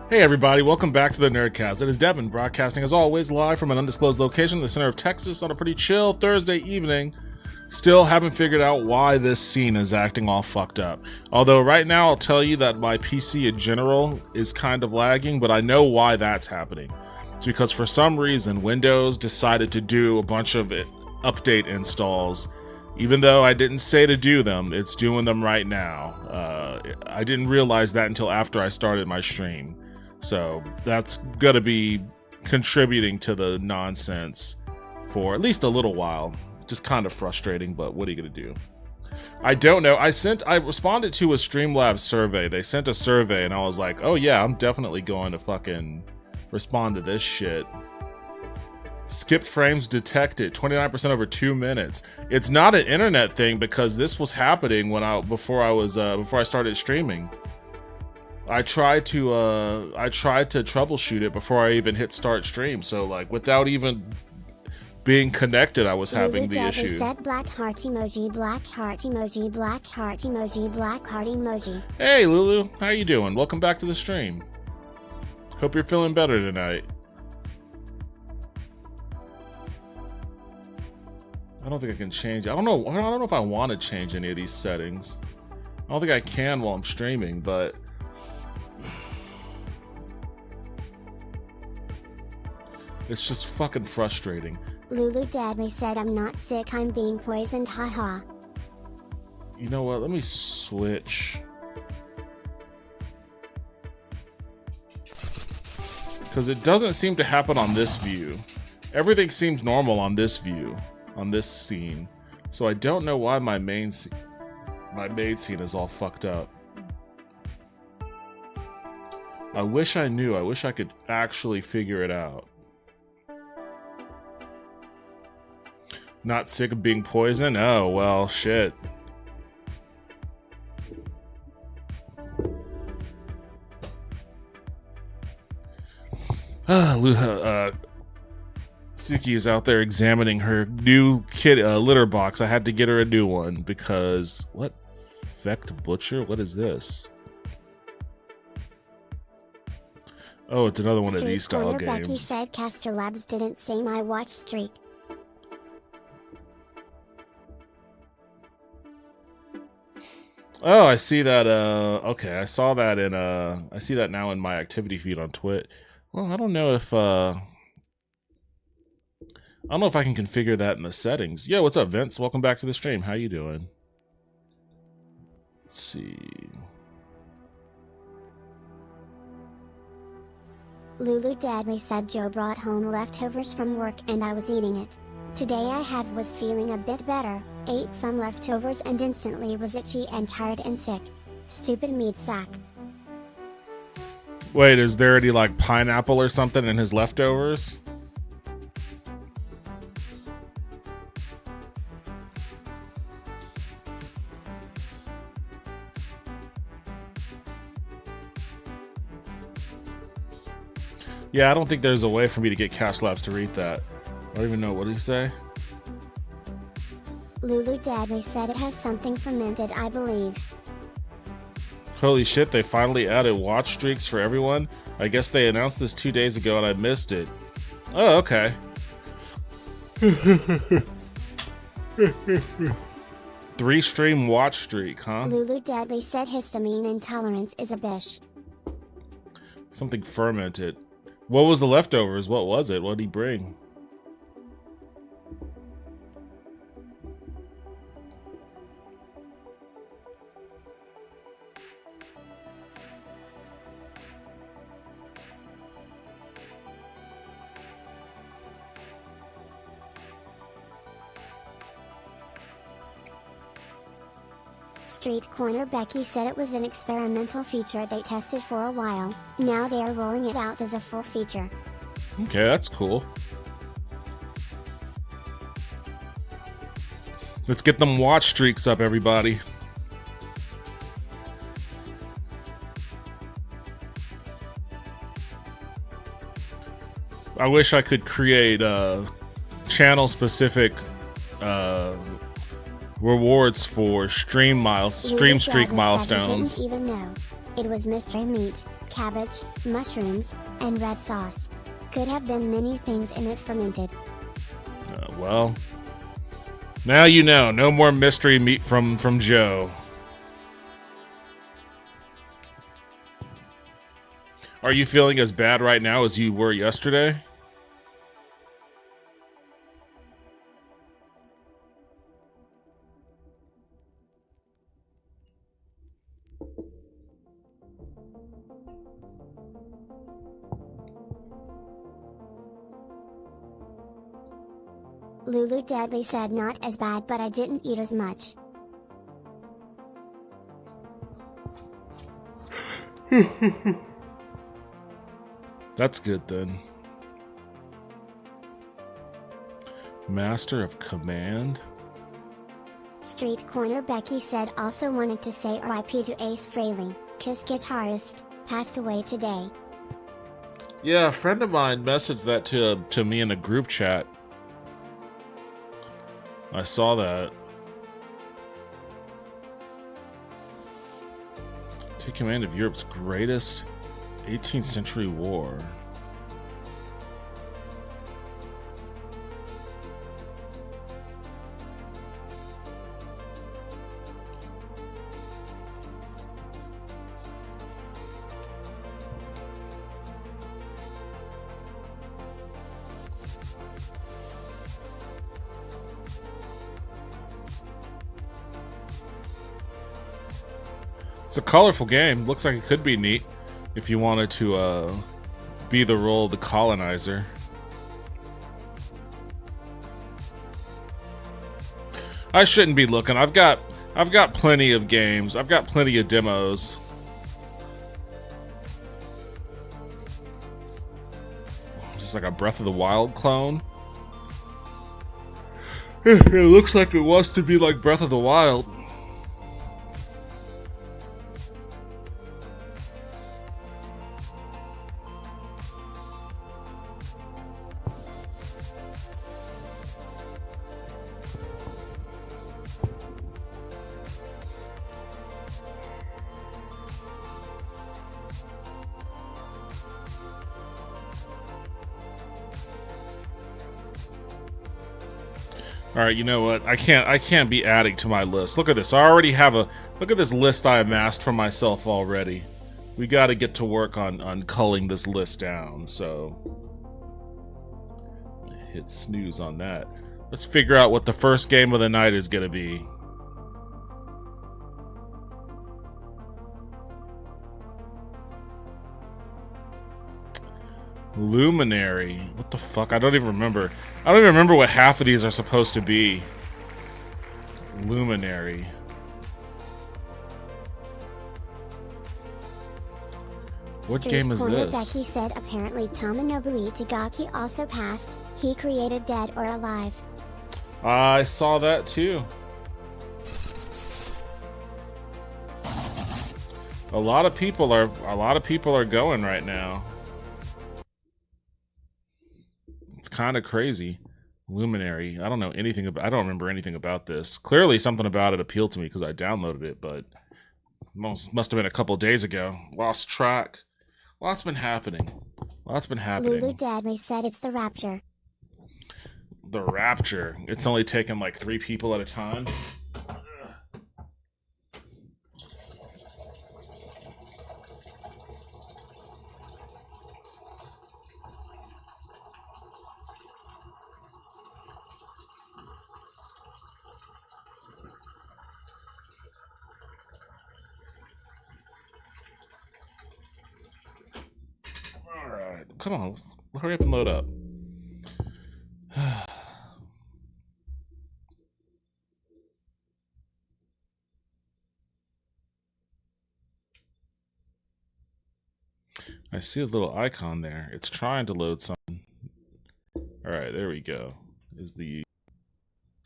Hey everybody, welcome back to the Nerdcast. It is Devin, broadcasting as always live from an undisclosed location in the center of Texas on a pretty chill Thursday evening. Still haven't figured out why this scene is acting all fucked up. Although right now I'll tell you that my PC in general is kind of lagging, but I know why that's happening. It's because for some reason Windows decided to do a bunch of update installs. Even though I didn't say to do them, it's doing them right now. I didn't realize that until after I started my stream. So that's gonna be contributing to the nonsense for at least a little while. Just kind of frustrating, but what are you gonna do? I don't know. I responded to a Streamlabs survey. They sent a survey and I was like, oh yeah, I'm definitely going to fucking respond to this shit. Skipped frames detected, 29% over 2 minutes. It's not an internet thing because this was happening before I started streaming. I tried to troubleshoot it before I even hit start stream. So like without even being connected, I was having the issue. Said black heart emoji, black heart emoji, black heart emoji, black heart emoji. Hey Lulu, how you doing? Welcome back to the stream. Hope you're feeling better tonight. I don't think I can change. I don't know if I want to change any of these settings. I don't think I can while I'm streaming, but it's just fucking frustrating. Lulu Dadley said I'm not sick, I'm being poisoned, haha. You know what, let me switch. Because it doesn't seem to happen on this view. Everything seems normal on this view, on this scene. So I don't know why my main scene is all fucked up. I wish I knew. I wish I could actually figure it out. Not sick of being poisoned? Oh, well, shit. Suki is out there examining her new litter box. I had to get her a new one because... What? Fecht Butcher? What is this? Oh, it's another one of these style games. Becky said Caster Labs didn't say my watch streak. Oh, I see that. Okay, I saw that in. I see that now in my activity feed on Twitch. Well, I don't know if I can configure that in the settings. Yeah, what's up, Vince? Welcome back to the stream. How you doing? Let's see. Lulu Dadley said Joe brought home leftovers from work and I was eating it. Today I was feeling a bit better, ate some leftovers and instantly was itchy and tired and sick. Stupid meat sack. Wait, is there any like pineapple or something in his leftovers? Yeah, I don't think there's a way for me to get Cash Labs to read that. I don't even know. What did he say? Lulu Dadley said it has something fermented, I believe. Holy shit, they finally added watch streaks for everyone? I guess they announced this 2 days ago and I missed it. Oh, okay. 3-stream watch streak, huh? Lulu Dadley said histamine intolerance is a bish. Something fermented. What was the leftovers? What was it? What did he bring? Street Corner Becky said it was an experimental feature they tested for a while, now they are rolling it out as a full feature. Okay, that's cool. Let's get them watch streaks up, everybody. I wish I could create channel-specific rewards for stream streak milestones. Didn't even know. It was mystery meat, cabbage, mushrooms, and red sauce. Could have been many things in it fermented. Well, now you know. No more mystery meat from Joe. Are you feeling as bad right now as you were yesterday? Lulu Deadly said not as bad, but I didn't eat as much. That's good then. Master of Command? Street Corner Becky said also wanted to say RIP to Ace Frehley, Kiss guitarist, passed away today. Yeah, a friend of mine messaged that to me in a group chat. I saw that. Take command of Europe's greatest 18th century war. It's a colorful game. Looks like it could be neat if you wanted to be the role of the colonizer. I shouldn't be looking. I've got plenty of games. I've got plenty of demos. Is this like a Breath of the Wild clone? It looks like it wants to be like Breath of the Wild. All right, you know what? I can't be adding to my list. Look at this. I already have look at this list I amassed for myself already. We got to get to work on culling this list down. So hit snooze on that. Let's figure out what the first game of the night is going to be. Luminary. What the fuck? I don't even remember. I don't even remember what half of these are supposed to be. Luminary. What game is this? Becky said apparently Tomonobu Itagaki also passed. He created Dead or Alive. I saw that too. A lot of people are going right now. It's kind of crazy. Luminary. I don't know anything about. I don't remember anything about this. Clearly, something about it appealed to me because I downloaded it, but must have been a couple days ago. Lost track. Lots been happening. Lulu Deadly said it's the Rapture. The Rapture. It's only taken like 3 people at a time. Come on, hurry up and load up. I see a little icon there. It's trying to load something. Alright, there we go. Is the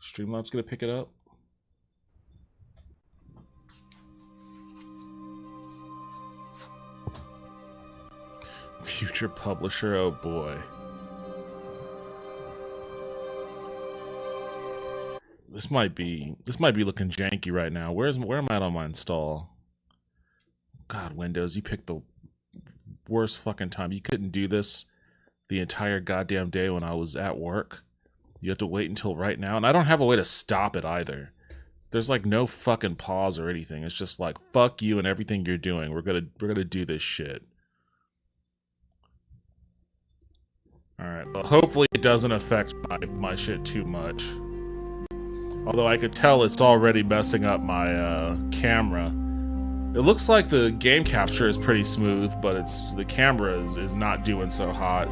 Streamlabs gonna pick it up? Future publisher, oh boy. This might be looking janky right now. Where am I at on my install? God, Windows, you picked the worst fucking time. You couldn't do this the entire goddamn day when I was at work. You have to wait until right now, and I don't have a way to stop it either. There's like no fucking pause or anything. It's just like fuck you and everything you're doing. We're gonna do this shit. All right. Well, hopefully it doesn't affect my shit too much. Although I could tell it's already messing up my camera. It looks like the game capture is pretty smooth, but the camera is not doing so hot.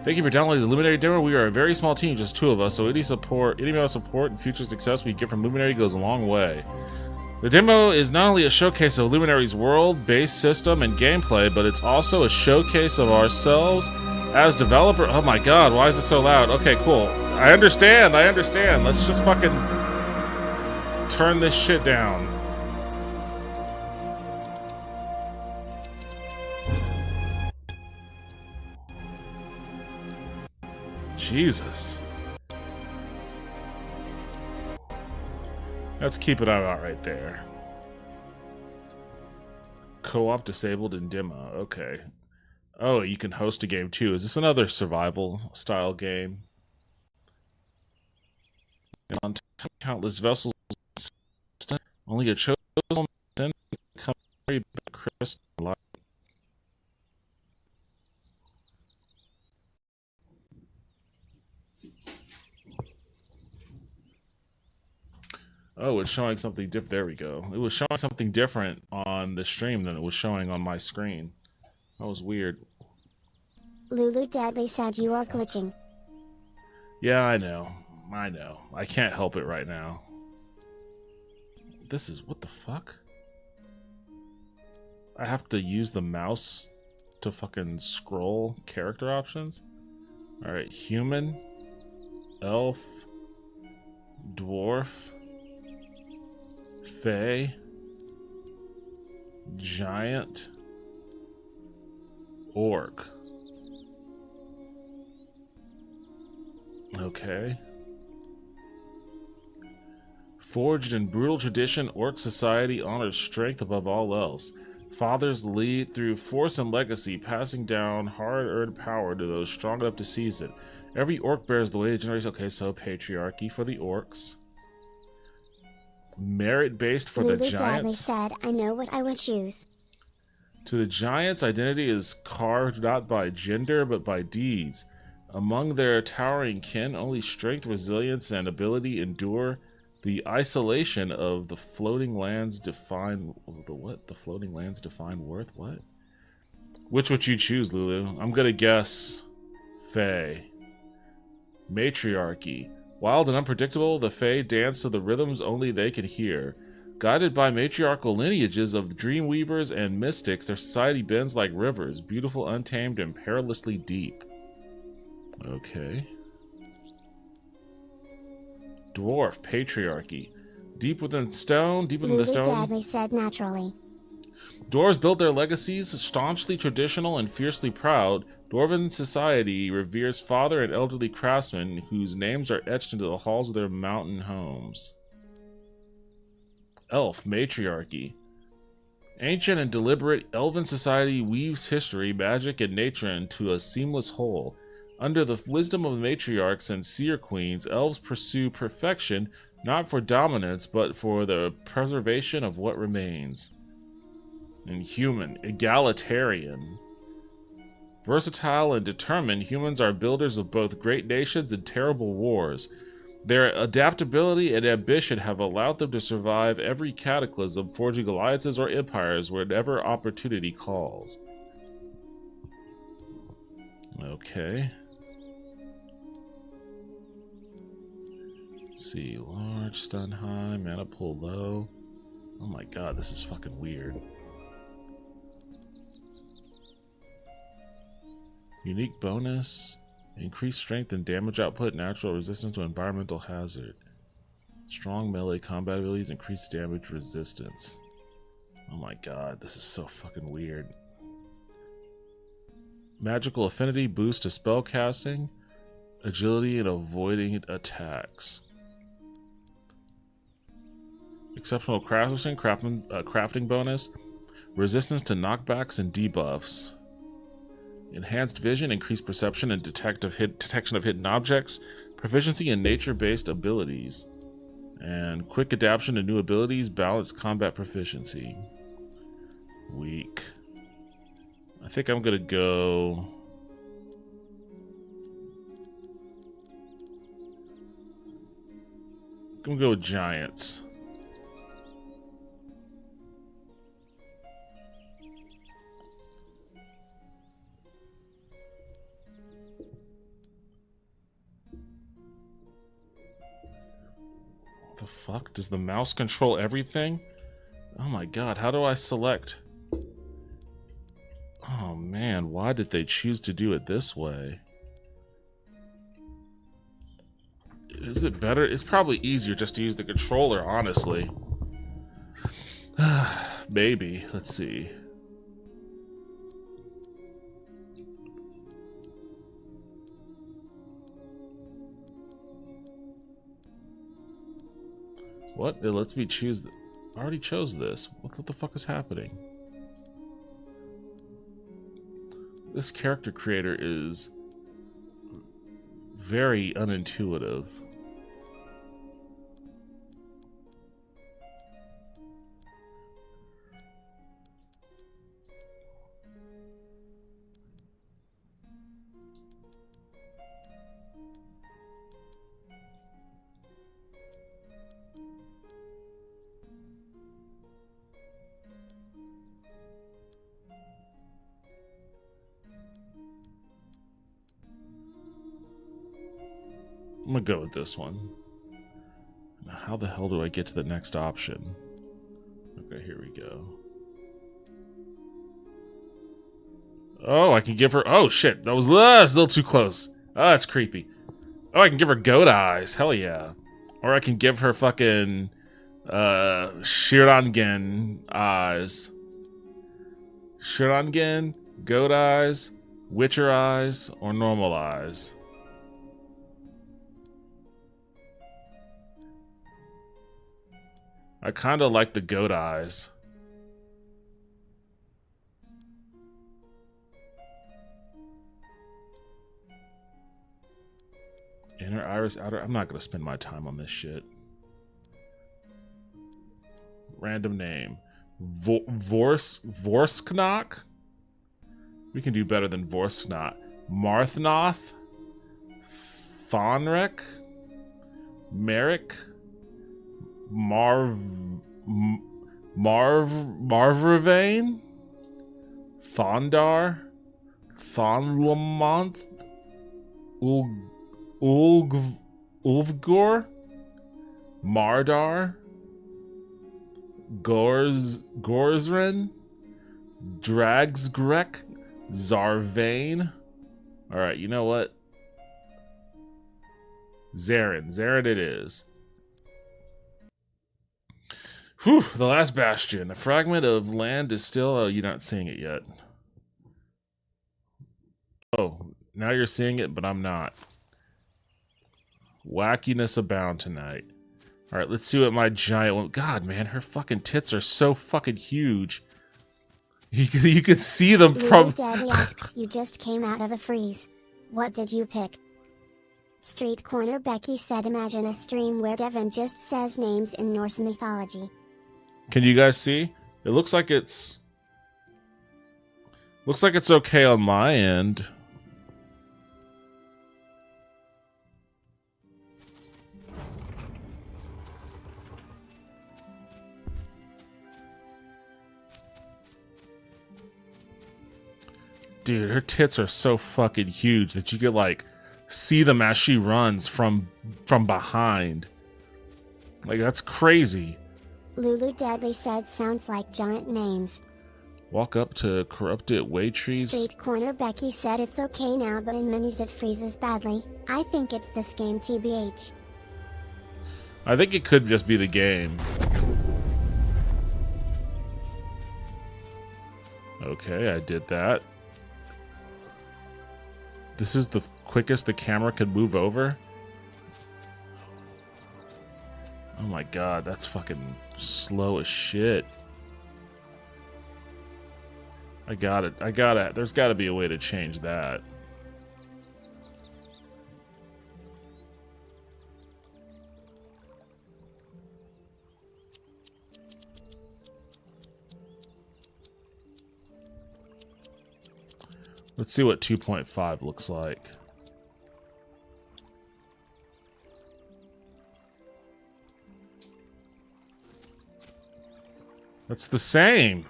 Thank you for downloading the Luminary demo. We are a very small team, just 2 of us, so any amount of support and future success we get from Luminary goes a long way. The demo is not only a showcase of Luminary's world, base system, and gameplay, but it's also a showcase of ourselves as developer. Oh my god, why is it so loud? Okay, cool. I understand. Let's just fucking turn this shit down. Jesus. Let's keep it out right there. Co-op disabled in demo. Okay. Oh, you can host a game too. Is this another survival style game? On countless vessels, only a chosen sin come crystal light. Oh, it's showing something different. There we go. It was showing something different on the stream than it was showing on my screen. That was weird. Lulu Deadly said you are glitching. Yeah, I know. I can't help it right now. This is... what the fuck? I have to use the mouse to fucking scroll character options? Alright, human, elf, dwarf, fae, giant, orc. Okay. Forged in brutal tradition, orc society honors strength above all else. Fathers lead through force and legacy, passing down hard-earned power to those strong enough to seize it. Every orc bears the weight of generations. Okay, so patriarchy for the orcs. Merit-based for the giants. Said, I know what I would choose. To the giants, identity is carved not by gender, but by deeds. Among their towering kin, only strength, resilience, and ability endure. The isolation of the floating lands define... the what? The floating lands define worth? What? Which would you choose, Lulu? I'm gonna guess... Fae. Matriarchy. Wild and unpredictable, the Fae dance to the rhythms only they can hear. Guided by matriarchal lineages of dreamweavers and mystics, their society bends like rivers, beautiful, untamed, and perilously deep. Okay. Dwarf, patriarchy. Deep within stone, deep within the stone. Dadley said naturally. Dwarves built their legacies, staunchly traditional and fiercely proud. Dwarven society reveres father and elderly craftsmen whose names are etched into the halls of their mountain homes. Elf, matriarchy. Ancient and deliberate, elven society weaves history, magic, and nature into a seamless whole. Under the wisdom of matriarchs and seer queens, elves pursue perfection, not for dominance, but for the preservation of what remains. And human, egalitarian. Versatile and determined, humans are builders of both great nations and terrible wars. Their adaptability and ambition have allowed them to survive every cataclysm, forging alliances or empires whenever opportunity calls. Okay. Let's see, large, stun high, mana pull low. Oh my god, this is fucking weird. Unique bonus. Increased strength and damage output. Natural resistance to environmental hazard. Strong melee combat abilities. Increased damage resistance. Oh my god, this is so fucking weird. Magical affinity. Boost to spell casting. Agility and avoiding attacks. Exceptional crafting, crafting bonus. Resistance to knockbacks and debuffs. Enhanced vision, increased perception and detection of hidden objects. Proficiency in nature-based abilities. And quick adaptation to new abilities, balanced combat proficiency. Weak. I think I'm gonna go... I'm gonna go with giants. The fuck? Does the mouse control everything? Oh my god, how do I select? Oh man, why did they choose to do it this way? Is it better? It's probably easier just to use the controller, honestly. Maybe. Let's see. What? It lets me choose. I already chose this. What the fuck is happening? This character creator is very unintuitive. I'm gonna go with this one. Now, how the hell do I get to the next option? Okay, here we go. Oh, I can give her... Oh, shit. That was a little too close. Oh, that's creepy. Oh, I can give her goat eyes. Hell yeah. Or I can give her fucking... Shirangen eyes. Shirangen, goat eyes, witcher eyes, or normal eyes. I kind of like the goat eyes. Inner iris, outer... I'm not going to spend my time on this shit. Random name. Vorsknock? We can do better than Vorsknock. Marthnoth? Thonrek? Merrick? Marvravain? Thondar? Thonlamonth? Ulvgor? Mardar? Gorzren? Dragsgrek? Zarvane? Alright, you know what? Zarin. Zarin it is. Whew, the last bastion. A fragment of land is still... Oh, you're not seeing it yet. Oh, now you're seeing it, but I'm not. Wackiness abound tonight. Alright, let's see what my giant one... God, man, her fucking tits are so fucking huge. You could see them from... Daddy asks, you just came out of a freeze. What did you pick? Street Corner Becky said imagine a stream where Devin just says names in Norse mythology. Can you guys see? It looks like it's... Looks like it's okay on my end. Dude, her tits are so fucking huge that you could, like, see them as she runs from behind. Like, that's crazy. Lulu Deadly said sounds like giant names. Walk up to corrupted Waytrees. Street Corner Becky said it's okay now, but in menus it freezes badly. I think it's this game, TBH. I think it could just be the game. Okay, I did that. This is the quickest the camera could move over? Oh my god, that's fucking slow as shit. I got it. There's gotta be a way to change that. Let's see what 2.5 looks like. That's the same.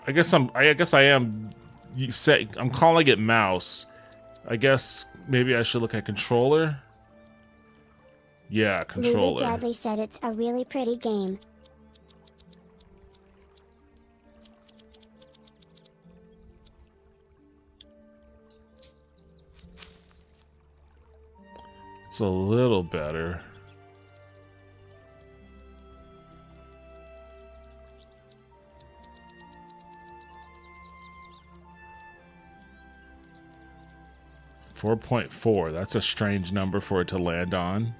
I guess I am. I'm calling it mouse. I guess maybe I should look at controller. Yeah, controller. Lulu Dudley said it's a really pretty game. It's a little better. .4. That's a strange number for it to land on.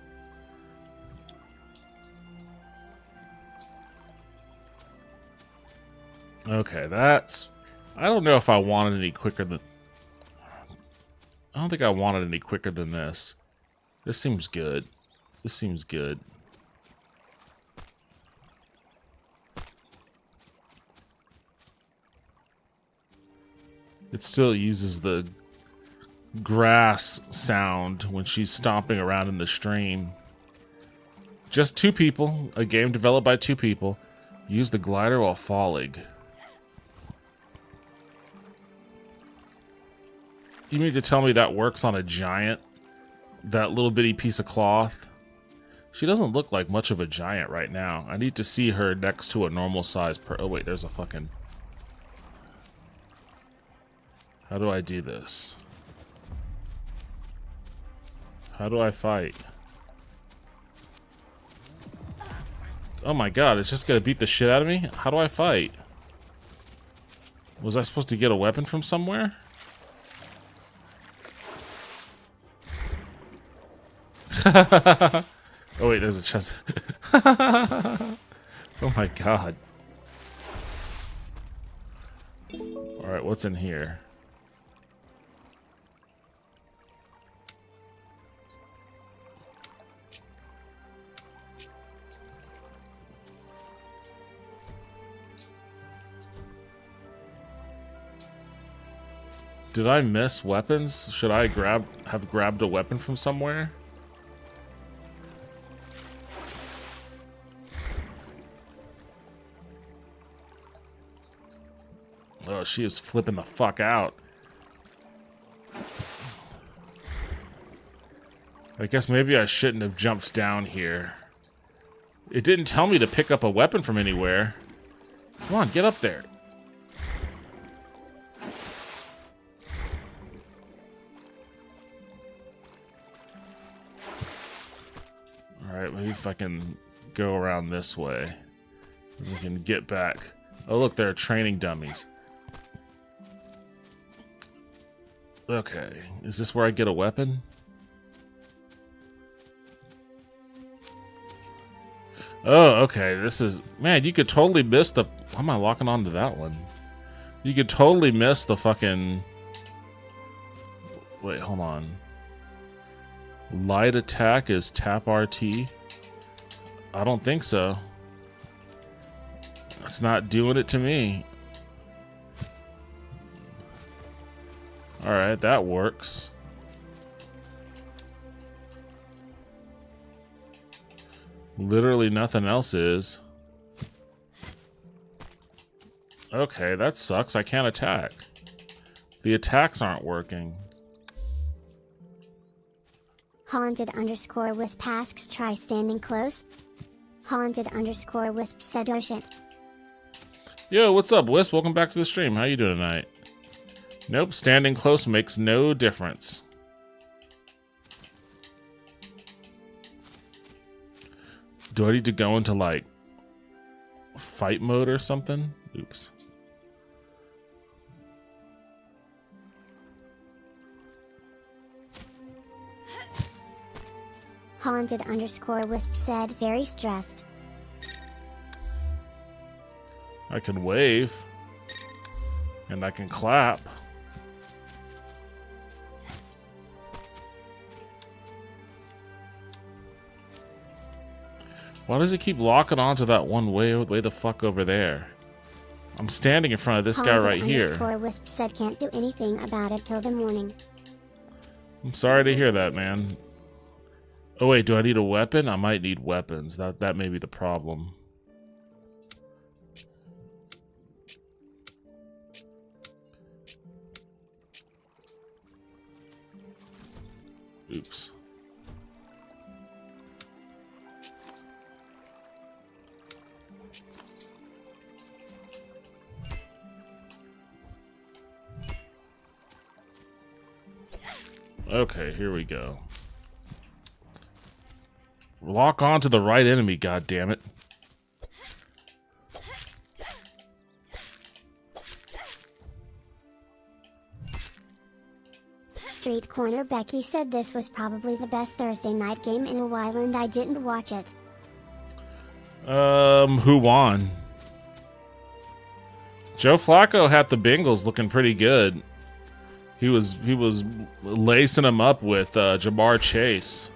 Okay, that's... I don't know if I wanted any quicker than... I don't think I wanted any quicker than this. This seems good. This seems good. It still uses the grass sound when she's stomping around in the stream. Just 2 people. A game developed by 2 people. Use the glider while falling. You mean to tell me that works on a giant? That little bitty piece of cloth? She doesn't look like much of a giant right now. I need to see her next to a normal size oh wait, there's a fucking... How do I do this? How do I fight? Oh my god, it's just gonna beat the shit out of me? How do I fight? Was I supposed to get a weapon from somewhere? Oh wait, there's a chest. Oh my god. Alright, what's in here? Did I miss weapons? Should I have grabbed a weapon from somewhere? Oh, she is flipping the fuck out. I guess maybe I shouldn't have jumped down here. It didn't tell me to pick up a weapon from anywhere. Come on, get up there. Alright, maybe if I can go around this way, we can get back. Oh look, there are training dummies. Okay, is this where I get a weapon? Oh, okay, this is... Man, you could totally miss the... Why am I locking onto that one? You could totally miss the fucking... Wait, hold on. Light attack is tap RT? I don't think so. It's not doing it to me. Alright, that works. Literally nothing else is. Okay, that sucks. I can't attack. The attacks aren't working. Haunted_Wisp asks try standing close. Haunted_Wisp said oh shit. Yo, what's up, Wisp? Welcome back to the stream. How you doing tonight? Nope, standing close makes no difference. Do I need to go into, like, fight mode or something? Oops. Haunted_Wisp said very stressed. I can wave. And I can clap. Why does it keep locking onto that one way the fuck over there? I'm standing in front of this guy right here. Haunted_Wisp said can't do anything about it till the morning. I'm sorry to hear that, man. Oh wait, do I need a weapon? I might need weapons. That may be the problem. Oops. Okay, here we go. Lock on to the right enemy, goddammit. Street Corner Becky said this was probably the best Thursday night game in a while and I didn't watch it. Who won? Joe Flacco had the Bengals looking pretty good. He was lacing them up with Jamar Chase.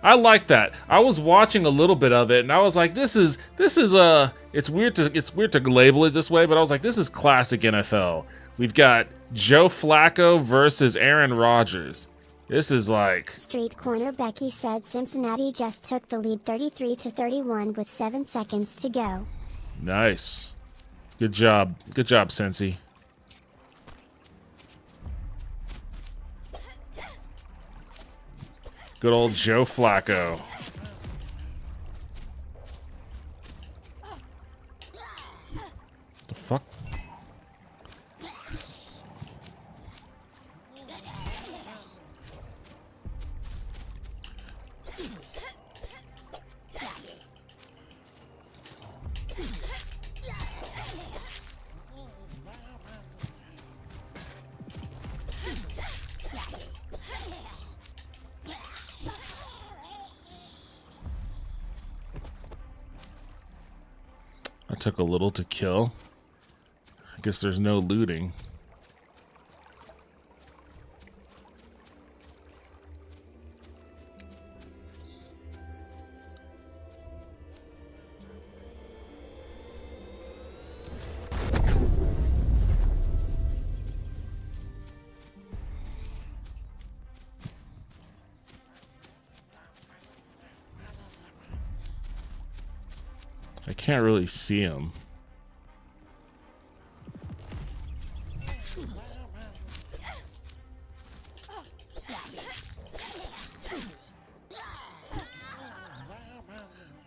I like that. I was watching a little bit of it and I was like, this is it's weird to label it this way, but I was like, this is classic NFL. We've got Joe Flacco versus Aaron Rodgers. This is like... Street Corner Becky said Cincinnati just took the lead 33-31 with 7 seconds to go. Nice. Good job. Good job, Cincy. Good old Joe Flacco. The fuck? I took a little to kill. I guess there's no looting. I can't really see him.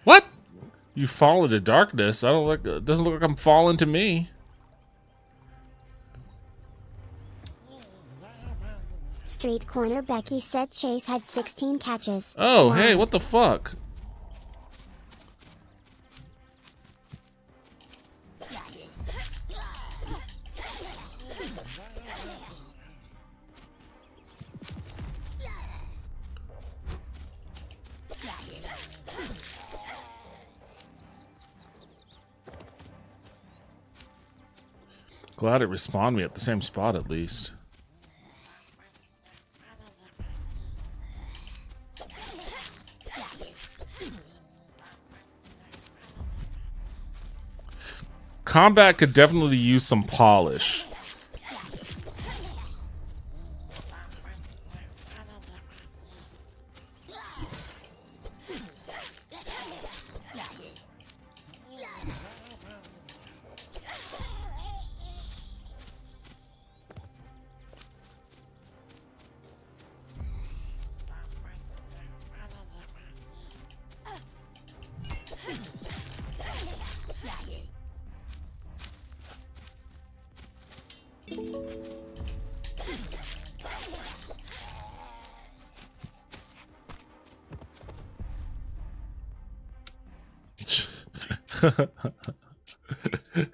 What? You fall into darkness? I don't look. It doesn't look like I'm falling to me. Street Corner Becky said Chase had 16 catches. Oh, wow. Hey, what the fuck? Glad it respawned me at the same spot at least. Combat could definitely use some polish.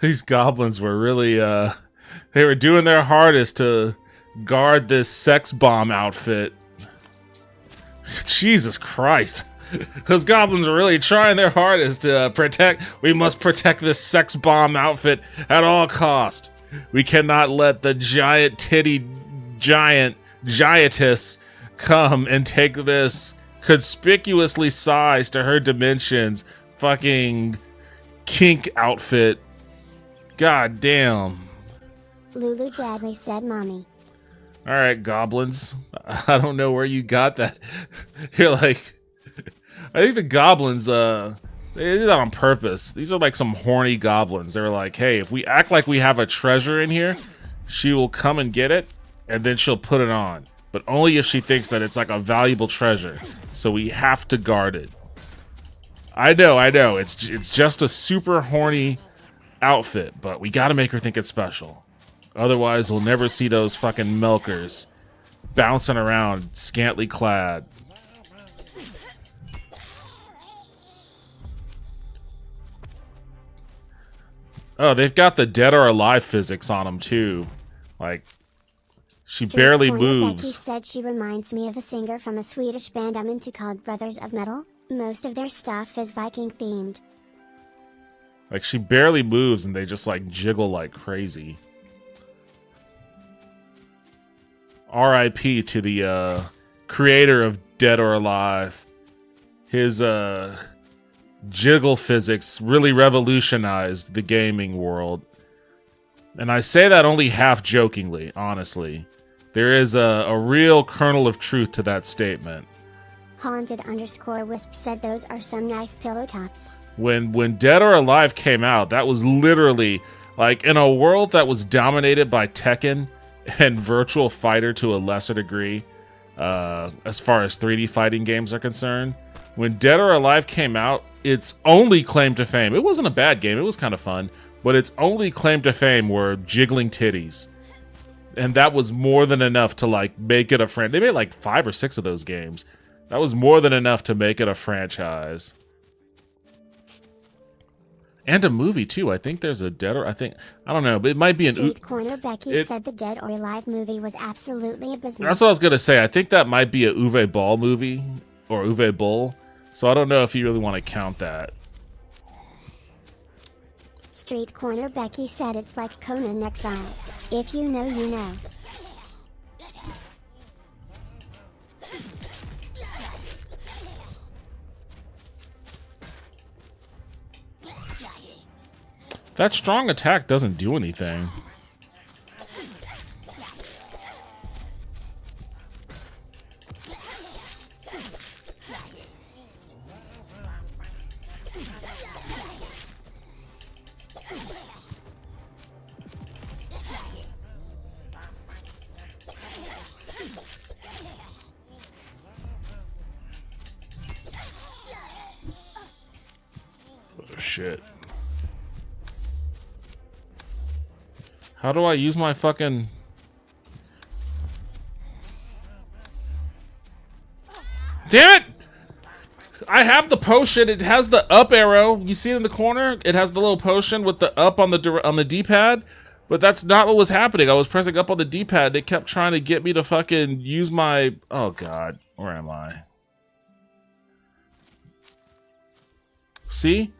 These goblins were really, they were doing their hardest to guard this sex bomb outfit. Jesus Christ. Those goblins are really trying their hardest to protect. We must protect this sex bomb outfit at all cost. We cannot let the giant titty giantess come and take this conspicuously sized to her dimensions fucking kink outfit. God damn. Lulu Dadley said, Mommy. All right, goblins. I don't know where you got that. You're like, I think the goblins, they did that on purpose. These are like some horny goblins. They're like, hey, if we act like we have a treasure in here, she will come and get it, and then she'll put it on. But only if she thinks that it's like a valuable treasure. So we have to guard it. I know. It's just a super horny outfit, but we gotta make her think it's special. Otherwise, we'll never see those fucking milkers bouncing around, scantily clad. Oh, they've got the dead or alive physics on them, too. Like, she barely moves. Becky said she reminds me of a singer from a Swedish band I'm into called Brothers of Metal. Most of their stuff is Viking themed. Like, she barely moves and they just, like, jiggle like crazy. R.I.P. to the creator of Dead or Alive. His jiggle physics really revolutionized the gaming world. And I say that only half jokingly, honestly. There is a real kernel of truth to that statement. Haunted_Wisp said those are some nice pillow tops. When Dead or Alive came out, that was literally, like, in a world that was dominated by Tekken and Virtual Fighter to a lesser degree, as far as 3D fighting games are concerned. When Dead or Alive came out, its only claim to fame, it wasn't a bad game, it was kind of fun, but its only claim to fame were jiggling titties. And that was more than enough to, like, make it a franchise. They made, like, 5 or 6 of those games. That was more than enough to make it a franchise. And a movie, too. I think there's a Dead or... I don't know, but it might be an... Street Corner Becky said the Dead or Alive movie was absolutely abysmal. That's what I was going to say. I think that might be a Uwe Boll movie. Or Uwe Boll. So I don't know if you really want to count that. Street Corner Becky said it's like Conan Exiles. If you know, you know. That strong attack doesn't do anything. Oh, shit. How do I use my fucking... Damn it! I have the potion. It has the up arrow. You see it in the corner? It has the little potion with the up on the D-pad. But that's not what was happening. I was pressing up on the D-pad. It kept trying to get me to fucking use my... Oh, God. Where am I? See?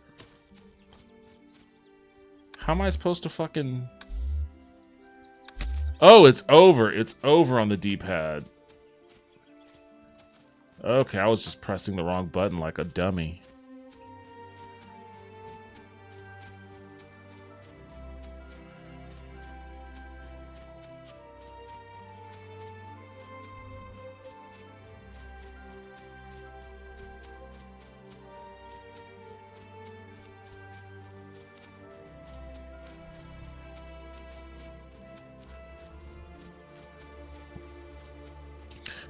How am I supposed to fucking... Oh, it's over. It's over on the D-pad. Okay, I was just pressing the wrong button like a dummy.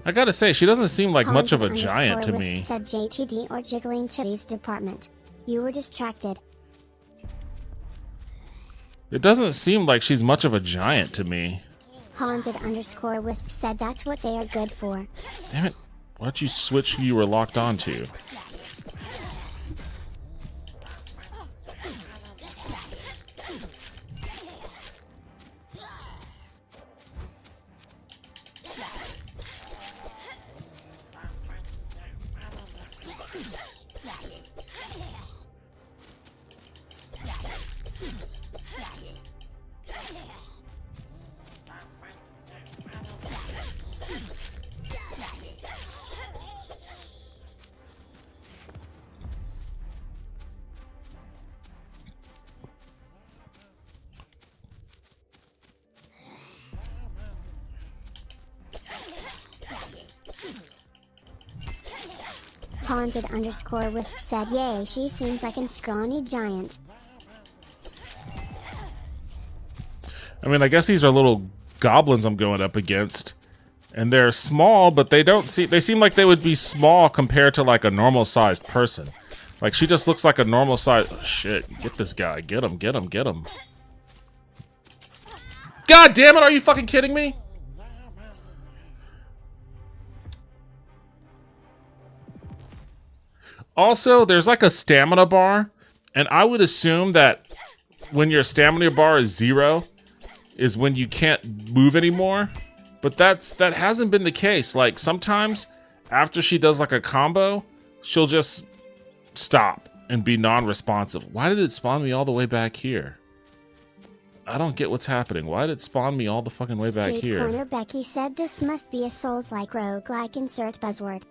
I gotta say, she doesn't seem like much of a giant to me. Said JTD or jiggling titties department. You were distracted. It doesn't seem like she's much of a giant to me. Haunted_Wisp said that's what they are good for. Damn it. Why don't you switch who you were locked onto? Haunted_Wisp said yay, she seems like a scrawny giant. I mean, I guess these are little goblins I'm going up against. And they're small, but they seem like they would be small compared to like a normal sized person. Like she just looks like a normal size. Oh, shit, get this guy. Get him, get him, get him. God damn it, are you fucking kidding me? Also, there's like a stamina bar, and I would assume that when your stamina bar is 0 is when you can't move anymore. But that hasn't been the case. Like sometimes after she does like a combo, she'll just stop and be non-responsive. Why did it spawn me all the way back here? I don't get what's happening. Why did it spawn me all the fucking way back here? Corner Becky said this must be a Souls-like roguelike, insert buzzword.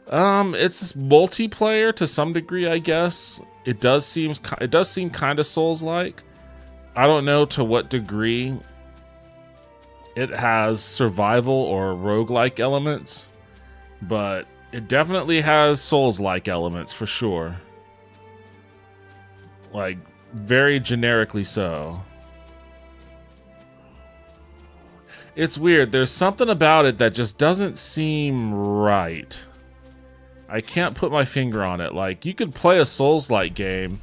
It's multiplayer to some degree, I guess. It does seem kind of Souls-like. I don't know to what degree it has survival or roguelike elements, but it definitely has Souls-like elements for sure. Like, very generically so. It's weird. There's something about it that just doesn't seem right. I can't put my finger on it. Like, you could play a Souls-like game.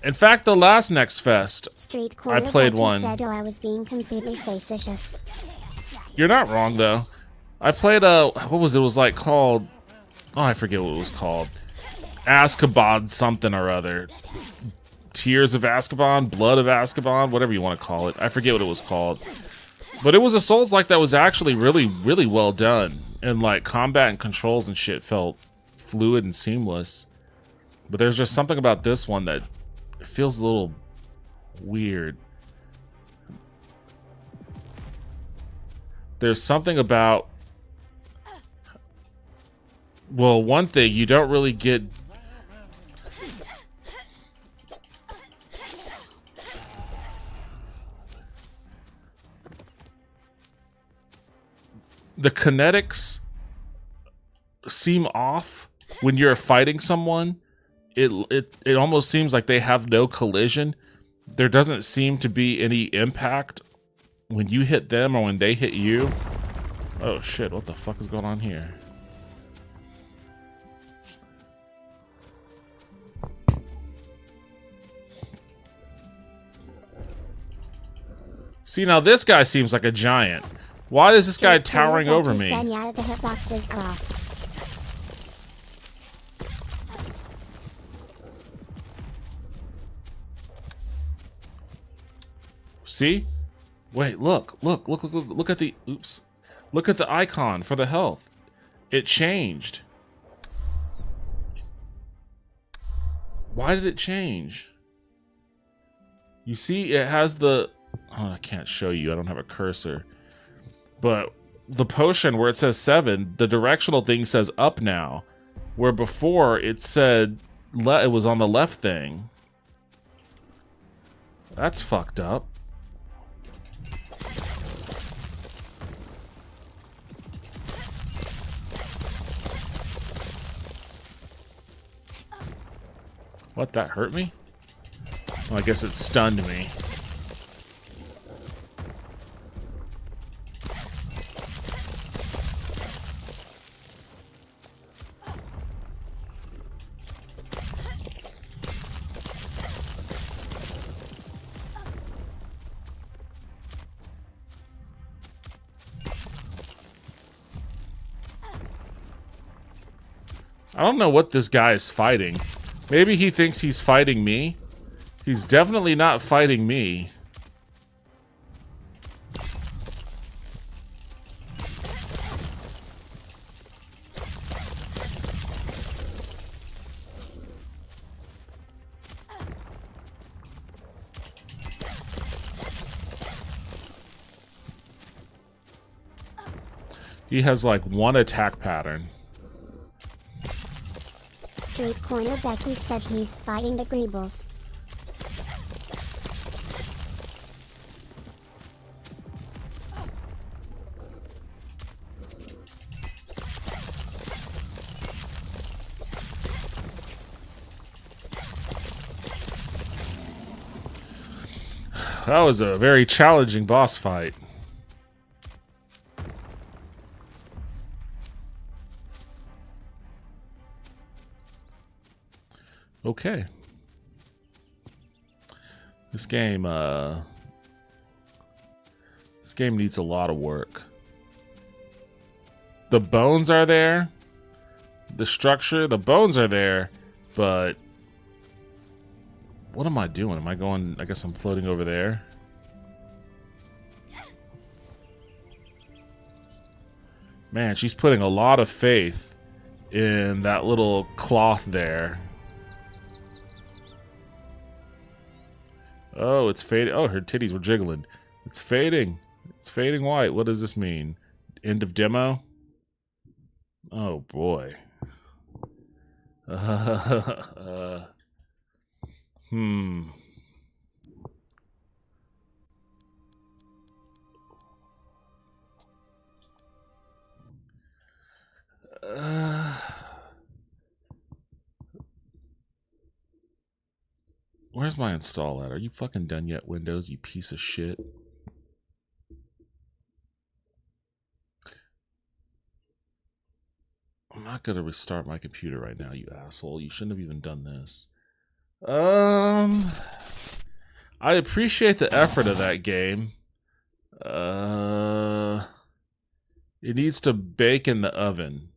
In fact, the last Next Fest, I played one. Said, oh, I was being completely facetious. You're not wrong, though. I played a... What was it? It was like called... Oh, I forget what it was called. Azkaban something or other. Tears of Azkaban, Blood of Azkaban, whatever you want to call it. I forget what it was called. But it was a Souls-like that was actually really, really well done. And, like, combat and controls and shit felt fluid and seamless. But there's just something about this one that feels a little weird. There's something about... Well, one thing, you don't really get... The kinetics seem off when you're fighting someone. It almost seems like they have no collision. There doesn't seem to be any impact when you hit them or when they hit you. Oh shit, what the fuck is going on here? See, now this guy seems like a giant. Why is this guy towering over me? Yeah, the hitboxes are off. See? Wait, look at the... Oops. Look at the icon for the health. It changed. Why did it change? You see, it has the... Oh, I can't show you. I don't have a cursor. But the potion where it says 7, the directional thing says up now. Where before it said... it was on the left thing. That's fucked up. What, that hurt me? Well, I guess it stunned me. I don't know what this guy is fighting. Maybe he thinks he's fighting me. He's definitely not fighting me. He has like one attack pattern. Street Corner Becky said he's fighting the Greebles. That was a very challenging boss fight. Okay. This game needs a lot of work. The bones are there. The structure, the bones are there, but what am I doing? Am I going, I guess I'm floating over there. Man, she's putting a lot of faith in that little cloth there. Oh, it's fading. Oh, her titties were jiggling. It's fading. It's fading white. What does this mean? End of demo? Oh, boy. Where's my install at? Are you fucking done yet, Windows, you piece of shit? I'm not gonna restart my computer right now, you asshole. You shouldn't have even done this. I appreciate the effort of that game. It needs to bake in the oven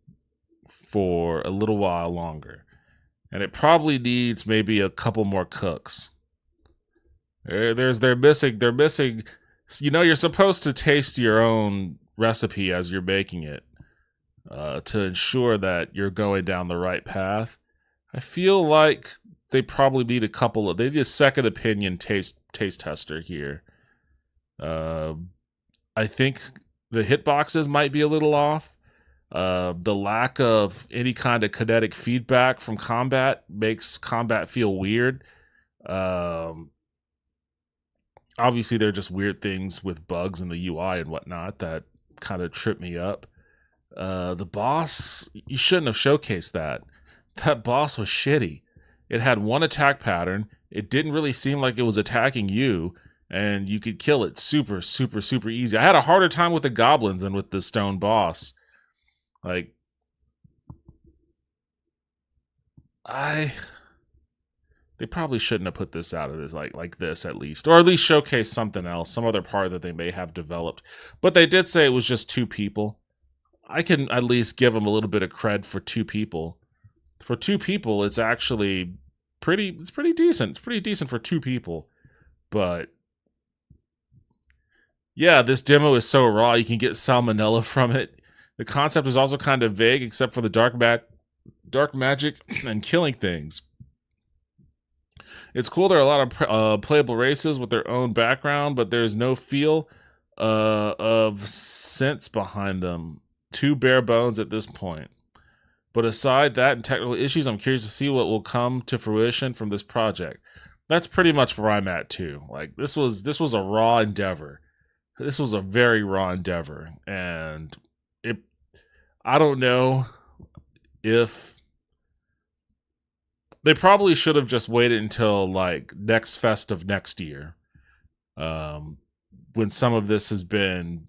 for a little while longer. And it probably needs maybe a couple more cooks. They're missing. You know, you're supposed to taste your own recipe as you're baking it to ensure that you're going down the right path. I feel like they probably need they need a second opinion taste tester here. I think the hitboxes might be a little off. The lack of any kind of kinetic feedback from combat makes combat feel weird. Obviously, there are just weird things with bugs in the UI and whatnot that kind of trip me up. The boss, you shouldn't have showcased that. That boss was shitty. It had one attack pattern. It didn't really seem like it was attacking you, and you could kill it super, super, super easy. I had a harder time with the goblins than with the stone boss. Like, they probably shouldn't have put this out as like this at least, or at least showcase something else, some other part that they may have developed. But they did say it was just 2 people. I can at least give them a little bit of cred for 2 people. For 2 people, it's actually pretty decent. It's pretty decent for 2 people. But yeah, this demo is so raw, you can get salmonella from it. The concept is also kind of vague, except for the dark magic and killing things. It's cool there are a lot of playable races with their own background, but there's no feel of sense behind them. 2 bare bones at this point. But aside that and technical issues, I'm curious to see what will come to fruition from this project. That's pretty much where I'm at too. Like, this was a raw endeavor. This was a very raw endeavor, and I don't know if they probably should have just waited until like next fest of next year, when some of this has been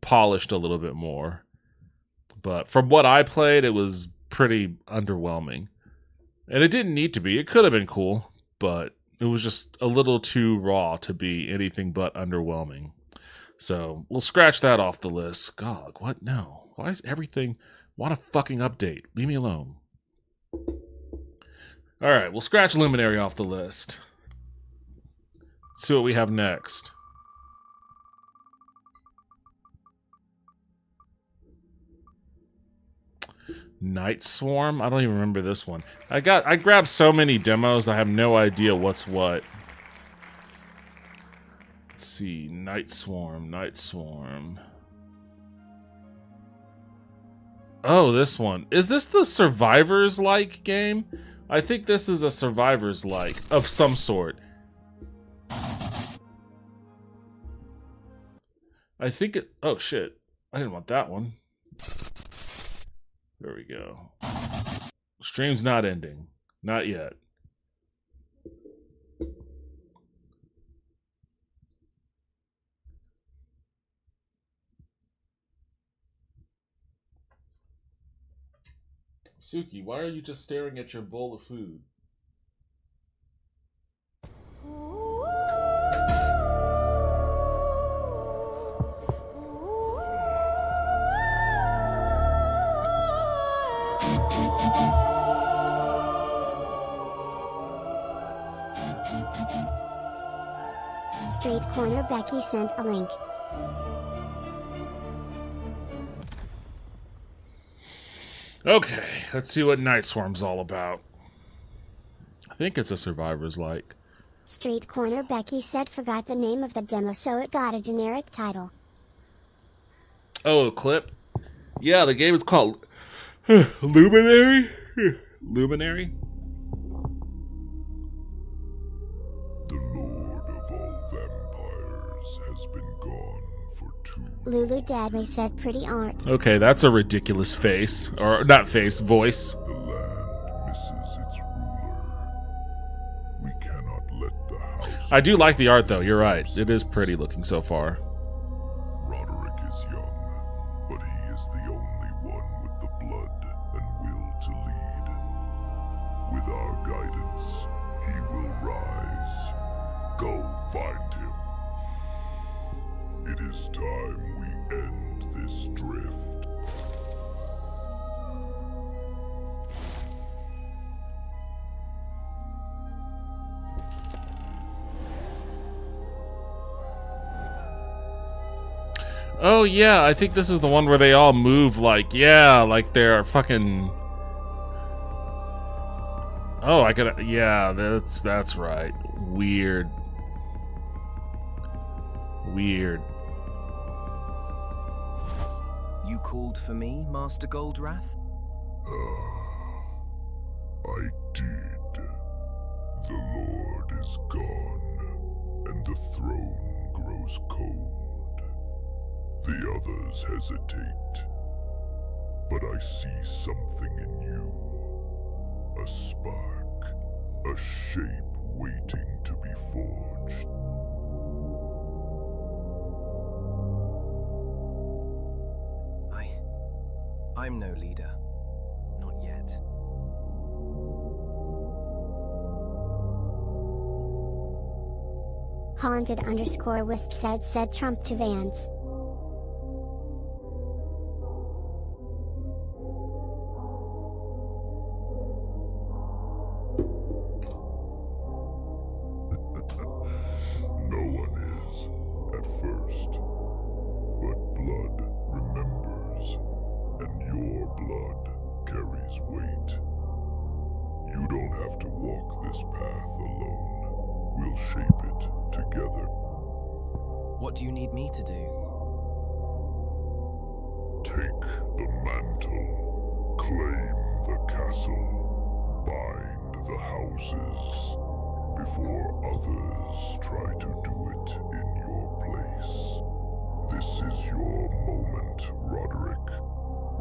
polished a little bit more. But from what I played, it was pretty underwhelming, and it didn't need to be. It could have been cool, but it was just a little too raw to be anything but underwhelming. So we'll scratch that off the list. God, what? No. Why is everything... Want a fucking update? Leave me alone. Alright, we'll scratch Luminary off the list. Let's see what we have next. Night Swarm? I don't even remember this one. I grabbed so many demos, I have no idea what's what. Let's see. Night Swarm. Oh, this one. Is this the Survivors-like game? I think this is a Survivors-like of some sort. I think it... Oh, shit. I didn't want that one. There we go. Stream's not ending. Not yet. Suki, why are you just staring at your bowl of food? Street Corner Becky sent a link. Okay, let's see what Night Swarm's all about. I think it's a Survivor's like. Street Corner Becky said forgot the name of the demo, so it got a generic title. Oh, a clip? Yeah, the game is called Luminary? Luminary? The Lord of all vampires has been gone for too long. Lulu Dadley said pretty art. Okay, that's a ridiculous face. Or, not face, voice. The land misses its ruler. We cannot let the house... I do like the art, though. You're right. It is pretty looking so far. Roderick is young, but he is the only one with the blood and will to lead. With our guidance, he will rise. Go find him. It is time we end this drift. Oh, yeah, I think this is the one where they all move like, yeah, like they're fucking... Oh, I could... Yeah, that's right. Weird. Weird. You called for me, Master Goldrath? I did. The Lord is gone, and the throne grows cold. The others hesitate, but I see something in you. A spark, a shape waiting to be forged. I'm no leader. Not yet. Haunted_Wisp said Trump to Vance. No one is, at first. But blood remembers, and your blood carries weight. You don't have to walk this path alone. We'll shape it together. What do you need me to do? Take the mantle, claim the castle, bind the houses, before others try to do it in your place. This is your moment, Roderick.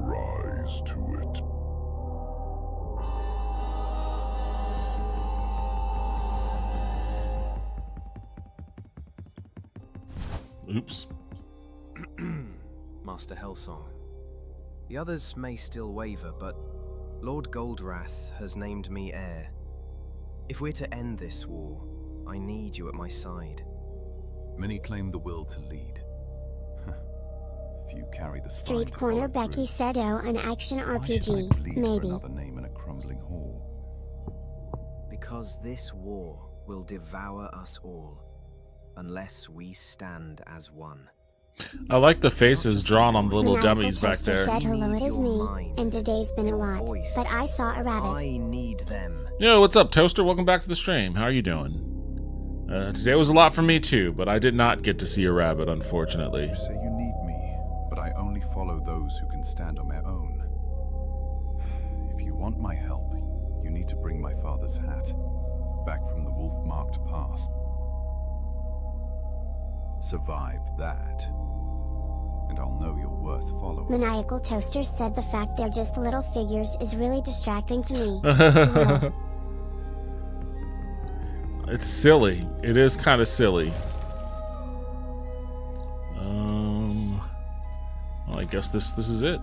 Rise to it. Oops. Master Hellsong. The others may still waver, but Lord Goldrath has named me heir. If we're to end this war, I need you at my side. Many claim the will to lead. Few carry the spine Street to Corner follow Becky through. said, oh, an action Why should I RPG. bleed for Maybe. another name in a crumbling hall? Because this war will devour us all, unless we stand as one. I like the faces drawn on the little Maniacal dummies back Toaster there. said, hello, it is Your me, mind, and today's been a your lot, voice. but I saw a rabbit. I need them. Yo, what's up, Toaster? Welcome back to the stream. How are you doing? Today was a lot for me too, but I did not get to see a rabbit, unfortunately. You say you need me, but I only follow those who can stand on their own. If you want my help, you need to bring my father's hat, back from the wolf-marked past. Survive that, and I'll know you're worth following. Maniacal Toaster said the fact they're just little figures is really distracting to me. Lol. It's silly. It is kind of silly. Well, I guess this is it.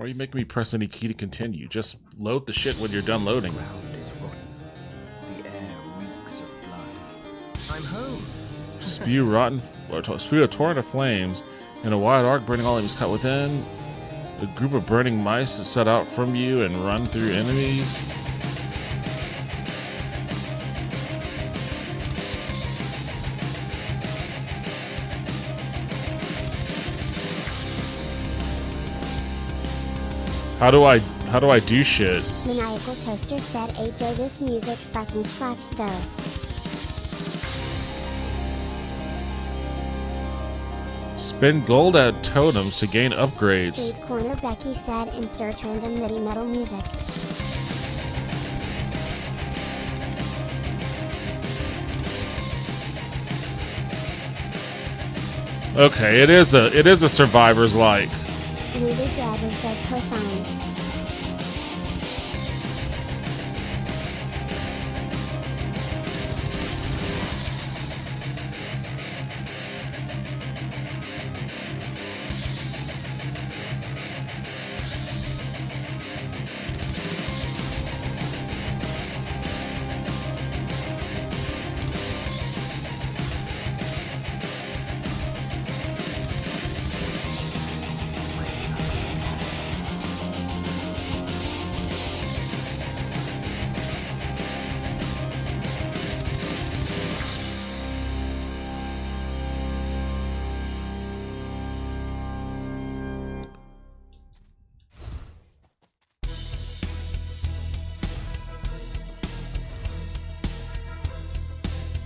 Why are you making me press any key to continue? Just load the shit when you're done loading. The ground is rotten. The air reeks of blood. I'm home. Spew a torrent of flames in a wide arc, burning all enemies caught within. A group of burning mice set out from you and run through enemies. How do I do shit? Maniacal Toaster said, "Hey Joe, this music fucking slaps though." Spend gold at totems to gain upgrades. Street Corner Becky said, "Insert random MIDI metal music." Okay, it is a survivor's like. Lulu Daddy said, "Cosine."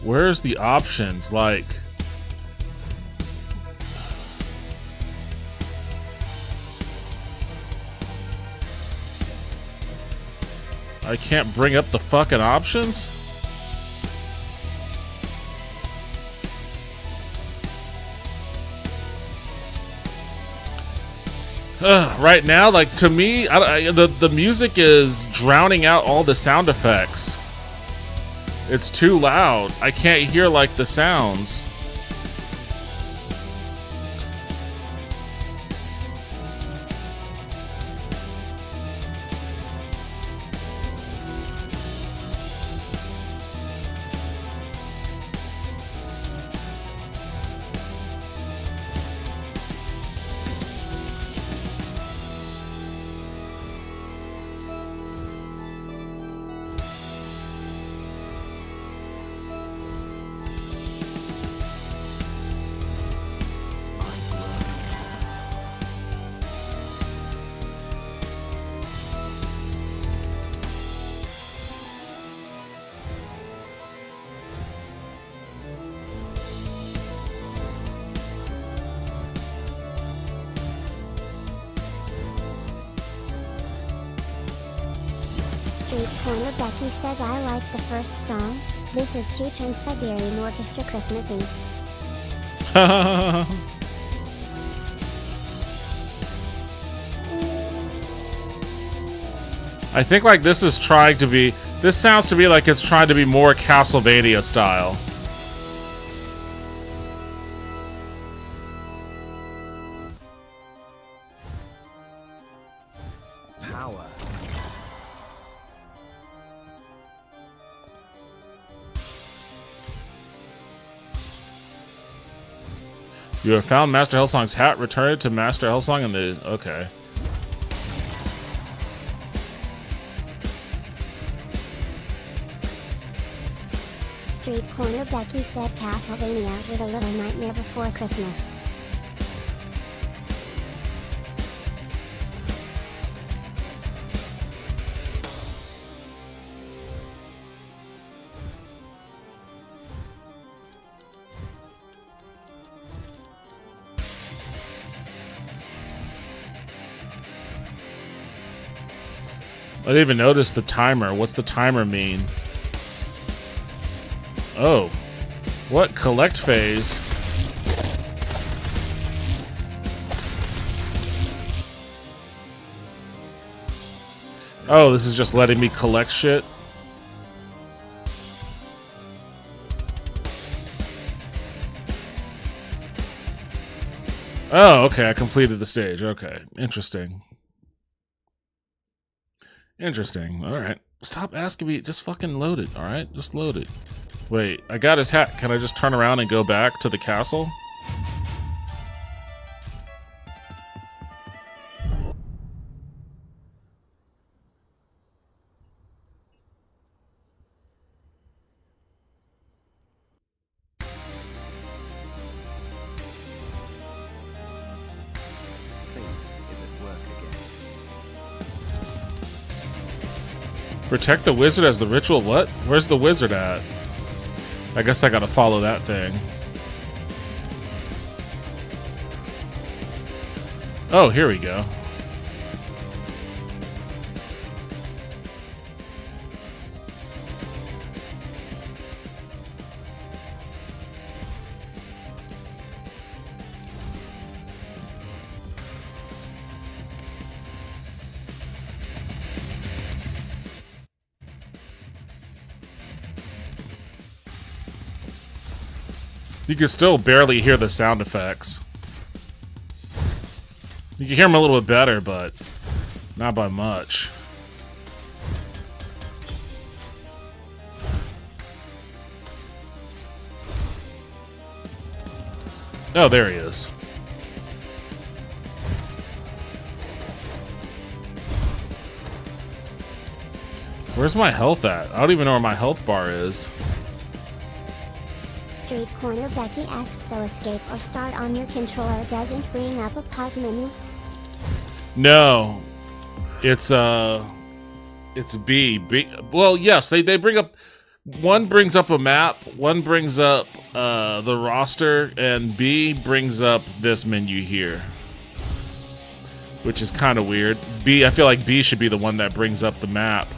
Where's the options? Like, I can't bring up the fucking options? Right now, like, to me, the music is drowning out all the sound effects. It's too loud. I can't hear, like, the sounds. Street Corner Becky said, "I like the first song. This is two Trans-Siberian Orchestra Christmassy." I think, like, this is trying to be... This sounds to me like it's trying to be more Castlevania style. Power. You have found Master Hellsong's hat. Return it to Master Hellsong and the... Okay. Street Corner Becky said, "Castlevania with a Little Nightmare Before Christmas." I didn't even notice the timer. What's the timer mean? Oh. What? Collect phase? Oh, this is just letting me collect shit? Oh, okay. I completed the stage. Okay. Interesting. Interesting. All right. Stop asking me. Just fucking load it. All right. Just load it. Wait, I got his hat. Can I just turn around and go back to the castle? Protect the wizard as the ritual. What? Where's the wizard at? I guess I gotta follow that thing. Oh, here we go. You can still barely hear the sound effects. You can hear them a little bit better, but not by much. Oh, there he is. Where's my health at? I don't even know where my health bar is. Street Corner Becky asks, so escape or start on your controller doesn't bring up a pause menu? No. It's B. Well, yes, they bring up, one brings up a map, one brings up the roster, and B brings up this menu here, which is kind of weird. I feel like B should be the one that brings up the map.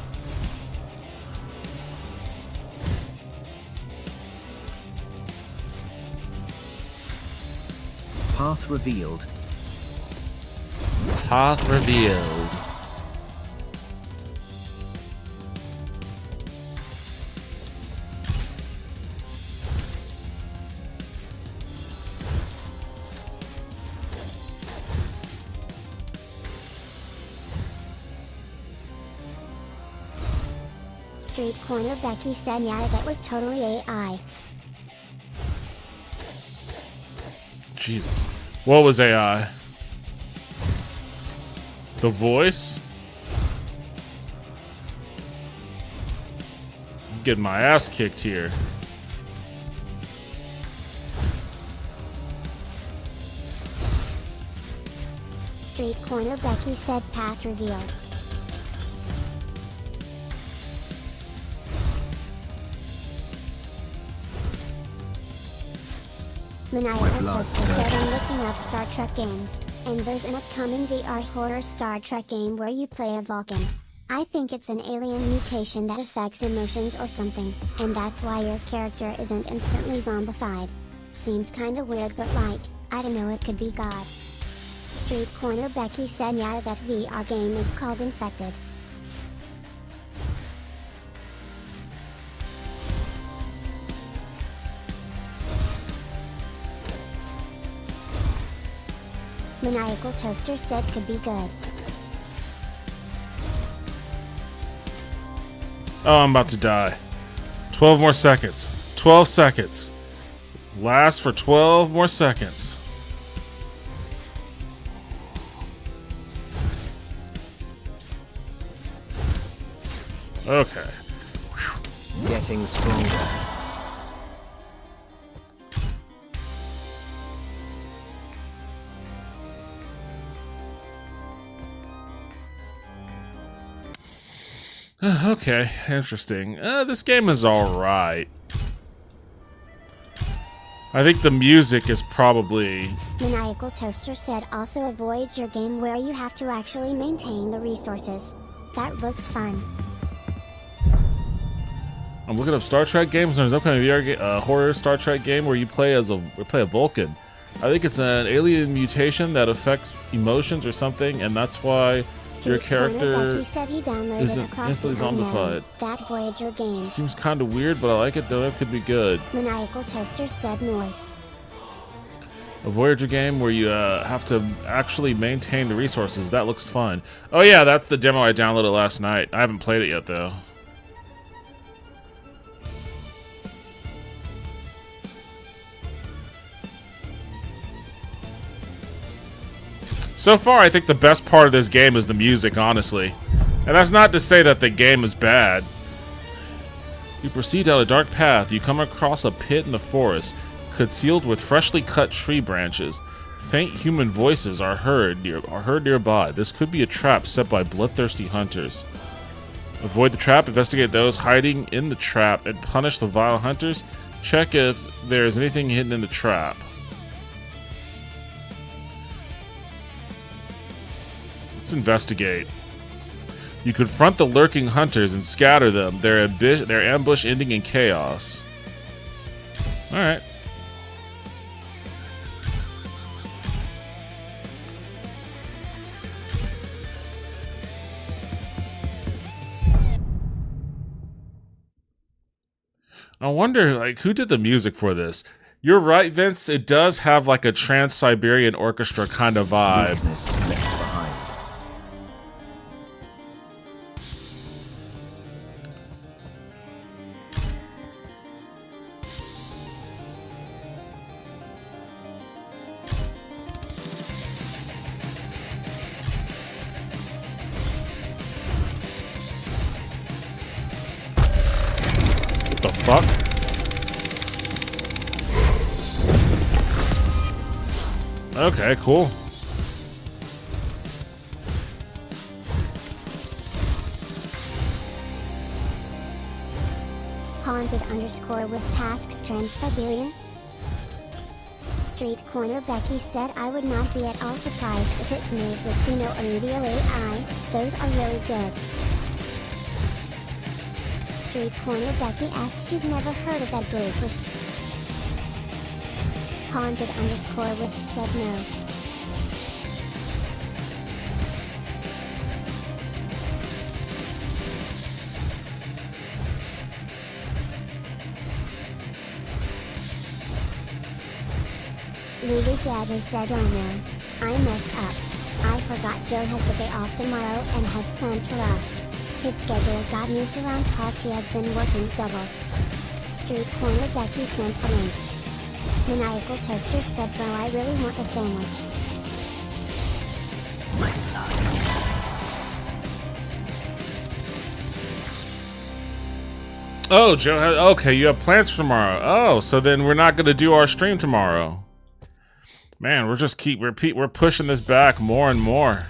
Path revealed. Path revealed. Street Corner Becky said, yeah, that was totally AI. Jesus. What was AI? The voice? I'm getting my ass kicked here. Street Corner Becky said, path revealed. Maniacal Toaster said, I'm looking up Star Trek games, and there's an upcoming VR horror Star Trek game where you play a Vulcan. I think it's an alien mutation that affects emotions or something, and that's why your character isn't instantly zombified. Seems kinda weird, but like, I don't know, it could be God. Street Corner Becky said, yeah, that VR game is called Infected. Maniacal Toaster said, could be good. Oh, I'm about to die. 12 more seconds. 12 seconds. Last for 12 more seconds. Okay. Getting stronger. Okay, interesting. This game is alright. I think the music is probably... Maniacal Toaster said, also avoid your game where you have to actually maintain the resources. That looks fun. I'm looking up Star Trek games. There's no kind of VR horror Star Trek game where you play a Vulcan. I think it's an alien mutation that affects emotions or something, and that's why your character isn't instantly zombified. That Voyager game. Seems kind of weird, but I like it though. It could be good. Maniacal Toaster said noise. A Voyager game where you have to actually maintain the resources. That looks fun. Oh yeah, that's the demo I downloaded last night. I haven't played it yet though. So far, I think the best part of this game is the music, honestly. And that's not to say that the game is bad. You proceed down a dark path. You come across a pit in the forest, concealed with freshly cut tree branches. Faint human voices are heard nearby. This could be a trap set by bloodthirsty hunters. Avoid the trap, investigate those hiding in the trap, and punish the vile hunters. Check if there is anything hidden in the trap. Let's investigate. You confront the lurking hunters and scatter them, their ambush ending in chaos. Alright. I wonder, like, who did the music for this? You're right, Vince. It does have like a Trans-Siberian Orchestra kind of vibe. Weakness left behind. What the fuck? Okay, cool. Haunted underscore was tasks Trans-Siberian. Street Corner Becky said I would not be at all surprised if it's made with Suno or Udio AI, those are really good. Street Corner Becky asked she'd never heard of that group was Haunted underscore Wisp said no. Lulu Daddy said oh no, I messed up. I forgot Joe has the day off tomorrow and has plans for us. His schedule got moved around cause he has been working doubles. Street Corner Becky sent a link. Maniacal Toaster said bro I really want a sandwich. My blood sucks. Oh, Joe has, okay, you have plans for tomorrow. Oh, so then we're not going to do our stream tomorrow. Man, we're pushing this back more and more.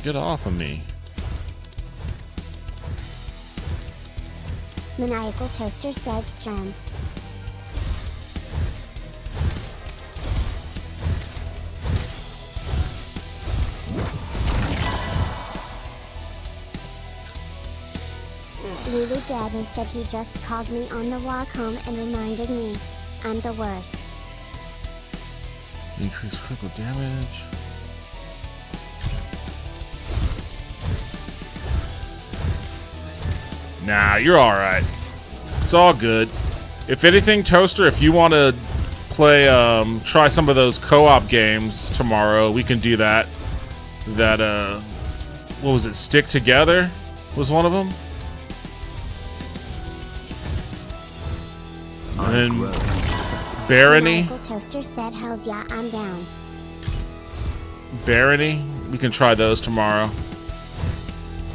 Get off of me. Maniacal Toaster said Strum. Lulu Daddy said he just called me on the walk home and reminded me I'm the worst. Increase critical damage. Nah, you're alright. It's all good. If anything, Toaster, if you want to play, try some of those co-op games tomorrow, we can do that. What was it? Stick Together was one of them? And then Barony. Maniacal Toaster said hells yeah, I'm down. Barony. We can try those tomorrow.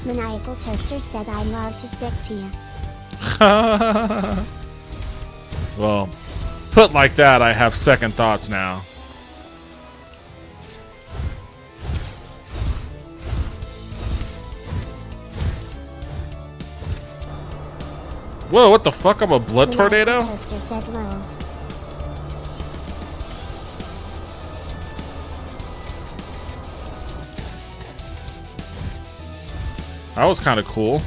Maniacal Toaster said I love to stick to you. Well, put like that, I have second thoughts now. Whoa, what the fuck? I'm a blood tornado? Maniacal Toaster said low. That was kind of cool.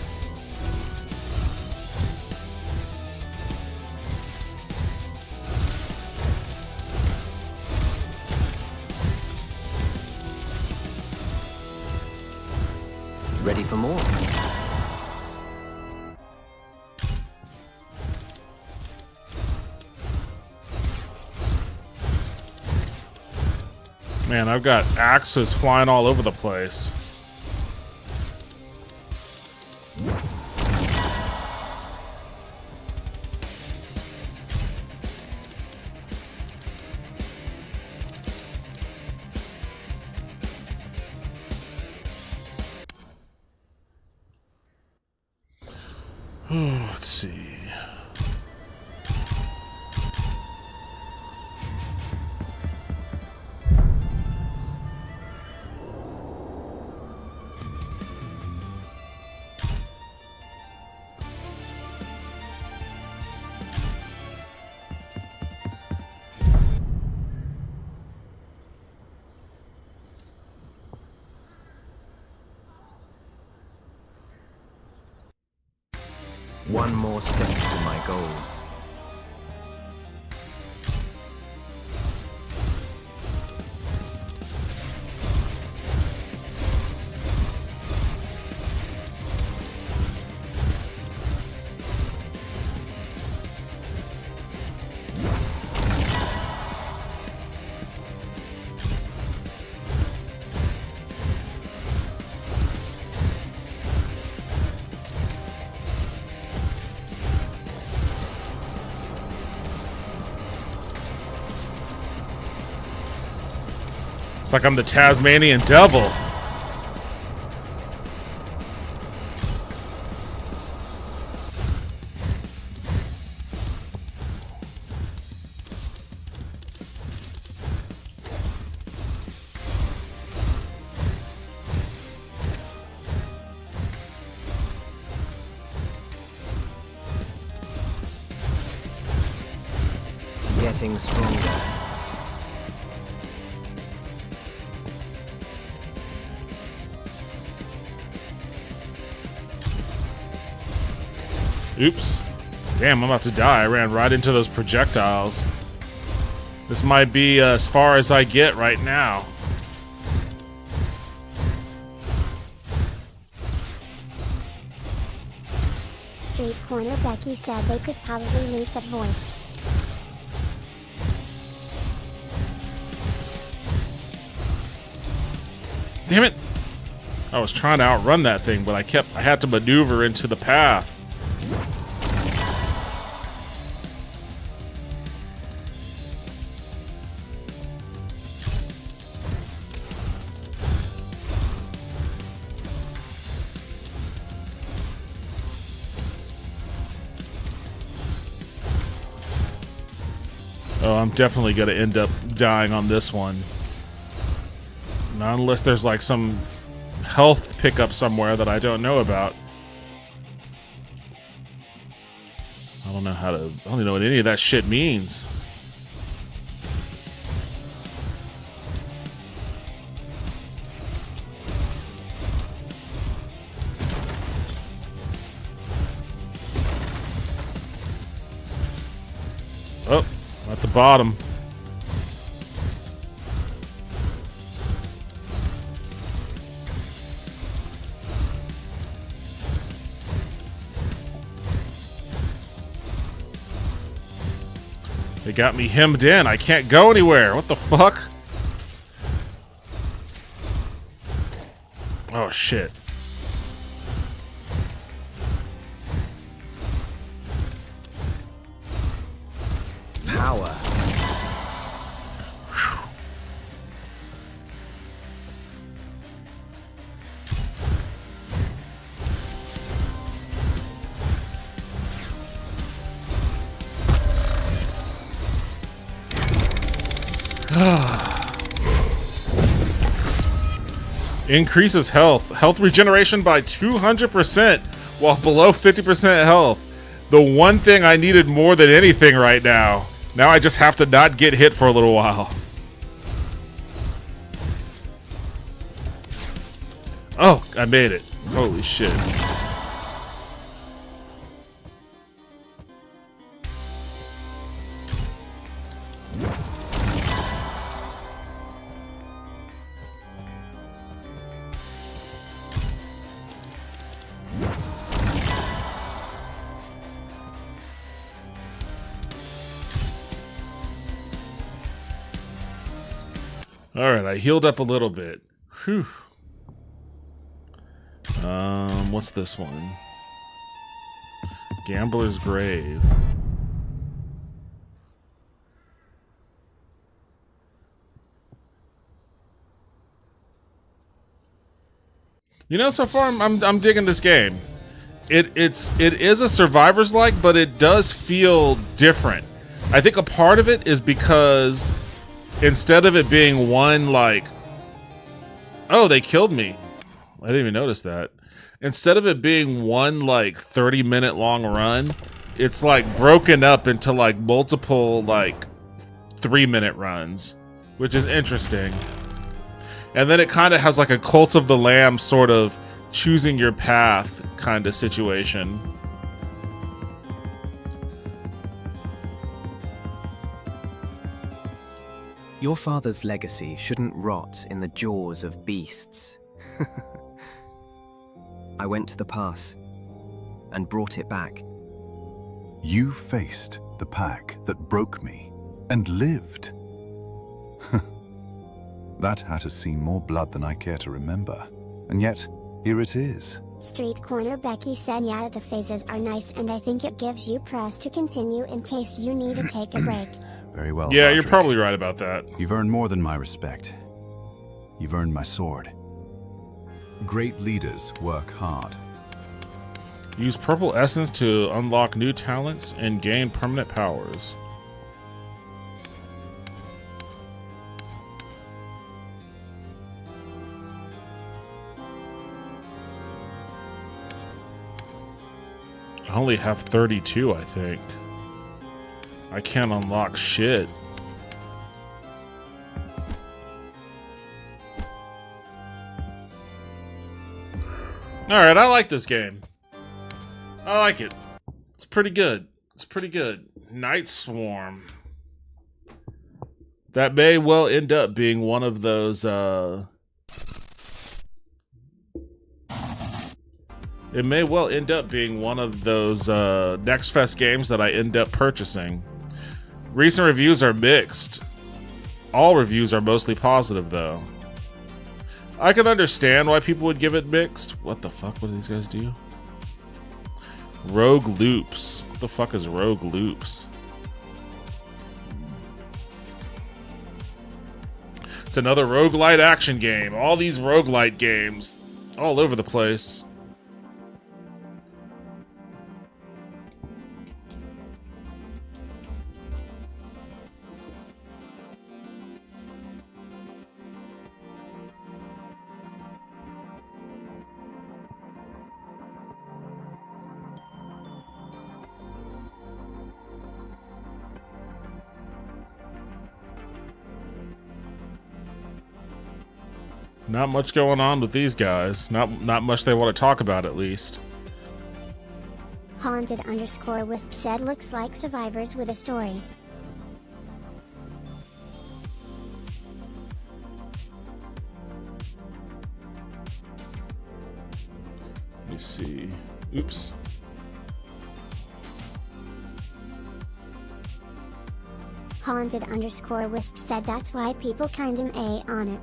Ready for more? Man, I've got axes flying all over the place. Let's see. One more step to my goal. It's like I'm the Tasmanian devil. Getting stronger. Oops. Damn, I'm about to die. I ran right into those projectiles. This might be as far as I get right now. Street Corner Becky said they could probably lose that voice. Damn it! I was trying to outrun that thing, but I had to maneuver into the path. Oh, I'm definitely gonna end up dying on this one. Not unless there's like some health pickup somewhere that I don't know about. I don't even know what any of that shit means. Oh, at the bottom. They got me hemmed in. I can't go anywhere. What the fuck? Oh, shit. Power. Increases health. Health regeneration by 200% while below 50% health. The one thing I needed more than anything right now. Now I just have to not get hit for a little while. Oh, I made it. Holy shit. Alright, I healed up a little bit. Whew. What's this one? Gambler's Grave. You know, so far I'm digging this game. It is a survivor's like, but it does feel different. I think a part of it is because instead of it being one like, oh, they killed me. I didn't even notice that. Instead of it being one like 30-minute long run, it's like broken up into like multiple like 3-minute runs, which is interesting. And then it kind of has like a Cult of the Lamb sort of choosing your path kind of situation. Your father's legacy shouldn't rot in the jaws of beasts. I went to the pass and brought it back. You faced the pack that broke me and lived. That hat has seen more blood than I care to remember, and yet here it is. Street Corner Becky said yeah, the phases are nice and I think it gives you press to continue in case you need to take a break. Very well, Yeah, Roderick. you're probably right about that. You've earned more than my respect. You've earned my sword. Great leaders work hard. Use purple essence to unlock new talents and gain permanent powers. I only have 32, I think. I can't unlock shit. Alright, I like this game. I like it. It's pretty good. It's pretty good. Night Swarm. That may well end up being one of those, it may well end up being one of those Next Fest games that I end up purchasing. Recent reviews are mixed. All reviews are mostly positive, though. I can understand why people would give it mixed. What the fuck? What do these guys do? Rogue Loops. What the fuck is Rogue Loops? It's another roguelite action game. All these roguelite games. All over the place. Not much going on with these guys. Not much they want to talk about, at least. Haunted_Wisp said looks like survivors with a story. Let me see. Oops. Haunted_Wisp said that's why people kind of A on it.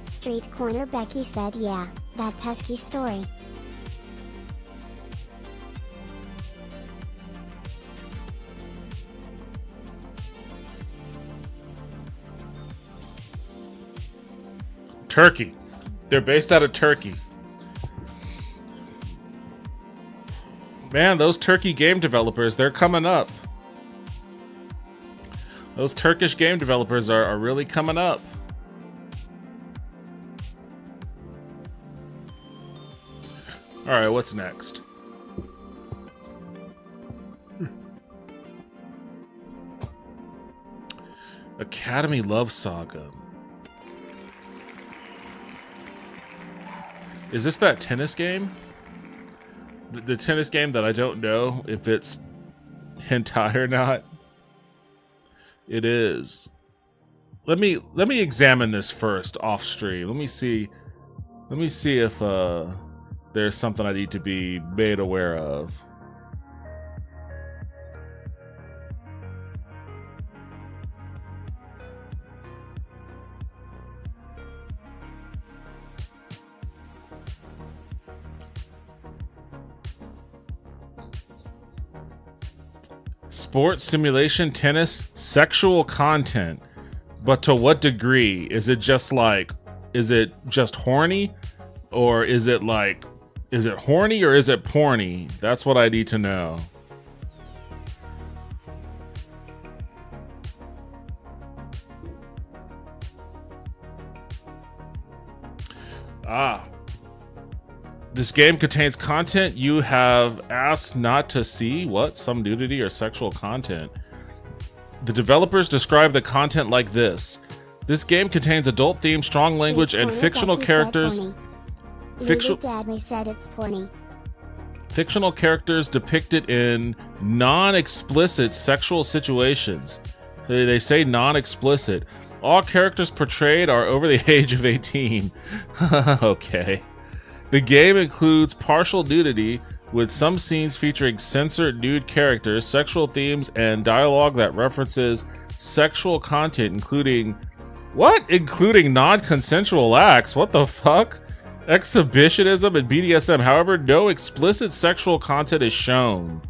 Street Corner Becky said yeah, that pesky story. Turkey. They're based out of Turkey. Man, those Turkey game developers, they're coming up. Those Turkish game developers are really coming up. Alright, what's next? Academy Love Saga. Is this that tennis game? The tennis game that I don't know if it's hentai or not? It is. Let me examine this first off stream. Let me see if there's something I need to be made aware of. Sports, simulation, tennis, sexual content. But to what degree? Is it just horny? Or is it horny or is it porny? That's what I need to know. This game contains content you have asked not to see. What? Some nudity or sexual content. The developers describe the content like this. This game contains adult themes, strong language, and fictional characters. Lulu Dadley said it's porny. Fictional characters depicted in non-explicit sexual situations. They say non-explicit. All characters portrayed are over the age of 18. Okay. The game includes partial nudity, with some scenes featuring censored nude characters, sexual themes, and dialogue that references sexual content, including non-consensual acts. What the fuck? Exhibitionism and BDSM. However, no explicit sexual content is shown.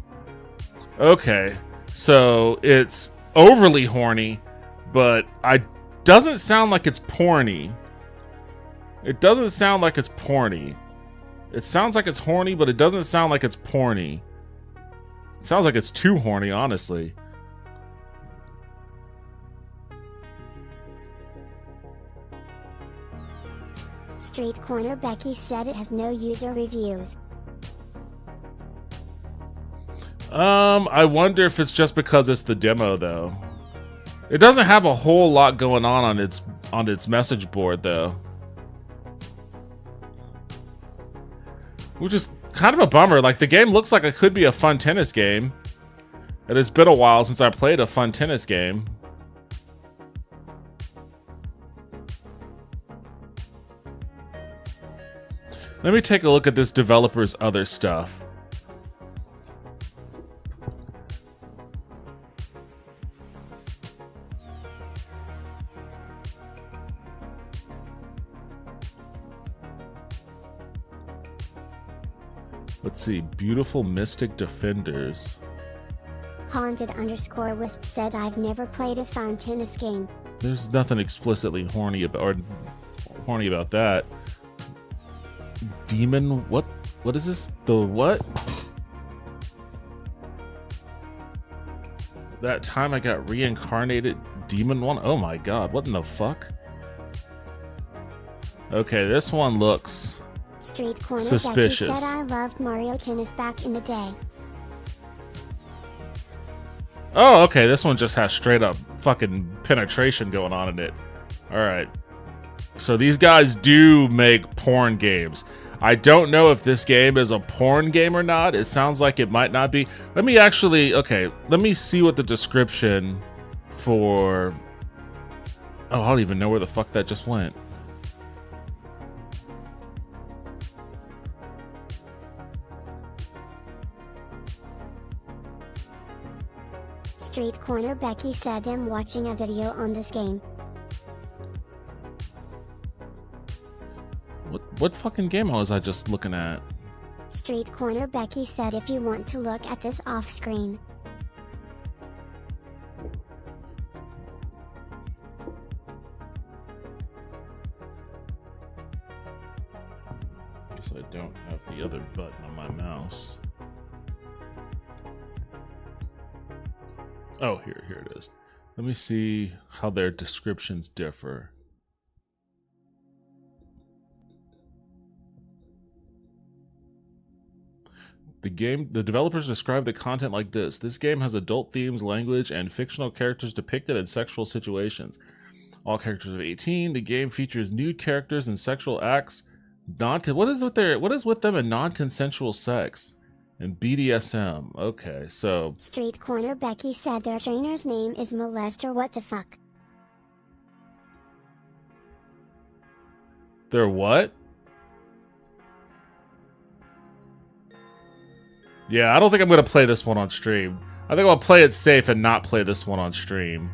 Okay, so it's overly horny, but doesn't sound like it's porny. It doesn't sound like it's porny. It sounds like it's horny, but it doesn't sound like it's porny. It sounds like it's too horny, honestly. Street Corner Becky said it has no user reviews. I wonder if it's just because it's the demo, though. It doesn't have a whole lot going on its message board, though. Which is kind of a bummer. Like, the game looks like it could be a fun tennis game. And it's been a while since I played a fun tennis game. Let me take a look at this developer's other stuff. Let's see, Beautiful Mystic Defenders. Haunted_Wisp said I've never played a fun tennis game. There's nothing explicitly horny about that. Demon, what is this? The what? That time I got reincarnated demon one? Oh my god, what in the fuck? Okay, this one looks Street Corner suspicious. Becky said I loved Mario Tennis back in the day. Oh, okay, this one just has straight up fucking penetration going on in it. Alright. So these guys do make porn games. I don't know if this game is a porn game or not. It sounds like it might not be. Let me see what the description for... Oh, I don't even know where the fuck that just went. Street Corner Becky said I'm watching a video on this game. What fucking game was I just looking at? Street Corner Becky said if you want to look at this off screen. Guess I don't have the other button on my mouse. Oh, here it is. Let me see how their descriptions differ. The developers describe the content like this. This game has adult themes, language, and fictional characters depicted in sexual situations. All characters are 18. The game features nude characters and sexual acts. What is with them and non-consensual sex? And BDSM. Okay, so... Street Corner Becky said their trainer's name is Molester. What the fuck? They're what? Yeah, I don't think I'm going to play this one on stream. I think I'll play it safe and not play this one on stream.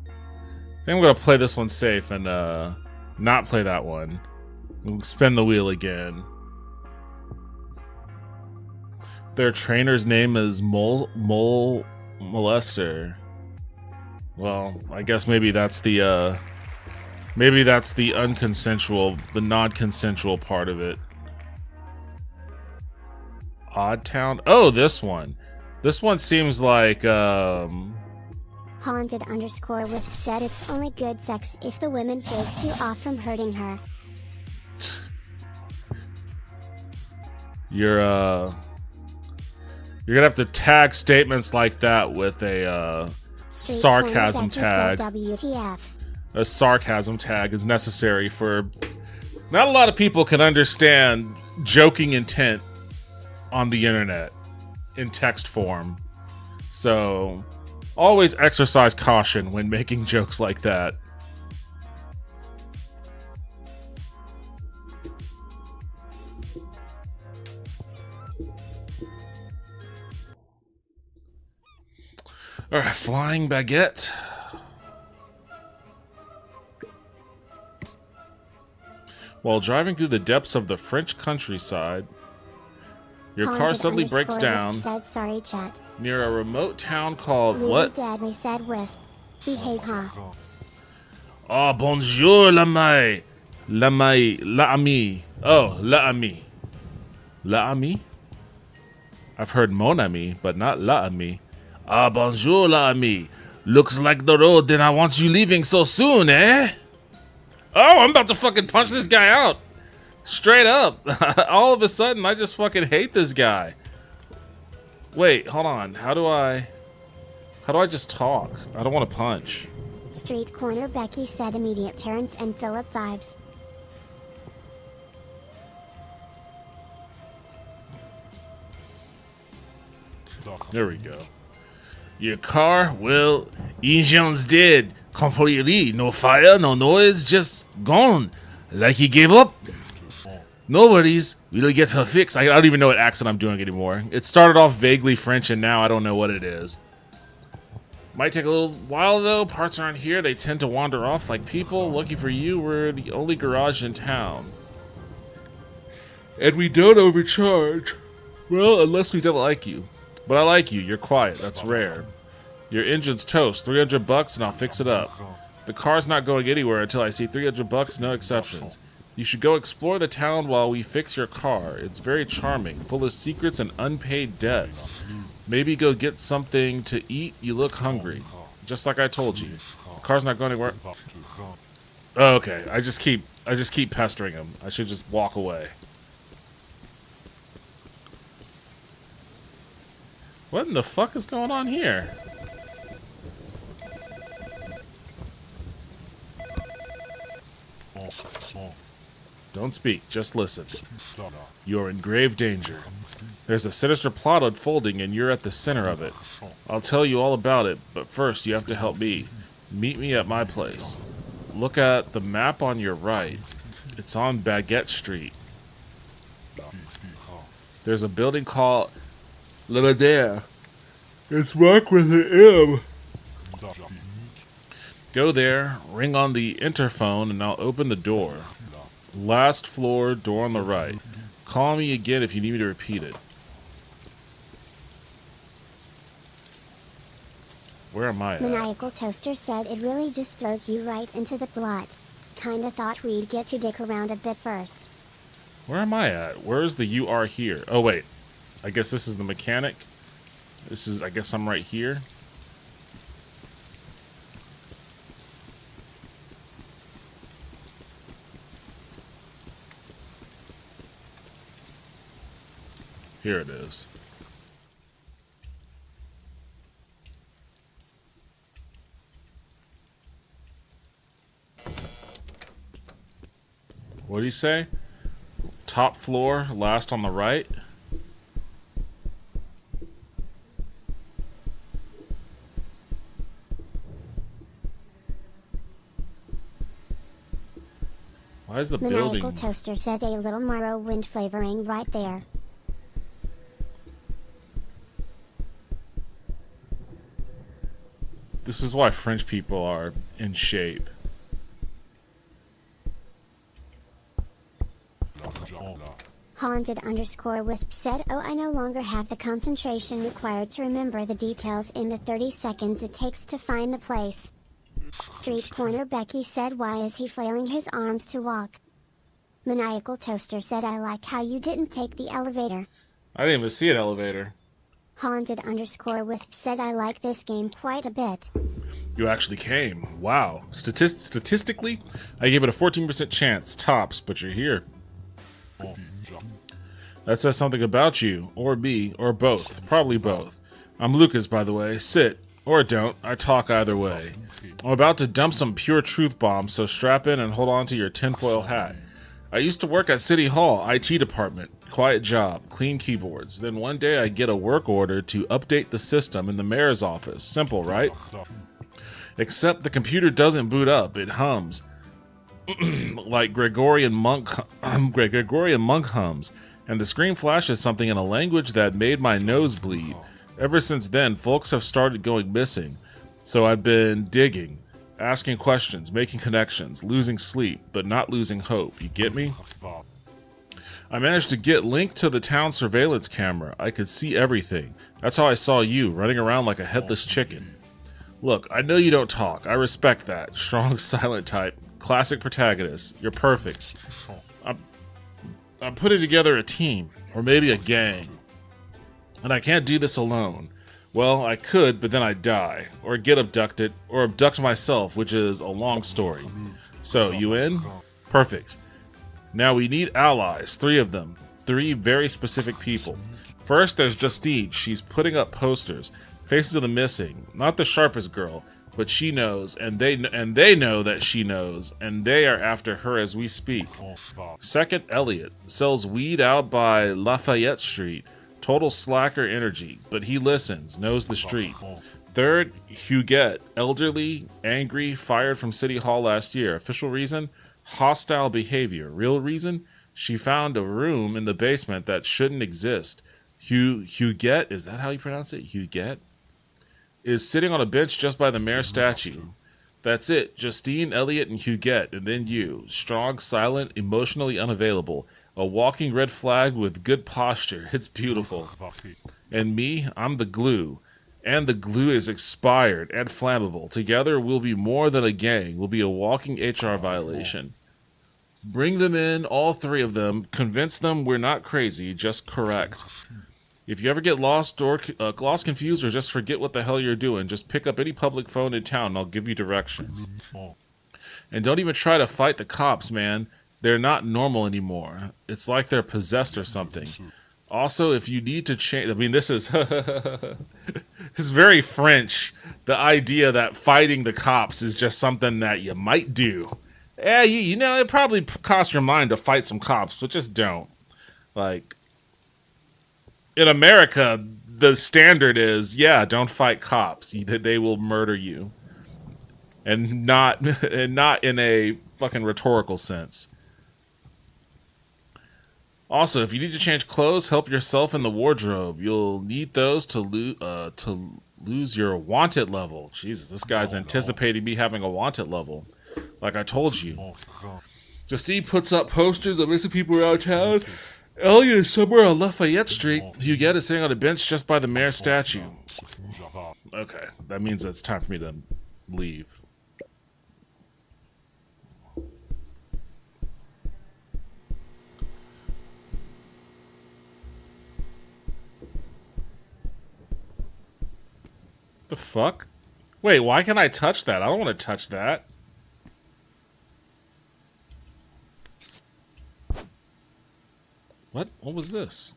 I think I'm going to play this one safe and not play that one. We'll spin the wheel again. Their trainer's name is Molester. Well, I guess maybe that's the unconsensual, the non-consensual part of it. Odd Town. Oh, this one. This one seems like Haunted_Wisp said it's only good sex if the women shave too off from hurting her. You're gonna have to tag statements like that with a sarcasm tag. WTF. A sarcasm tag is necessary for. Not a lot of people can understand joking intent on the internet in text form, so always exercise caution when making jokes like that. Alright, flying baguette. While driving through the depths of the French countryside, your car suddenly breaks down said sorry, chat. near a remote town called Lulu what? Dadley said Wisp. Behave, huh? Oh, bonjour, l'ami. L'ami. Oh, l'ami. L'ami? I've heard mon ami, but not l'ami. Ah, bonjour, l'ami. Looks like the road, then I want you leaving so soon, eh? Oh, I'm about to fucking punch this guy out. Straight up. All of a sudden, I just fucking hate this guy. Wait, hold on. How do I just talk? I don't want to punch. Street Corner Becky said immediate Terrence and Philip vibes. There we go. Your car? Well, engine's dead. Completely. No fire, no noise, just gone. Like he gave up. No worries. We'll get her fixed. I don't even know what accent I'm doing anymore. It started off vaguely French and now I don't know what it is. Might take a little while though. Parts around here, they tend to wander off like people. Lucky for you, we're the only garage in town. And we don't overcharge. Well, unless we don't like you. But I like you. You're quiet. That's rare. Your engine's toast. $300 and I'll fix it up. The car's not going anywhere until I see $300, no exceptions. You should go explore the town while we fix your car. It's very charming, full of secrets and unpaid debts. Maybe go get something to eat. You look hungry. Just like I told you. The car's not going anywhere. Oh, okay. I just keep pestering him. I should just walk away. What in the fuck is going on here? Don't speak, just listen. You're in grave danger. There's a sinister plot unfolding and you're at the center of it. I'll tell you all about it, but first you have to help me. Meet me at my place. Look at the map on your right. It's on Baguette Street. There's a building called Lebedere. It's marked with an M. Go there, ring on the interphone, and I'll open the door. Last floor, door on the right. Call me again if you need me to repeat it. Where am I at? Maniacal Toaster said it really just throws you right into the plot. Kinda thought we'd get to dick around a bit first. Where am I at? Where's the you are here? Oh, wait. I guess this is the mechanic. I guess I'm right here. Here it is. What did he say? Top floor, last on the right. Why is the Maniacal building... Toaster said a little Morrowind flavoring right there. This is why French people are in shape. Haunted_Wisp said, oh, I no longer have the concentration required to remember the details in the 30 seconds it takes to find the place. Street Corner Becky said, why is he flailing his arms to walk? Maniacal Toaster said, I like how you didn't take the elevator. I didn't even see an elevator. Haunted_Wisp said, I like this game quite a bit. You actually came. Wow. Statistically, I gave it a 14% chance, tops, but you're here. That says something about you, or me, or both. Probably both. I'm Lucas, by the way. Sit. Or don't. I talk either way. I'm about to dump some pure truth bombs, so strap in and hold on to your tinfoil hat. I used to work at City Hall, IT department. Quiet job, clean keyboards. Then one day I get a work order to update the system in the mayor's office. Simple, right? Except the computer doesn't boot up, it hums. Like Gregorian monk hums. And the screen flashes something in a language that made my nose bleed. Ever since then, folks have started going missing. So I've been digging. Asking questions, making connections, losing sleep, but not losing hope. You get me? I managed to get linked to the town surveillance camera. I could see everything. That's how I saw you, running around like a headless chicken. Look, I know you don't talk. I respect that. Strong, silent type. Classic protagonist. You're perfect. I'm putting together a team, or maybe a gang. And I can't do this alone. Well, I could, but then I'd die, or get abducted, or abduct myself, which is a long story. So, you in? Perfect. Now we need allies, 3 of them. 3 very specific people. First, there's Justine. She's putting up posters. Faces of the missing. Not the sharpest girl, but she knows, and they know that she knows, and they are after her as we speak. Second, Elliot. Sells weed out by Lafayette Street. Total slacker energy, but he listens, knows the street. Third, Huguette, elderly, angry, fired from City Hall last year. Official reason? Hostile behavior. Real reason? She found a room in the basement that shouldn't exist. Huguette, is that how you pronounce it? Huguette? Is sitting on a bench just by the mayor's statue. That's it. Justine, Elliot, and Huguette, and then you. Strong, silent, emotionally unavailable. A walking red flag with good posture. It's beautiful. And me, I'm the glue. And the glue is expired and flammable. Together, we'll be more than a gang. We'll be a walking HR violation. Bring them in, all 3 of them. Convince them we're not crazy, just correct. If you ever get lost or lost, confused, or just forget what the hell you're doing, just pick up any public phone in town and I'll give you directions. And don't even try to fight the cops, man. They're not normal anymore. It's like they're possessed or something. Also, if you need to change... I mean, this is... it's very French. The idea that fighting the cops is just something that you might do. Yeah, you know, it probably costs your mind to fight some cops, but just don't. Like, in America, the standard is, yeah, don't fight cops. They will murder you. And not in a fucking rhetorical sense. Also, if you need to change clothes, help yourself in the wardrobe. You'll need those to lose your wanted level. Jesus, this guy's anticipating me having a wanted level. Like I told you. Justine puts up posters of missing people around town. Elliot is somewhere on Lafayette Street. Huguette is sitting on a bench just by the mayor's statue. Okay, that means it's time for me to leave. The fuck? Wait, why can't I touch that? I don't want to touch that. What? What was this?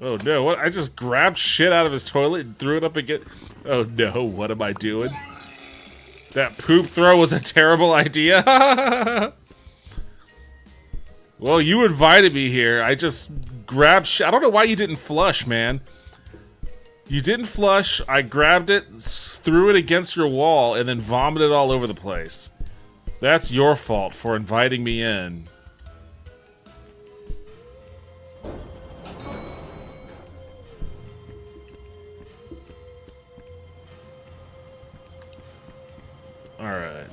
Oh no, what? I just grabbed shit out of his toilet and threw it up again. Oh no, what am I doing? That poop throw was a terrible idea. Well, you invited me here. I just grabbed shit. I don't know why you didn't flush, man. You didn't flush. I grabbed it, threw it against your wall, and then vomited all over the place. That's your fault for inviting me in. Alright.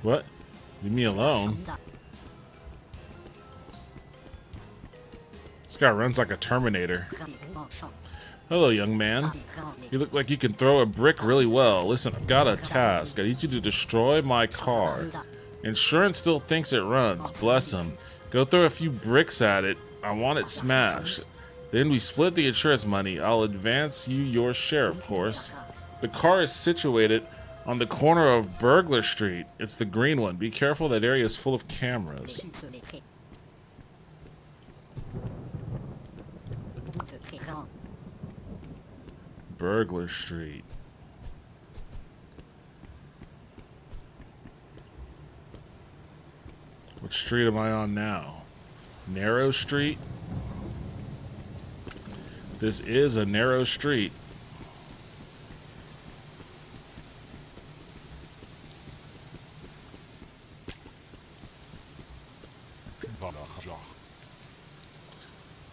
What? Leave me alone. This guy runs like a Terminator. Hello, young man. You look like you can throw a brick really well. Listen, I've got a task. I need you to destroy my car. Insurance still thinks it runs. Bless him. Go throw a few bricks at it. I want it smashed. Then we split the insurance money. I'll advance you your share, of course. The car is situated on the corner of Burglar Street. It's the green one. Be careful, that area is full of cameras. Burglar Street. What street am I on now? Narrow Street? This is a narrow street.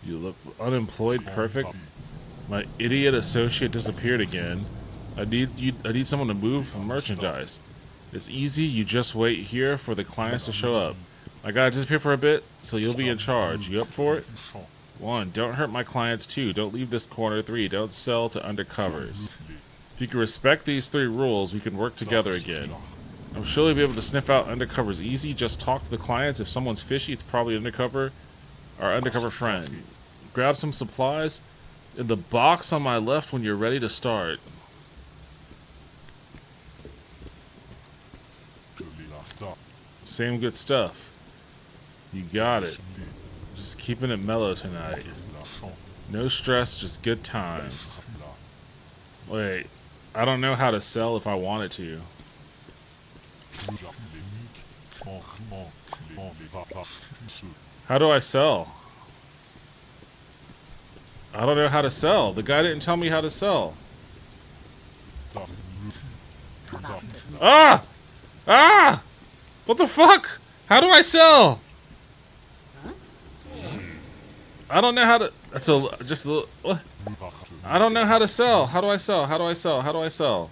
You look unemployed. Perfect. My idiot associate disappeared again. I need someone to move merchandise. It's easy. You just wait here for the clients to show up. I gotta disappear for a bit, so you'll be in charge. You up for it? 1. Don't hurt my clients. 2. Don't leave this corner. 3. Don't sell to undercovers. If you can respect these 3 rules, we can work together again. I'm sure you'll be able to sniff out undercovers easy. Just talk to the clients. If someone's fishy, it's probably undercover. Our undercover friend. Grab some supplies in the box on my left when you're ready to start. Same good stuff. You got it. Just keeping it mellow tonight. No stress, just good times. Wait, I don't know how to sell if I wanted to. How do I sell? I don't know how to sell. The guy didn't tell me how to sell. Ah! Ah! What the fuck? How do I sell? I don't know how to. That's just a little. What? I don't know how to sell. How do I sell? How do I sell? How do I sell?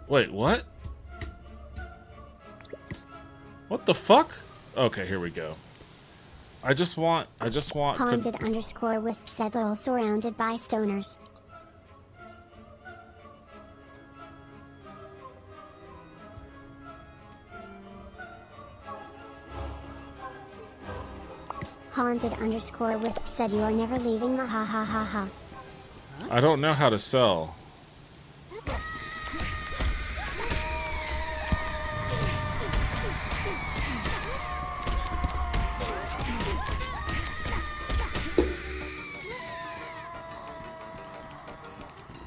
Wait, what? What the fuck? Okay, here we go. I just want. Haunted_Wisp said lol, surrounded by stoners. Haunted_Wisp said you are never leaving the ha ha ha ha. I don't know how to sell.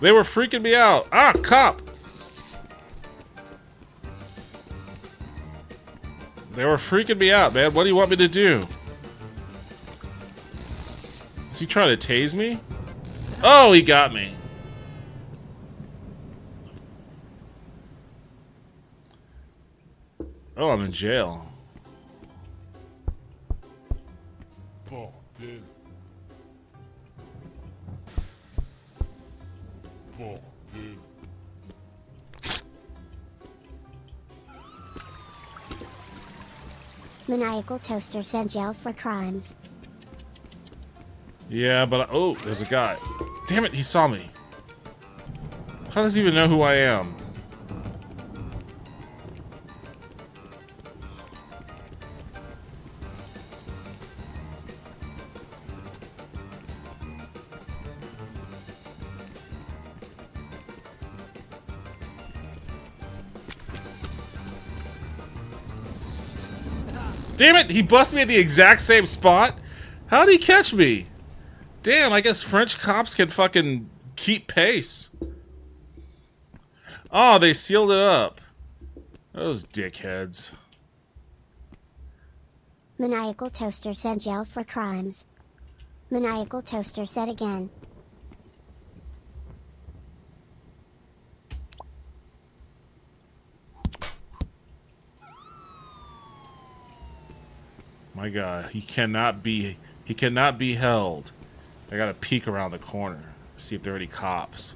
They were freaking me out. Ah, cop! They were freaking me out, man. What do you want me to do? Is he trying to tase me? Oh, he got me. Oh, I'm in jail. Maniacal Toaster said jail for crimes. Yeah, but oh, there's a guy. Damn it, he saw me. How does he even know who I am? Damn it, he busted me at the exact same spot? How'd he catch me? Damn, I guess French cops can fucking keep pace. Oh, they sealed it up. Those dickheads. Maniacal Toaster said jail for crimes. Maniacal Toaster said again. My God, he cannot be held. I gotta peek around the corner, see if there are any cops.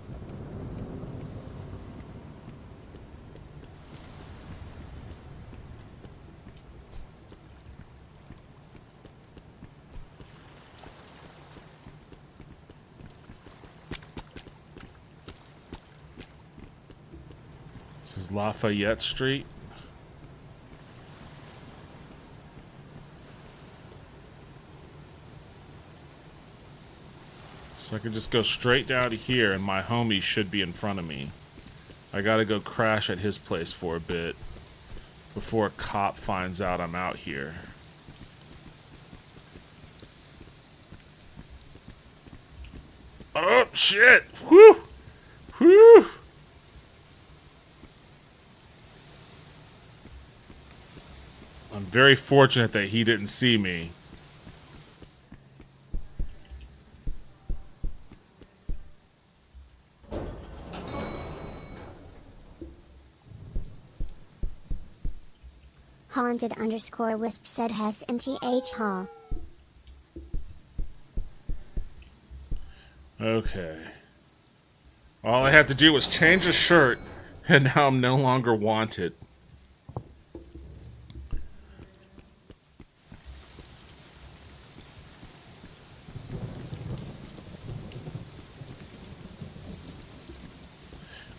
This is Lafayette Street. So I can just go straight down to here and my homie should be in front of me. I gotta go crash at his place for a bit before a cop finds out I'm out here. Oh, shit! Whew! Whew! I'm very fortunate that he didn't see me. Haunted_wisp said Hess and TH Hall. Okay. All I had to do was change a shirt, and now I'm no longer wanted.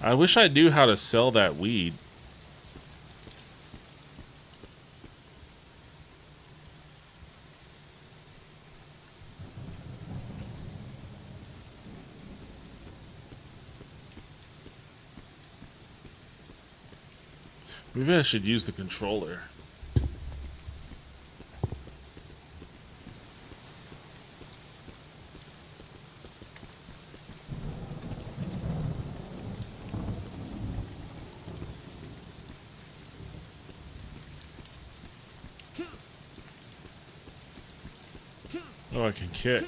I wish I knew how to sell that weed. Maybe I should use the controller. Oh, I can kick.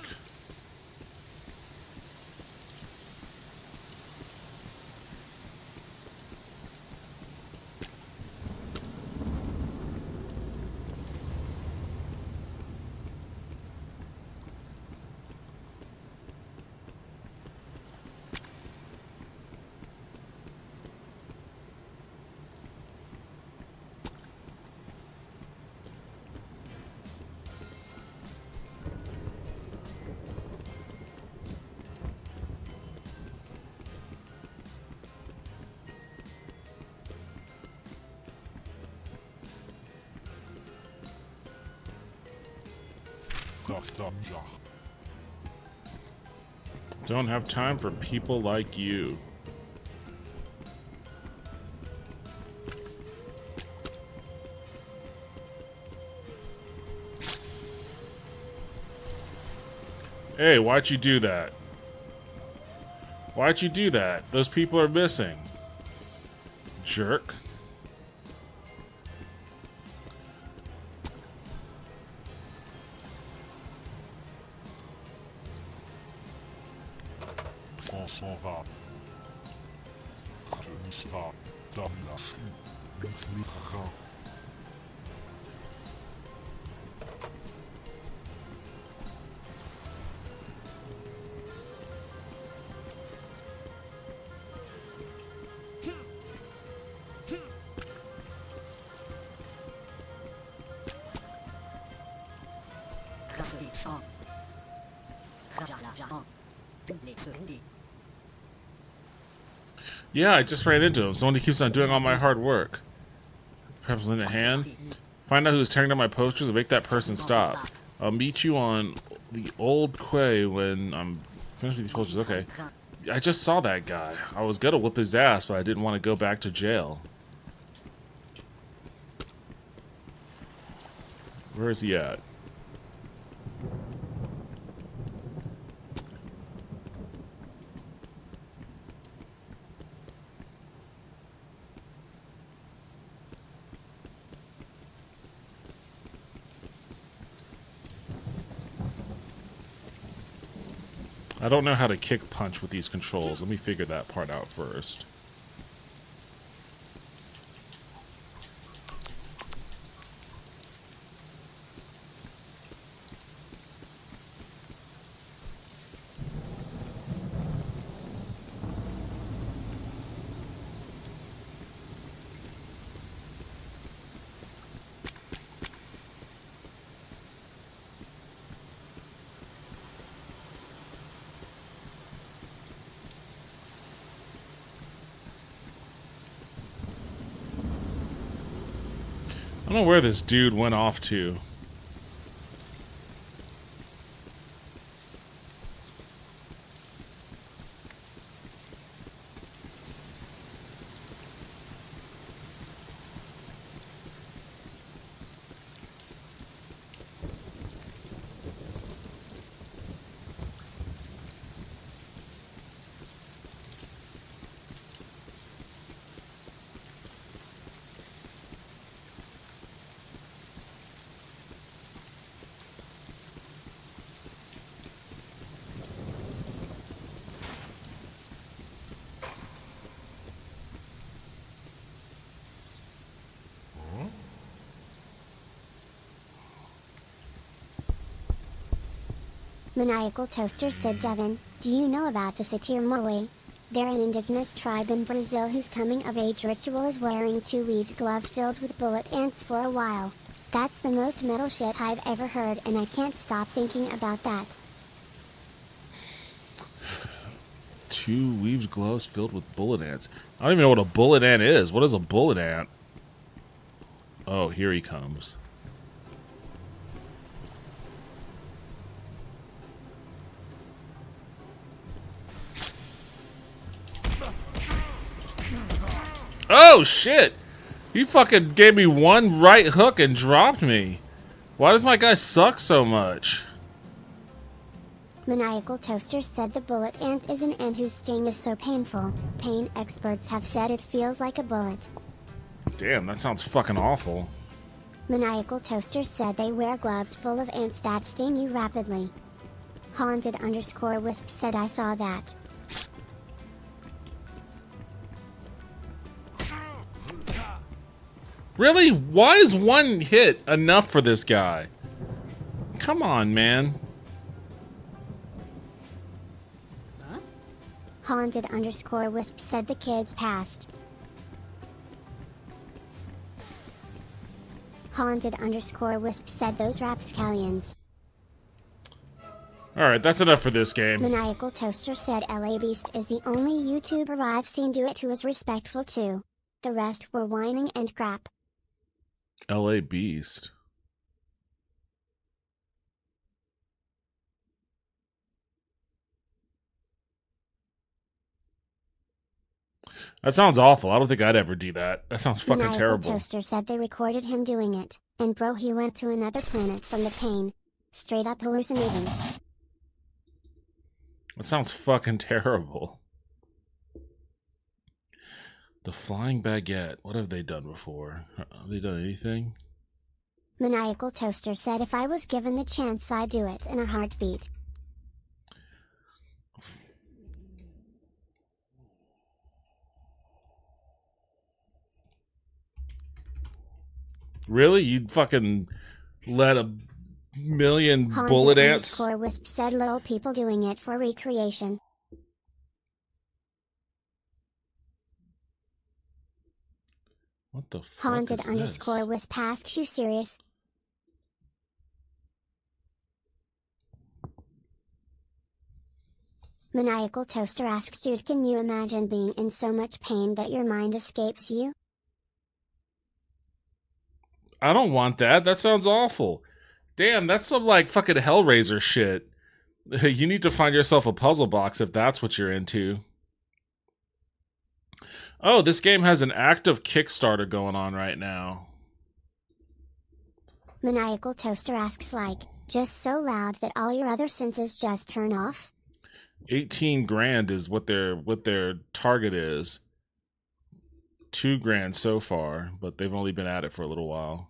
Don't have time for people like you. Hey, why'd you do that? Why'd you do that? Those people are missing. Jerk. Yeah, I just ran into him. Someone who keeps on doing all my hard work. Perhaps in the hand. Find out who's tearing down my posters and make that person stop. I'll meet you on the old quay when I'm finished with these posters. Okay. I just saw that guy. I was gonna whip his ass, but I didn't want to go back to jail. Where is he at? I don't know how to kick punch with these controls. Let me figure that part out first. I don't know where this dude went off to. Maniacal Toaster said, Devin, do you know about the Satir Morwe? They're an indigenous tribe in Brazil whose coming-of-age ritual is wearing 2 weaved gloves filled with bullet ants for a while. That's the most metal shit I've ever heard, and I can't stop thinking about that. 2 weaved gloves filled with bullet ants. I don't even know what a bullet ant is. What is a bullet ant? Oh, here he comes. Oh, shit! He fucking gave me one right hook and dropped me. Why does my guy suck so much? Maniacal Toaster said the bullet ant is an ant whose sting is so painful. Pain experts have said it feels like a bullet. Damn, that sounds fucking awful. Maniacal Toaster said they wear gloves full of ants that sting you rapidly. Haunted_Wisp said I saw that. Really? Why is one hit enough for this guy? Come on, man. Haunted_Wisp said the kids passed. Haunted_Wisp said those rapscallions. Alright, that's enough for this game. Maniacal Toaster said LA Beast is the only YouTuber I've seen do it who is respectful too. The rest were whining and crap. LA Beast. That sounds awful. I don't think I'd ever do that. That sounds fucking Maniacal terrible. Toaster said they recorded him doing it, and bro, he went to another planet from the pain. Straight up hallucinating. That sounds fucking terrible. The Flying Baguette. What have they done before? Have they done anything? Maniacal Toaster said if I was given the chance I'd do it in a heartbeat. Really? You'd fucking let a million bullet ants? Haunted_Wisp said little people doing it for recreation. What the fuck is this? Haunted_Wisp asks you serious. Maniacal Toaster asks dude, can you imagine being in so much pain that your mind escapes you? I don't want that. That sounds awful. Damn, that's some like fucking Hellraiser shit. You need to find yourself a puzzle box if that's what you're into. Oh, this game has an active Kickstarter going on right now. Maniacal Toaster asks like, just so loud that all your other senses just turn off? 18 grand is what their target is. 2 grand so far, but they've only been at it for a little while.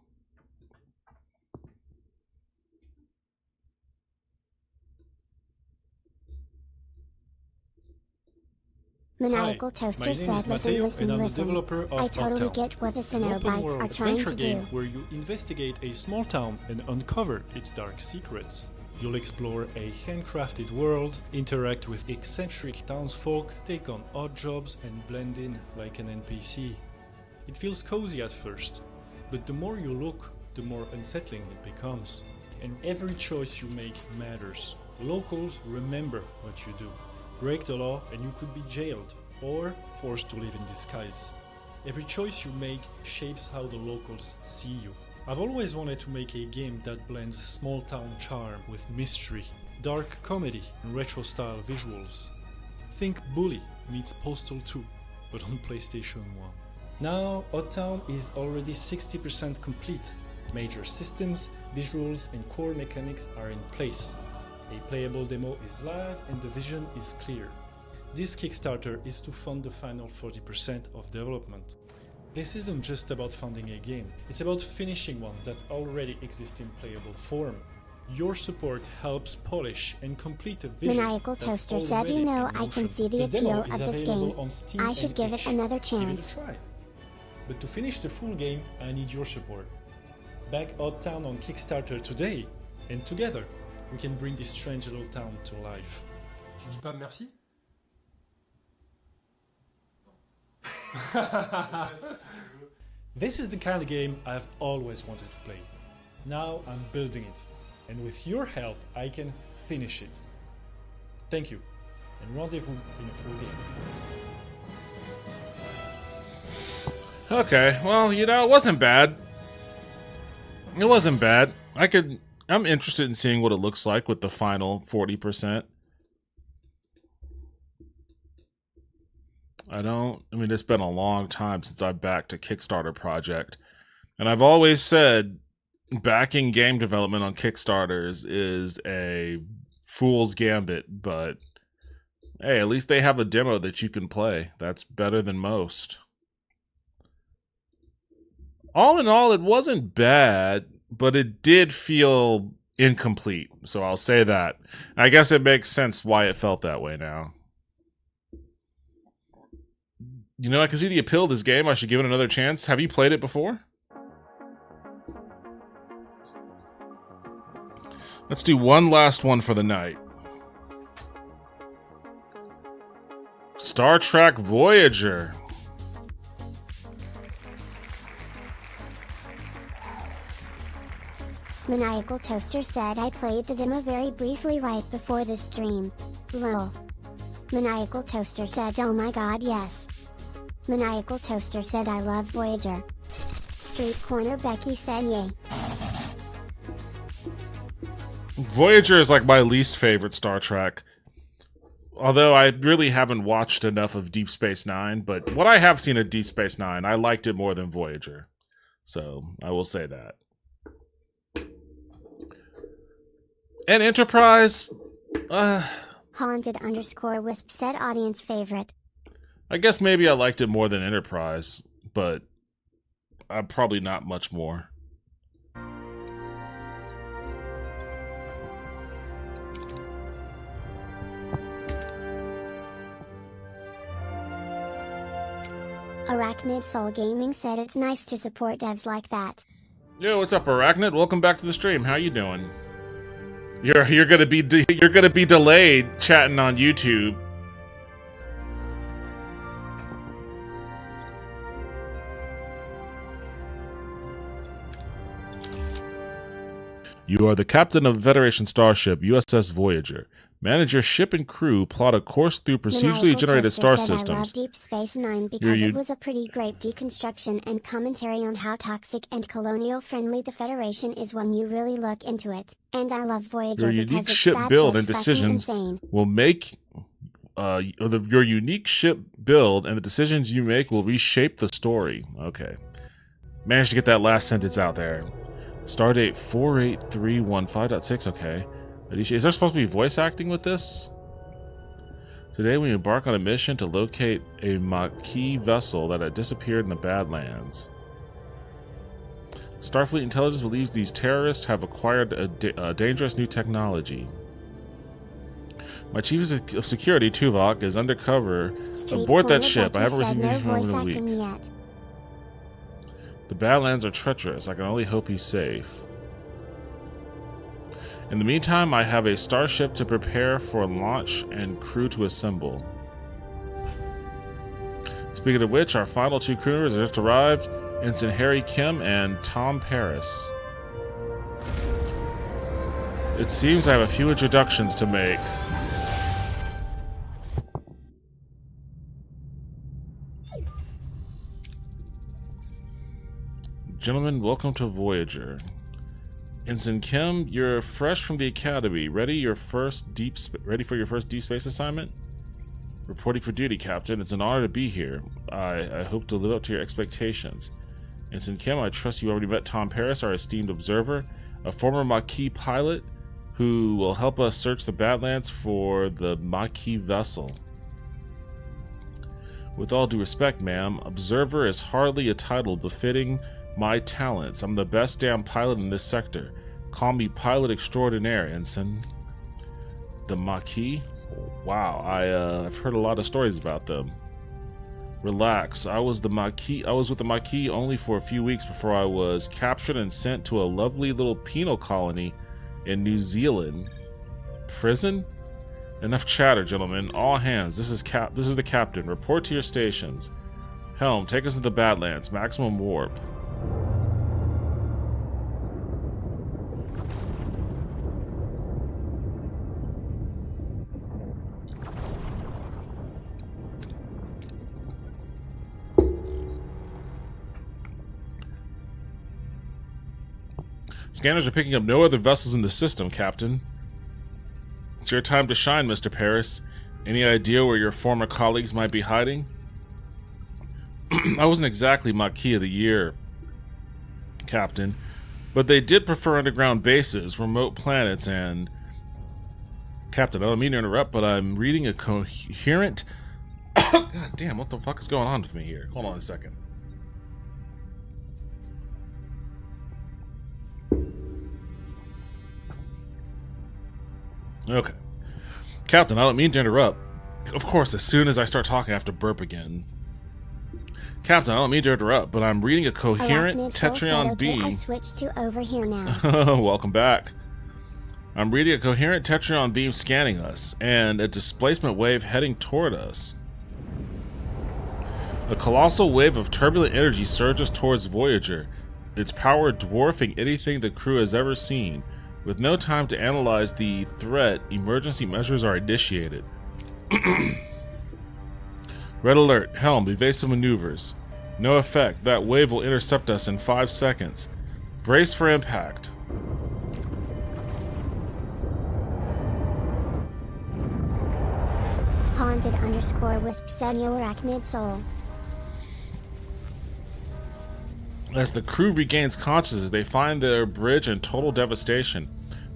Maniacal Hi, Toaster my name said, is Matteo, listen, and I'm the listen. developer of I totally Uptown, get what the an Cenobites open-world are trying adventure to game do. where you investigate a small town and uncover its dark secrets. You'll explore a handcrafted world, interact with eccentric townsfolk, take on odd jobs, and blend in like an NPC. It feels cozy at first, but the more you look, the more unsettling it becomes. And every choice you make matters. Locals remember what you do. Break the law and you could be jailed or forced to live in disguise. Every choice you make shapes how the locals see you. I've always wanted to make a game that blends small town charm with mystery, dark comedy and retro style visuals. Think Bully meets Postal 2, but on PlayStation 1. Now Oddtown is already 60% complete. Major systems, visuals and core mechanics are in place. A playable demo is live and the vision is clear. This Kickstarter is to fund the final 40% of development. This isn't just about funding a game, it's about finishing one that already exists in playable form. Your support helps polish and complete a vision Maniacal that's Toaster said, already you know, in I can motion. see the demo appeal is of this available game. on Steam I should and give it itch. another Give chance. it a try. But to finish the full game, I need your support. Back Oddtown on Kickstarter today, and together we can bring this strange little town to life. Tu dis pas merci? This is the kind of game I've always wanted to play. Now I'm building it, and with your help I can finish it. Thank you, and rendezvous in a full game. Okay, well, you know, it wasn't bad. It wasn't bad. I'm interested in seeing what it looks like with the final 40%. I mean, it's been a long time since I backed a Kickstarter project. And I've always said backing game development on Kickstarters is a fool's gambit, but hey, at least they have a demo that you can play. That's better than most. All in all, it wasn't bad, but it did feel incomplete. So I'll say that. I guess it makes sense why it felt that way now. You know, I can see the appeal of this game. I should give it another chance. Have you played it before? Let's do one last one for the night. Star Trek Voyager. Maniacal Toaster said, I played the demo very briefly right before this stream. Lol. Maniacal Toaster said, oh my god, yes. Maniacal Toaster said, I love Voyager. Street Corner Becky said, yay. Voyager is like my least favorite Star Trek. Although I really haven't watched enough of Deep Space Nine, but what I have seen of Deep Space Nine, I liked it more than Voyager. So, I will say that. And Enterprise, Haunted_Wisp said, audience favorite. I guess maybe I liked it more than Enterprise, but probably not much more. Arachnid Soul Gaming said, it's nice to support devs like that. Yo, what's up, Arachnid? Welcome back to the stream. How you doing? You're gonna be delayed chatting on YouTube. You are the captain of a Federation starship, USS Voyager. Manage your ship and crew, plot a course through procedurally generated star systems. I love Deep Space Nine because it was a pretty great deconstruction and commentary on how toxic and colonial-friendly the Federation is when you really look into it. And I love Voyager your because unique it's ship batshit build and fucking decisions insane. will make your unique ship build and the decisions you make will reshape the story. Okay, managed to get that last sentence out there. Stardate 48315.6. Okay. Is there supposed to be voice acting with this? Today we embark on a mission to locate a Maquis vessel that had disappeared in the Badlands. Starfleet intelligence believes these terrorists have acquired a dangerous new technology. My chief of security, Tuvok, is undercover Street aboard that corner ship. I Becky haven't said received no anything from him voice in a acting week. yet. The Badlands are treacherous. I can only hope he's safe. In the meantime, I have a starship to prepare for launch and crew to assemble. Speaking of which, our final 2 crew members have just arrived. Ensign Harry Kim and Tom Paris. It seems I have a few introductions to make. Gentlemen, welcome to Voyager. Ensign Kim, you're fresh from the academy. Ready for your first deep space assignment? Reporting for duty, Captain. It's an honor to be here. I hope to live up to your expectations. Ensign Kim, I trust you already met Tom Paris, our esteemed observer, a former Maquis pilot who will help us search the Badlands for the Maquis vessel. With all due respect, ma'am, observer is hardly a title befitting my talents. I'm the best damn pilot in this sector. Call me pilot extraordinaire, Ensign. The Maquis? Wow, I've heard a lot of stories about them. Relax. I was with the Maquis only for a few weeks before I was captured and sent to a lovely little penal colony in New Zealand. Prison? Enough chatter, gentlemen. All hands. This is the captain. Report to your stations. Helm, take us to the Badlands. Maximum warp. Scanners are picking up no other vessels in the system, Captain. It's your time to shine, Mr. Paris. Any idea where your former colleagues might be hiding? I wasn't exactly Maquis of the Year, Captain, but they did prefer underground bases, remote planets, and... Captain, I don't mean to interrupt, but I'm reading a coherent... God damn, what the fuck is going on with me here? Hold on a second. Okay. Captain, I don't mean to interrupt. Of course, as soon as I start talking, I have to burp again. Captain, I don't mean to interrupt, but I'm reading a coherent Tetrion beam. I switched to over here now. Welcome back. I'm reading a coherent Tetrion beam scanning us, and a displacement wave heading toward us. A colossal wave of turbulent energy surges towards Voyager, its power dwarfing anything the crew has ever seen. With no time to analyze the threat, emergency measures are initiated. Red alert, helm, evasive maneuvers. No effect, that wave will intercept us in 5 seconds. Brace for impact. Haunted_wisp said yo arachnid soul. As the crew regains consciousness, they find their bridge in total devastation.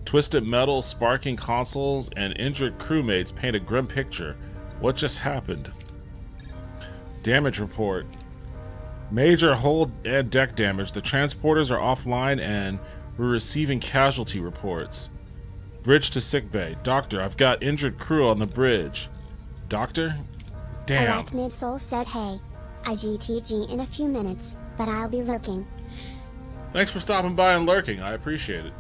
Twisted metal, sparking consoles, and injured crewmates paint a grim picture. What just happened? Damage report. Major hull and deck damage. The transporters are offline and we're receiving casualty reports. Bridge to sickbay. Doctor, I've got injured crew on the bridge. Doctor? Damn. Arachnid soul said hey. IGTG in a few minutes, but I'll be lurking. Thanks for stopping by and lurking. I appreciate it.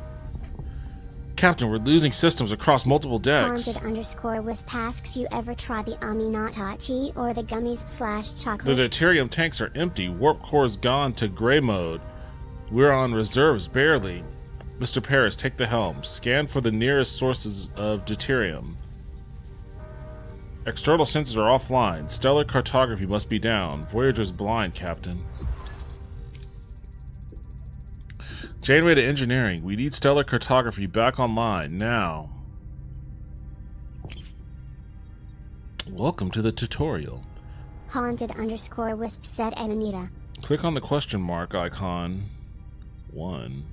Captain, we're losing systems across multiple decks. Haunted_wisp asks you ever try the Aminata tea or the gummies/chocolate? The deuterium tanks are empty. Warp core's gone to gray mode. We're on reserves, barely. Mr. Paris, take the helm. Scan for the nearest sources of deuterium. External sensors are offline. Stellar cartography must be down. Voyager's blind, Captain. Janeway to engineering. We need stellar cartography back online, now. Welcome to the tutorial. Haunted_wisp said Anita. Click on the question mark icon 1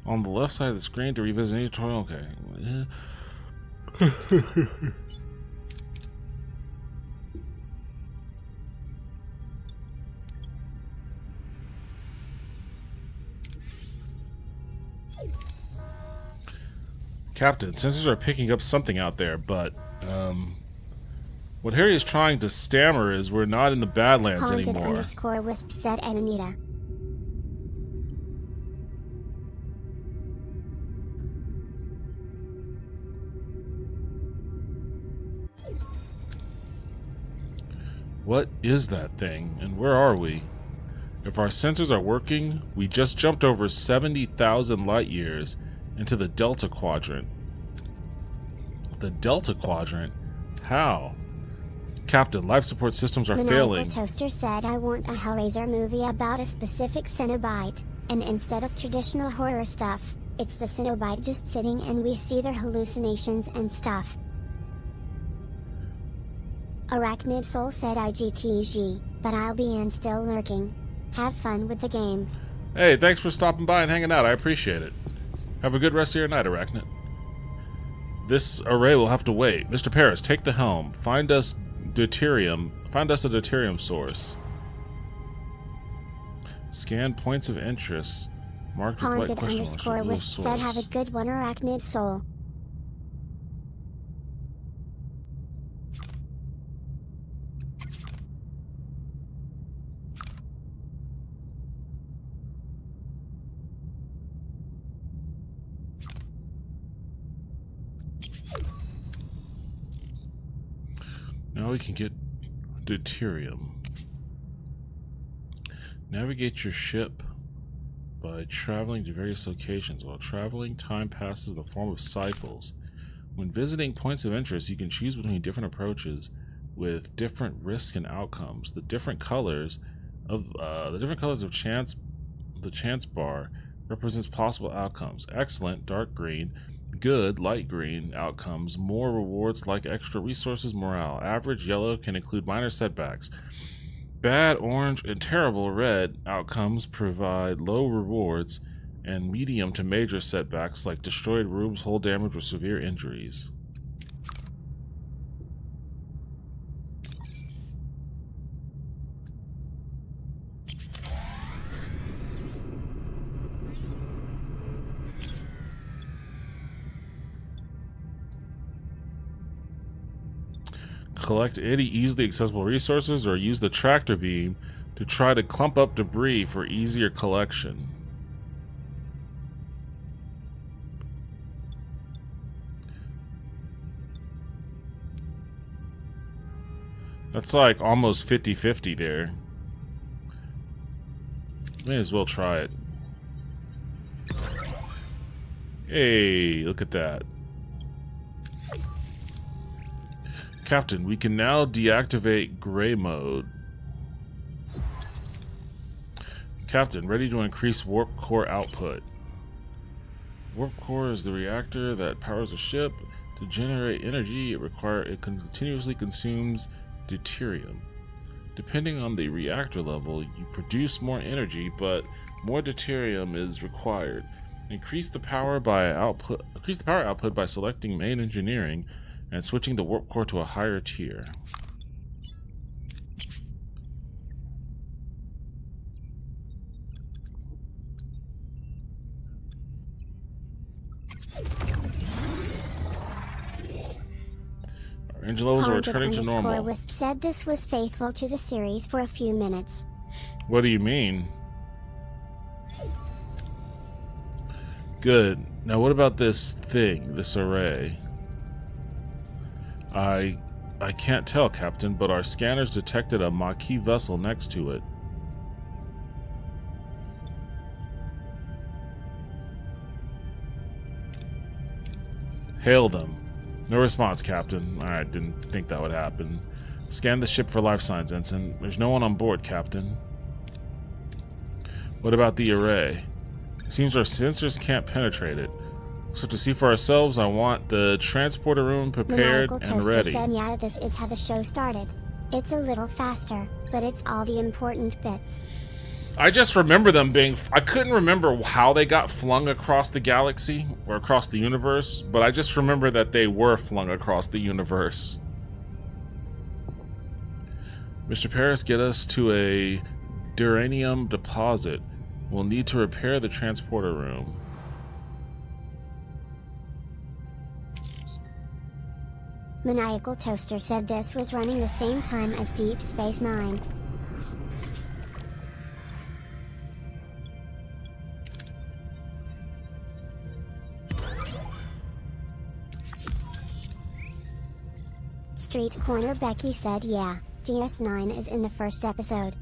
on the left side of the screen to revisit any tutorial. Okay. Captain, sensors are picking up something out there, but What Harry is trying to stammer is we're not in the Badlands Haunted anymore. _Wisp said Anita. What is that thing, and where are we? If our sensors are working, we just jumped over 70,000 light years into the Delta Quadrant. The Delta Quadrant? How? Captain, life support systems are failing. Toaster said I want a Hellraiser movie about a specific Cenobite, and instead of traditional horror stuff, it's the Cenobite just sitting and we see their hallucinations and stuff. Arachnid Soul said IGTG, but I'll be in still lurking. Have fun with the game. Hey, thanks for stopping by and hanging out. I appreciate it. Have a good rest of your night, Arachnid. This array will have to wait. Mr. Paris, take the helm. Find us deuterium. Find us a deuterium source. Scan points of interest. Marked with white Haunted question marks. _Wisp said have a good one, Arachnid Soul. Now we can get deuterium. Navigate your ship by traveling to various locations. While traveling, time passes in the form of cycles. When visiting points of interest, you can choose between different approaches with different risks and outcomes. The different colors of chance, the chance bar represents possible outcomes. Excellent, dark green. Good, light green outcomes, more rewards like extra resources, morale. Average, yellow, can include minor setbacks. Bad, orange, and terrible, red outcomes provide low rewards, and medium to major setbacks like destroyed rooms, hull damage, or severe injuries. Collect any easily accessible resources or use the tractor beam to try to clump up debris for easier collection. That's like almost 50-50 there. May as well try it. Hey, look at that. Captain, we can now deactivate gray mode. Captain, ready to increase warp core output. Warp core is the reactor that powers a ship. To generate energy, it continuously consumes deuterium. Depending on the reactor level, you produce more energy, but more deuterium is required. Increase the power output by selecting main engineering and switching the warp core to a higher tier. Our engine levels are returning to normal. Wisp said this was faithful to the series for a few minutes. What do you mean? Good. Now what about this thing, this array? I can't tell, Captain, but our scanners detected a Maquis vessel next to it. Hail them. No response, Captain. Alright, didn't think that would happen. Scan the ship for life signs, Ensign. There's no one on board, Captain. What about the array? Seems our sensors can't penetrate it. So to see for ourselves, I want the transporter room prepared and ready. Said, yeah, this is how the show started. It's a little faster, but it's all the important bits. I just remember them being... I couldn't remember how they got flung across the galaxy or across the universe, but I just remember that they were flung across the universe. Mr. Paris, get us to a duranium deposit. We'll need to repair the transporter room. Maniacal Toaster said this was running the same time as Deep Space Nine. Street Corner Becky said yeah, DS9 is in the first episode.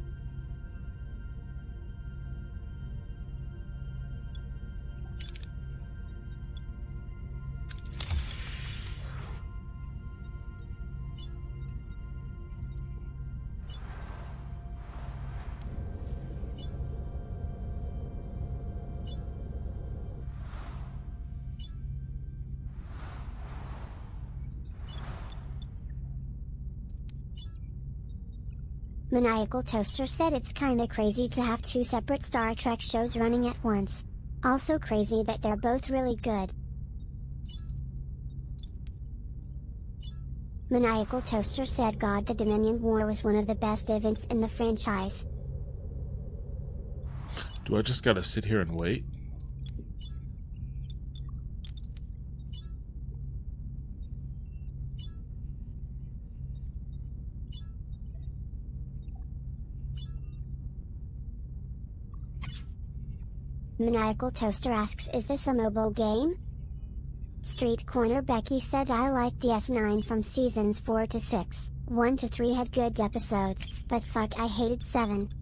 Maniacal Toaster said it's kinda crazy to have two separate Star Trek shows running at once. Also crazy that they're both really good. Maniacal Toaster said God, the Dominion War was one of the best events in the franchise. Do I just gotta sit here and wait? Maniacal Toaster asks, is this a mobile game? Street Corner Becky said I like DS9 from seasons 4 to 6, 1 to 3 had good episodes, but fuck I hated 7.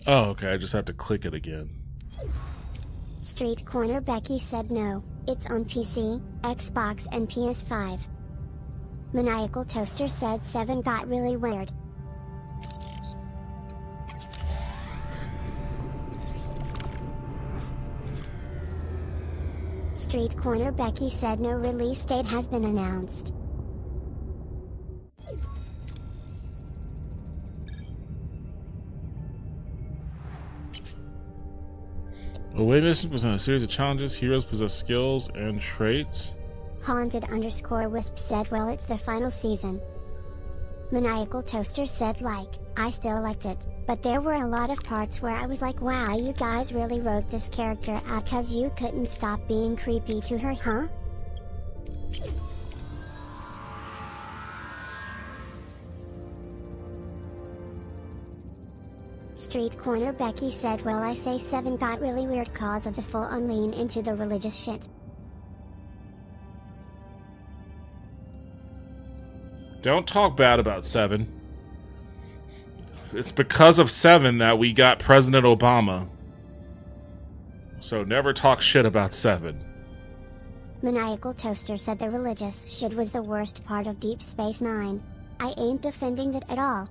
Oh, okay, I just have to click it again. Street Corner Becky said no, it's on PC, Xbox and PS5. Maniacal Toaster said 7 got really weird. Street Corner Becky said no release date has been announced. Away mission present a series of challenges. Heroes possess skills and traits. Haunted_Wisp said well it's the final season. Maniacal Toaster said like, I still liked it, but there were a lot of parts where I was like wow you guys really wrote this character out cause you couldn't stop being creepy to her, huh? Street Corner Becky said well I say 7 got really weird cause of the full on lean into the religious shit. Don't talk bad about 7. It's because of 7 that we got President Obama. So never talk shit about 7. Maniacal Toaster said the religious shit was the worst part of Deep Space Nine. I ain't defending that at all.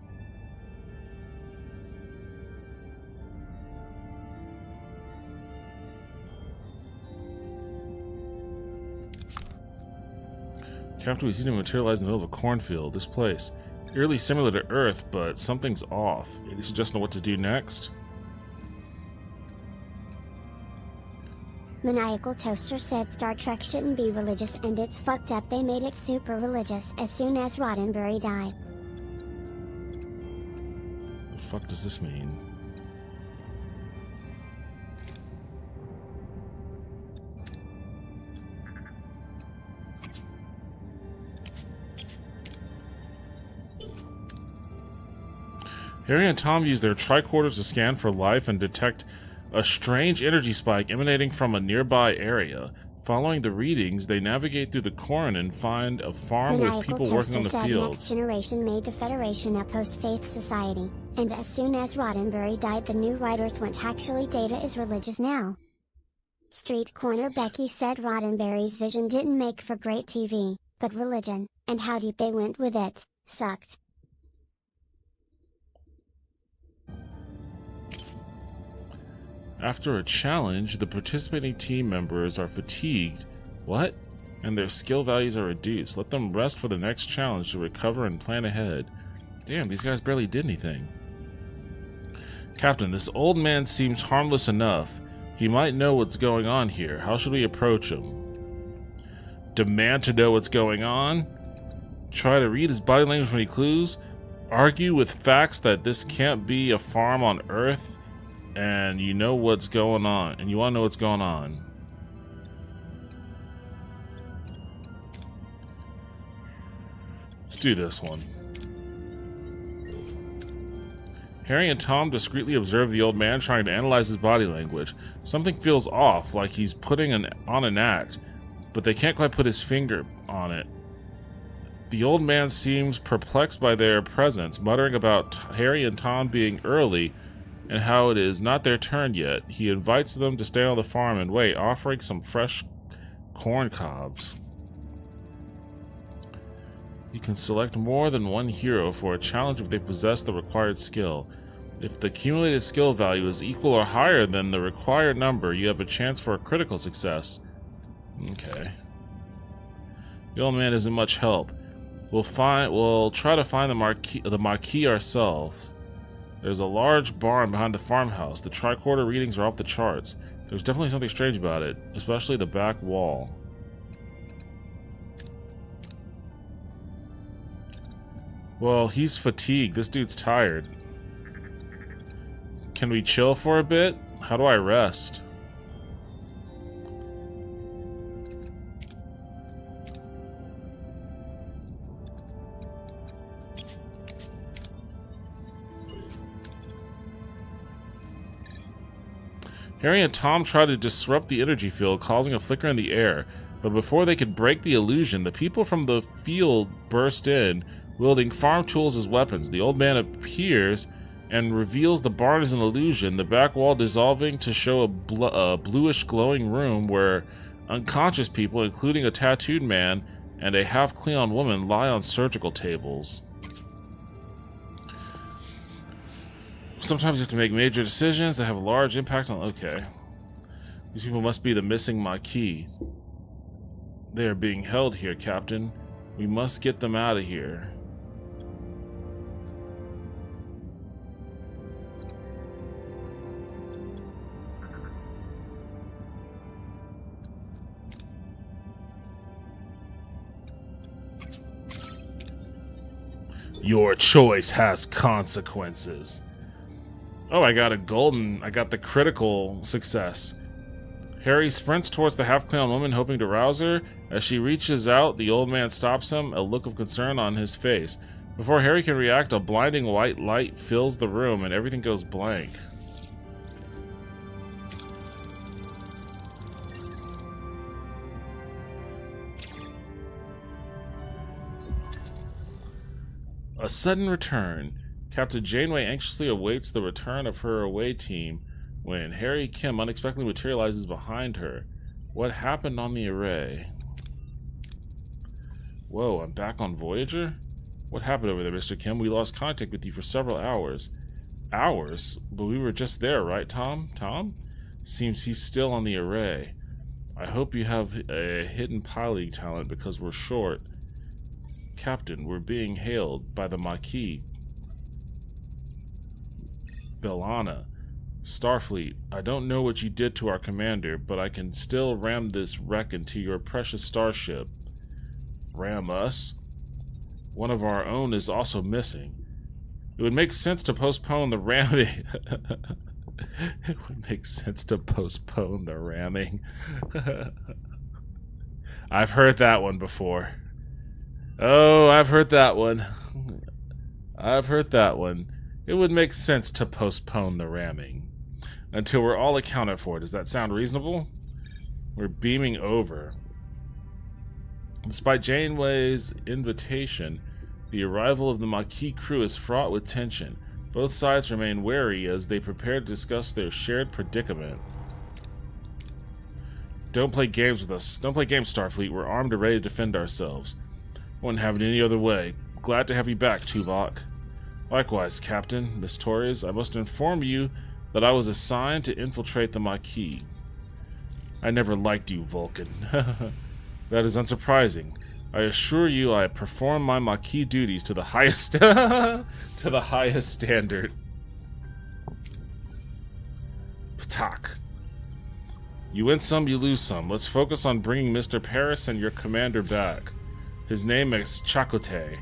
Captain, we see him materialize in the middle of a cornfield. This place, eerily similar to Earth, but something's off. Any suggestion on what to do next? Maniacal Toaster said Star Trek shouldn't be religious and it's fucked up they made it super religious as soon as Roddenberry died. The fuck does this mean? Harry and Tom use their tricorders to scan for life and detect a strange energy spike emanating from a nearby area. Following the readings, they navigate through the corn and find a farm with people working on the fields. Next Generation made the Federation a post-faith society, and as soon as Roddenberry died the new writers went actually Data is religious now. Street Corner Becky said Roddenberry's vision didn't make for great TV, but religion, and how deep they went with it, sucked. After a challenge, the participating team members are fatigued. What? And their skill values are reduced. Let them rest for the next challenge to recover and plan ahead. Damn, these guys barely did anything. Captain, this old man seems harmless enough. He might know what's going on here. How should we approach him? Demand to know what's going on? Try to read his body language for any clues? Argue with facts that this can't be a farm on Earth? and you know what's going on, and you want to know what's going on. Let's do this one. Harry and Tom discreetly observe the old man trying to analyze his body language. Something feels off, like he's putting on an act, but they can't quite put his finger on it. The old man seems perplexed by their presence, muttering about Harry and Tom being early and how it is not their turn yet. He invites them to stay on the farm and wait, offering some fresh corn cobs. You can select more than one hero for a challenge if they possess the required skill. If the accumulated skill value is equal or higher than the required number, you have a chance for a critical success. Okay. The old man isn't much help. We'll try to find the marquee ourselves. There's a large barn behind the farmhouse. The tricorder readings are off the charts. There's definitely something strange about it, especially the back wall. Well, he's fatigued. This dude's tired. Can we chill for a bit? How do I rest? Harry and Tom try to disrupt the energy field, causing a flicker in the air. But before they could break the illusion, the people from the field burst in, wielding farm tools as weapons. The old man appears and reveals the barn is an illusion, the back wall dissolving to show a bluish glowing room where unconscious people, including a tattooed man and a half-Cleon woman, lie on surgical tables. Sometimes you have to make major decisions that have a large impact on... Okay. These people must be the missing Marquis. They are being held here, Captain. We must get them out of here. Your choice has consequences. Oh, I got the critical success. Harry sprints towards the half-Cleon woman, hoping to rouse her. As she reaches out, the old man stops him, a look of concern on his face. Before Harry can react, a blinding white light fills the room and everything goes blank. A sudden return. Captain Janeway anxiously awaits the return of her away team when Harry Kim unexpectedly materializes behind her. What happened on the array? Whoa, I'm back on Voyager? What happened over there, Mr. Kim? We lost contact with you for several hours. Hours? But we were just there, right, Tom? Tom? Seems he's still on the array. I hope you have a hidden piloting talent because we're short. Captain, we're being hailed by the Marquis. Bellana. Starfleet, I don't know what you did to our commander, but I can still ram this wreck into your precious starship. Ram us? One of our own is also missing. It would make sense to postpone the ramming. It would make sense to postpone the ramming. I've heard that one before. Oh, I've heard that one. I've heard that one. It would make sense to postpone the ramming until we're all accounted for. Does that sound reasonable? We're beaming over. Despite Janeway's invitation, the arrival of the Marquis crew is fraught with tension. Both sides remain wary as they prepare to discuss their shared predicament. Don't play games with us. Don't play games, Starfleet. We're armed and ready to defend ourselves. Wouldn't have it any other way. Glad to have you back, Tuvok. Likewise, Captain. Miss Torres, I must inform you that I was assigned to infiltrate the Marquis. I never liked you, Vulcan. That is unsurprising. I assure you I perform my Marquis duties to the highest to the highest standard. Patak. You win some, you lose some. Let's focus on bringing Mr. Paris and your commander back. His name is Chakotay.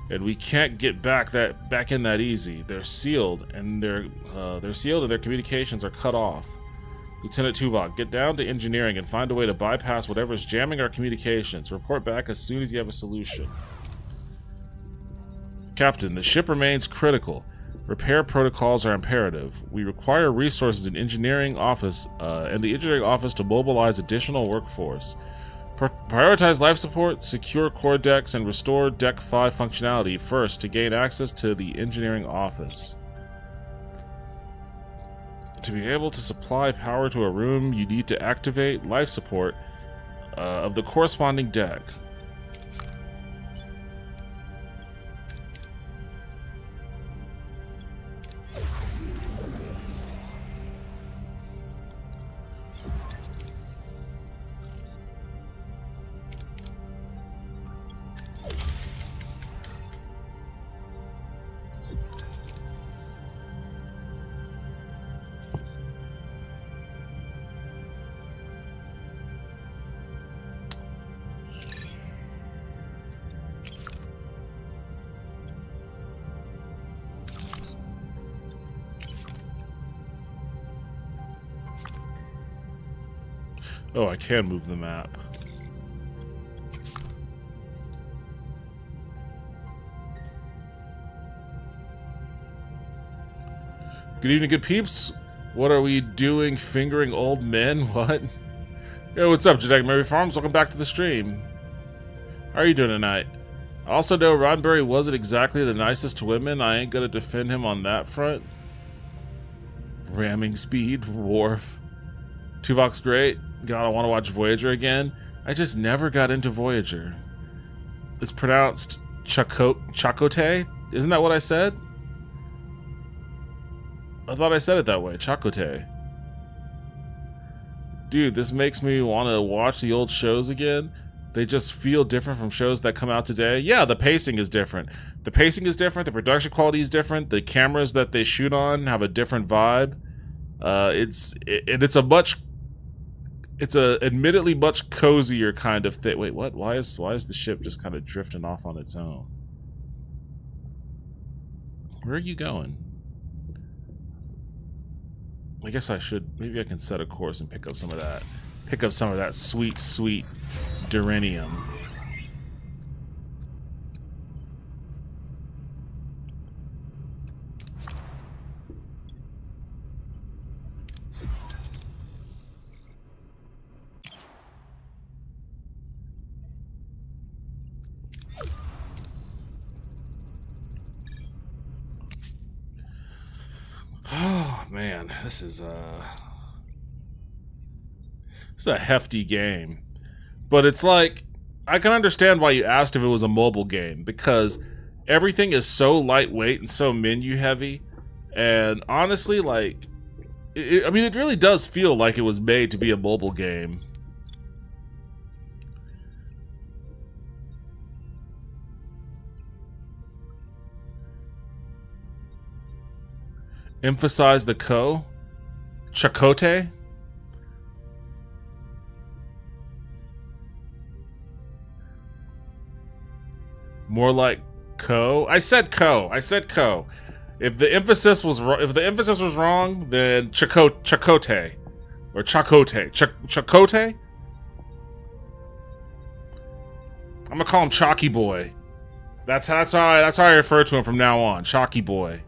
and we can't get back in that easy. They're sealed, and their communications are cut off. Lieutenant Tuvok, get down to engineering and find a way to bypass whatever's jamming our communications. Report back as soon as you have a solution. Captain, the ship remains critical. Repair protocols are imperative. We require resources in engineering office and the engineering office to mobilize additional workforce. Prioritize life support, secure core decks, and restore Deck 5 functionality first to gain access to the engineering office. To be able to supply power to a room, you need to activate life support of the corresponding deck. Oh, I can move the map. Good evening, good peeps. What are we doing fingering old men? What? Yo, what's up, Genetic Mary Farms? Welcome back to the stream. How are you doing tonight? I also know Roddenberry wasn't exactly the nicest to women. I ain't gonna defend him on that front. Ramming speed, Worf. Tuvok's great. God, I want to watch Voyager again. I just never got into Voyager. It's pronounced Chakotay? Isn't that what I said? I thought I said it that way. Chakotay. Dude, this makes me want to watch the old shows again. They just feel different from shows that come out today. Yeah, the pacing is different. The pacing is different. The production quality is different. The cameras that they shoot on have a different vibe. It's a admittedly much cozier kind of thing. Wait, what? Why is the ship just kind of drifting off on its own? Where are you going? I guess I should. Maybe I can set a course and pick up some of that. Pick up some of that sweet, sweet Duranium. Oh man, this is a hefty game. But it's like, I can understand why you asked if it was a mobile game, because everything is so lightweight and so menu heavy, and honestly, like, I mean, it really does feel like it was made to be a mobile game. Emphasize the ko? Chakotay? More like ko? I said ko. I said ko. If the emphasis was wrong, then Chakotay or Chakotay. Chakotay? I'm gonna call him Chalky Boy. That's how I refer to him from now on. Chalky Boy.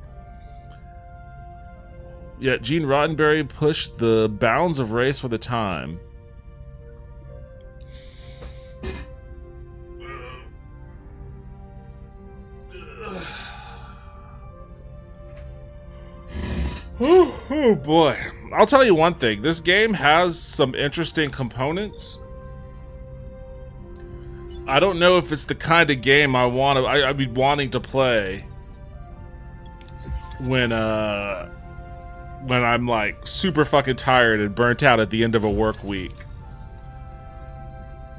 Yet Gene Roddenberry pushed the bounds of race for the time. Oh boy. I'll tell you one thing. This game has some interesting components. I don't know if it's the kind of game I'd be wanting to play when I'm like super fucking tired and burnt out at the end of a work week.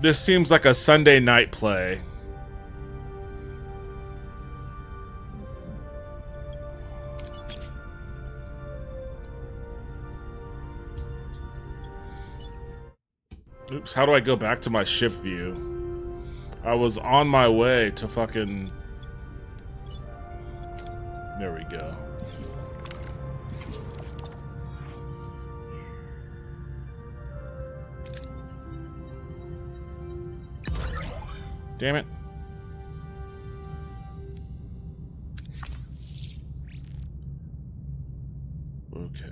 This seems like a Sunday night play. Oops, how do I go back to my ship view? I was on my way to fucking There we go. Damn it. Okay.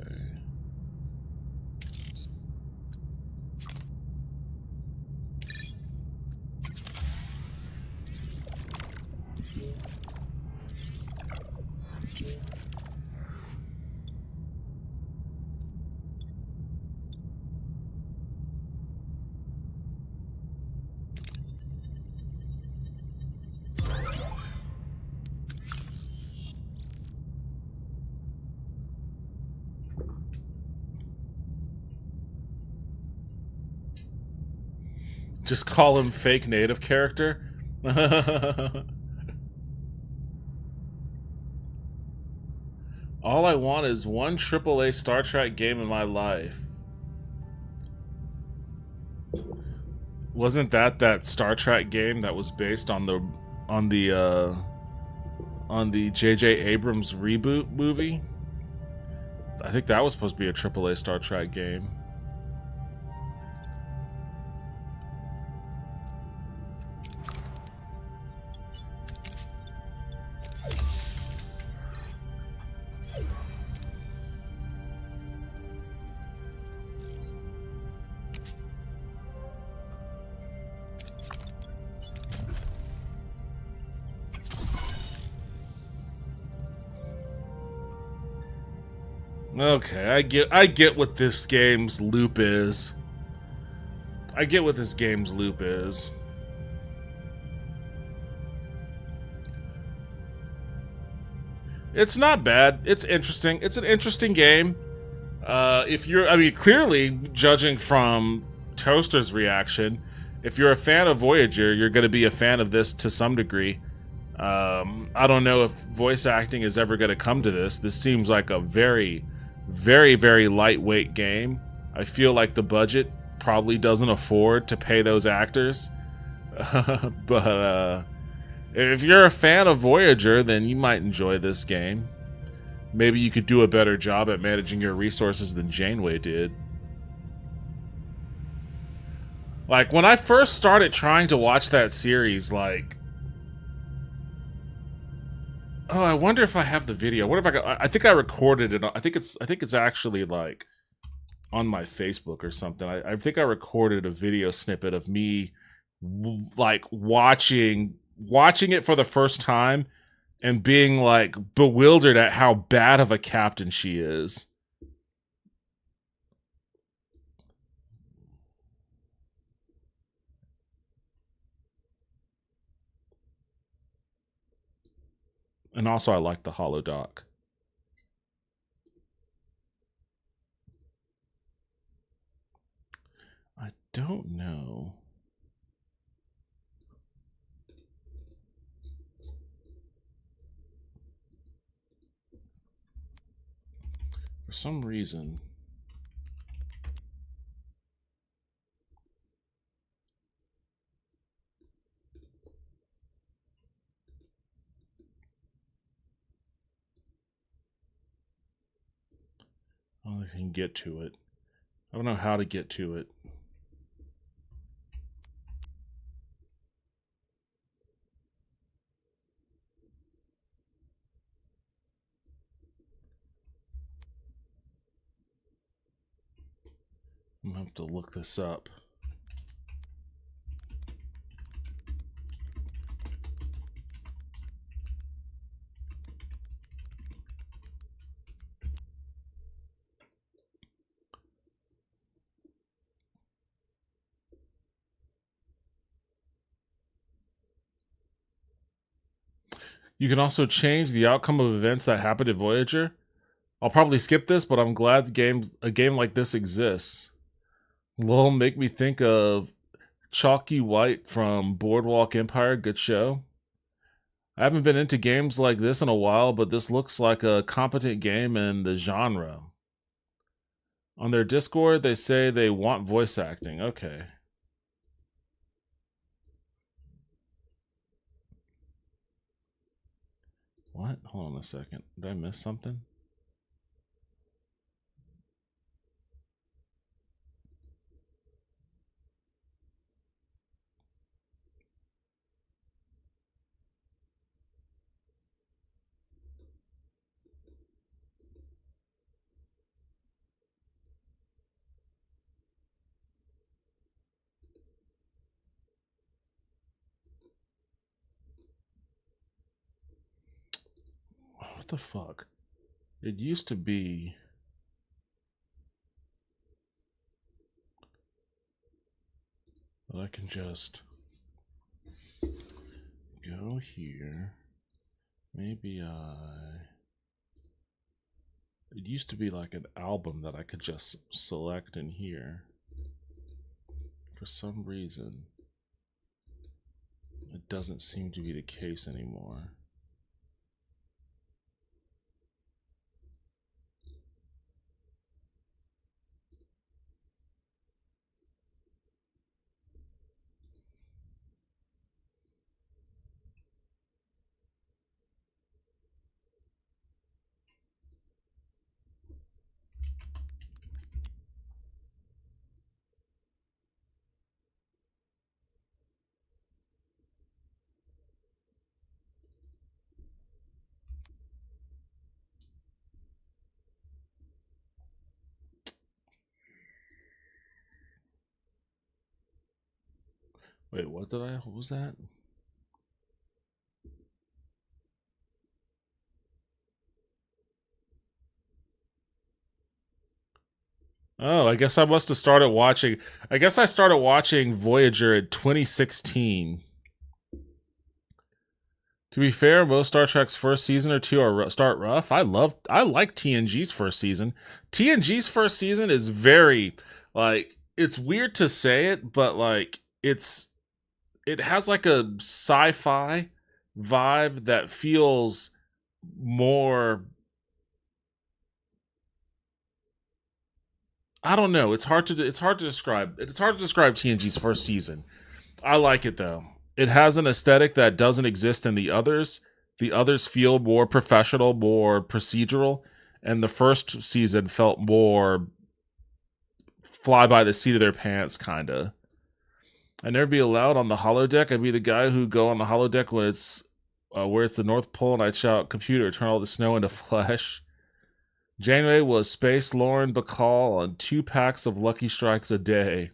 Just call him fake native character. All I want is one AAA Star Trek game in my life. Wasn't that Star Trek game that was based on the J.J. Abrams reboot movie? I think that was supposed to be a AAA Star Trek game. Okay, I get what this game's loop is. I get what this game's loop is. It's not bad. It's interesting. It's an interesting game. If you're, I mean, clearly, judging from Toaster's reaction, if you're a fan of Voyager, you're going to be a fan of this to some degree. I don't know if voice acting is ever going to come to this. This seems like a very, very, very lightweight game. I feel like the budget probably doesn't afford to pay those actors. But if you're a fan of Voyager, then you might enjoy this game. Maybe you could do a better job at managing your resources than Janeway did. Like, when I first started trying to watch that series, like... Oh, I wonder if I have the video. What if I got... I think I recorded it. I think it's actually, like, on my Facebook or something. I think I recorded a video snippet of me, like, watching it for the first time and being, like, bewildered at how bad of a captain she is. And also, I like the holodoc. I don't know. For some reason... I don't know if I can get to it. I don't know how to get to it. I'm gonna have to look this up. You can also change the outcome of events that happened in Voyager. I'll probably skip this, but I'm glad a game like this exists. Lol, make me think of Chalky White from Boardwalk Empire. Good show. I haven't been into games like this in a while, but this looks like a competent game in the genre. On their Discord, they say they want voice acting. Okay. What? Hold on a second. Did I miss something? What the fuck? It used to be... But I can just go here. Maybe it used to be like an album that I could just select in here. For some reason, it doesn't seem to be the case anymore. Wait, what was that? Oh, I guess I must have started watching. I guess I started watching Voyager in 2016. To be fair, most Star Trek's first season or two start rough. I like TNG's first season. TNG's first season is very, like, it's weird to say it, but like it has like a sci-fi vibe that feels more, I don't know. It's hard to describe. It's hard to describe TNG's first season. I like it though. It has an aesthetic that doesn't exist in the others. The others feel more professional, more procedural, and the first season felt more fly by the seat of their pants, kinda. I'd never be allowed on the holodeck. I'd be the guy who go on the holodeck when it's where it's the North Pole, and I'd shout, "Computer, turn all the snow into flesh." Janeway was Space Lauren Bacall on 2 packs of Lucky Strikes a day.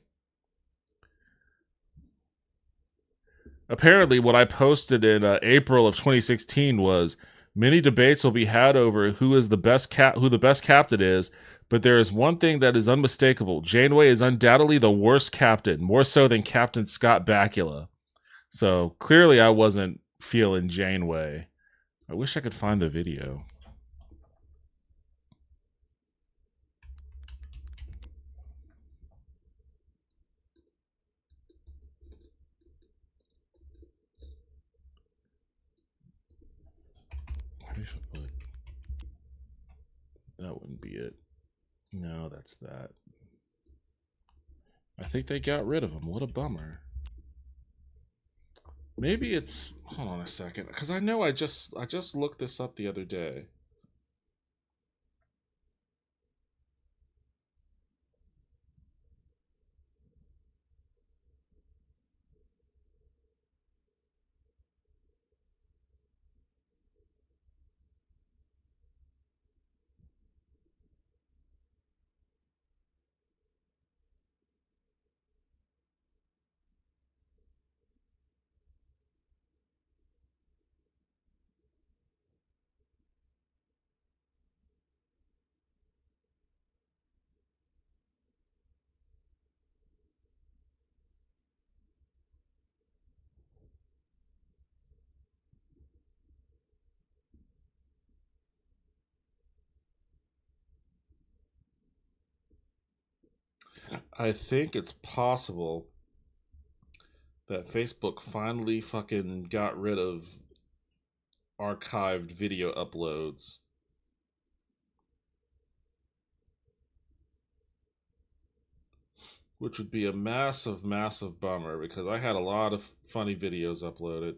Apparently, what I posted in April of 2016 was many debates will be had over who the best captain is, but there is one thing that is unmistakable. Janeway is undoubtedly the worst captain, more so than Captain Scott Bakula. So clearly, I wasn't feeling Janeway. I wish I could find the video. That wouldn't be it. No, that's that. I think they got rid of him. What a bummer. Maybe it's, hold on a second, because I know I just looked this up the other day. I think it's possible that Facebook finally fucking got rid of archived video uploads. Which would be a massive, massive bummer because I had a lot of funny videos uploaded.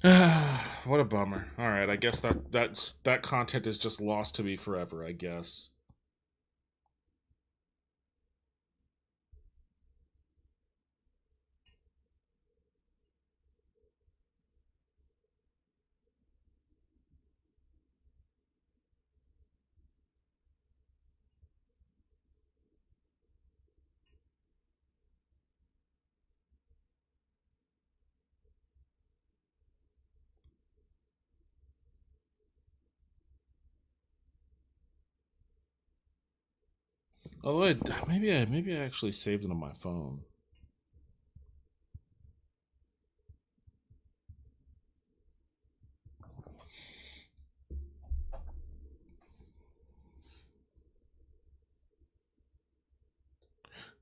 What a bummer. All right, I guess that content is just lost to me forever, I guess. Although maybe I actually saved it on my phone.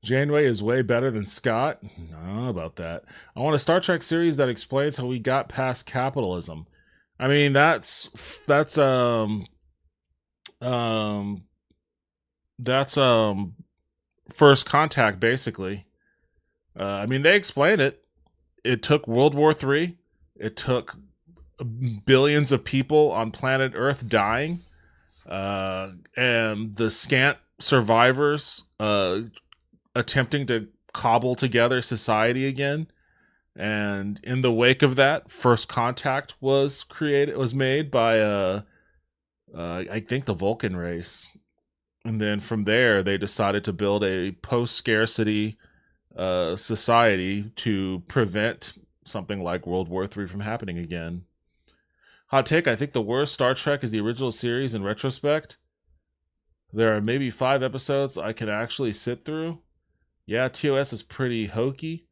Janeway is way better than Scott. I don't know about that. I want a Star Trek series that explains how we got past capitalism. I mean, um that's First Contact basically. I mean, they explain it. It took World War III. It took billions of people on planet Earth dying, and the scant survivors attempting to cobble together society again. And in the wake of that, First Contact was made by I think the Vulcan race. And then from there, they decided to build a post-scarcity society to prevent something like World War III from happening again. Hot take: I think the worst Star Trek is the original series in retrospect. There are maybe 5 episodes I can actually sit through. Yeah, TOS is pretty hokey.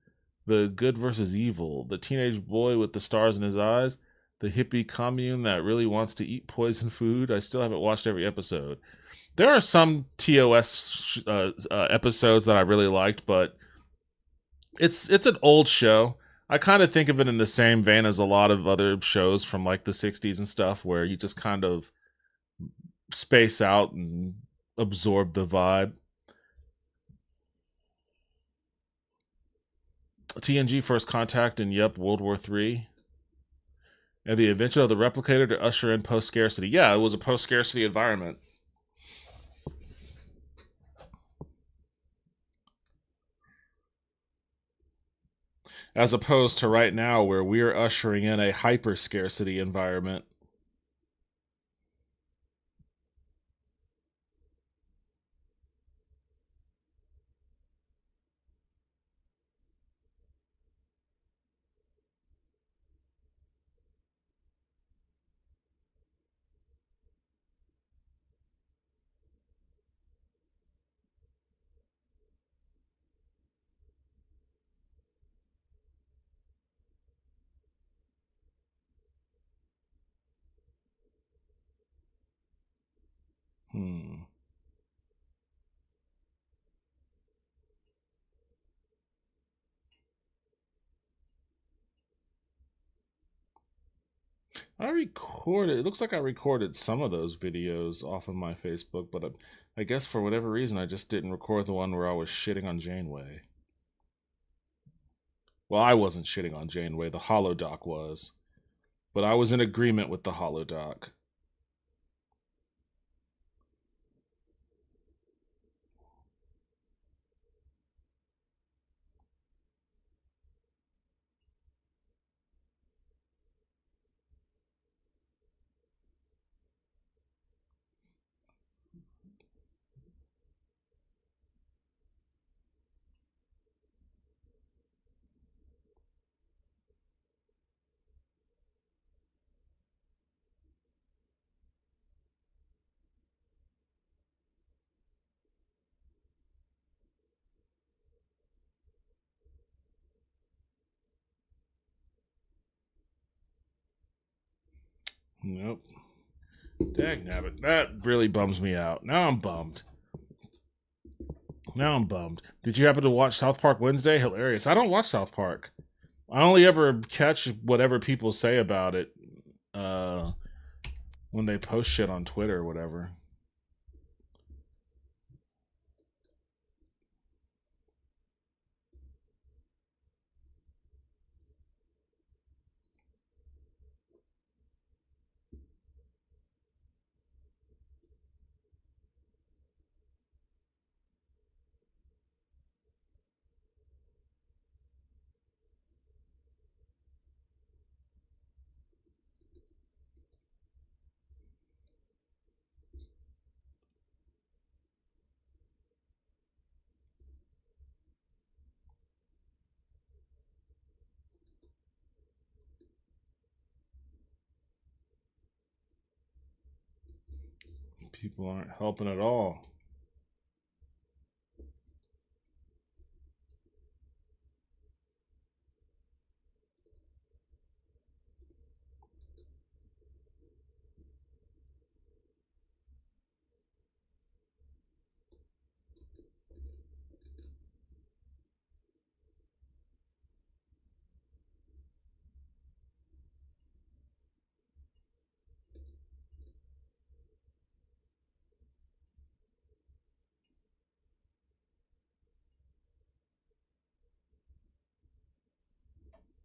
The good versus evil, the teenage boy with the stars in his eyes, the hippie commune that really wants to eat poison food. I still haven't watched every episode. There are some TOS episodes that I really liked, but it's an old show. I kind of think of it in the same vein as a lot of other shows from like the 60s and stuff, where you just kind of space out and absorb the vibe. TNG First Contact and yep, World War III. And the invention of the replicator to usher in post scarcity. Yeah, it was a post scarcity environment. As opposed to right now, where we're ushering in a hyper scarcity environment. Hmm. It looks like I recorded some of those videos off of my Facebook, but I guess for whatever reason, I just didn't record the one where I was shitting on Janeway. Well, I wasn't shitting on Janeway, the Holodoc was. But I was in agreement with the Holodoc. Nope. Dagnabbit. That really bums me out. Now I'm bummed. Did you happen to watch South Park Wednesday? Hilarious. I don't watch South Park. I only ever catch whatever people say about it uh, when they post shit on Twitter or whatever. People aren't helping at all.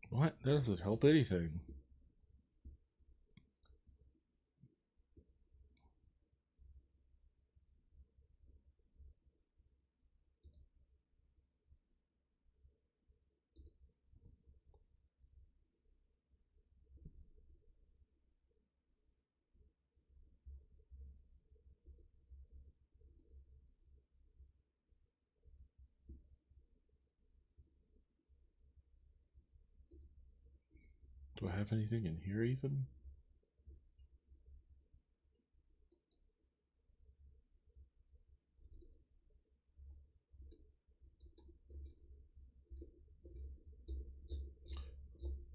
What? That doesn't help anything. Do I have anything in here even?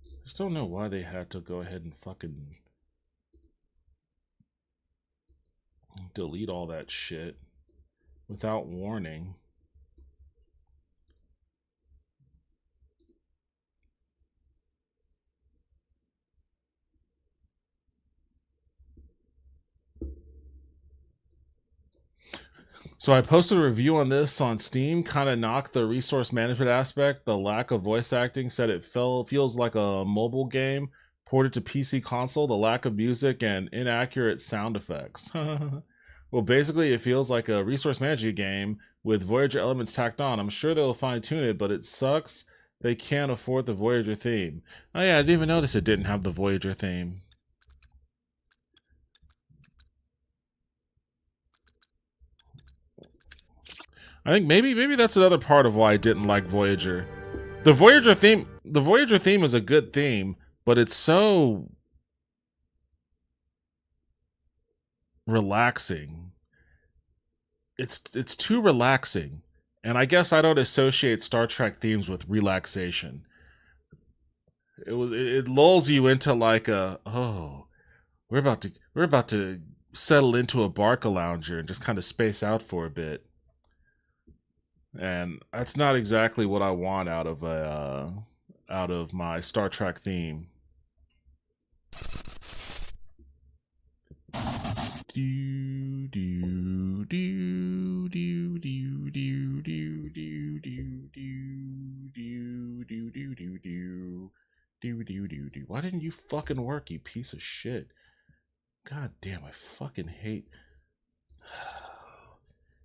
I just don't know why they had to go ahead and fucking delete all that shit without warning. So I posted a review on this on Steam, kind of knocked the resource management aspect, the lack of voice acting, said it feels like a mobile game ported to PC console, the lack of music, and inaccurate sound effects. Well, basically, it feels like a resource management game with Voyager elements tacked on. I'm sure they'll fine-tune it, but it sucks they can't afford the Voyager theme. Oh yeah, I didn't even notice it didn't have the Voyager theme. I think maybe that's another part of why I didn't like Voyager. The Voyager theme is a good theme, but it's so relaxing. It's too relaxing. And I guess I don't associate Star Trek themes with relaxation. It lulls you into like a, oh, we're about to settle into a Barcalounger and just kind of space out for a bit. And that's not exactly what I want out of my Star Trek theme. Do do do do do do do do do do do do do do. Why didn't you fucking work, you piece of shit? God damn, I fucking hate.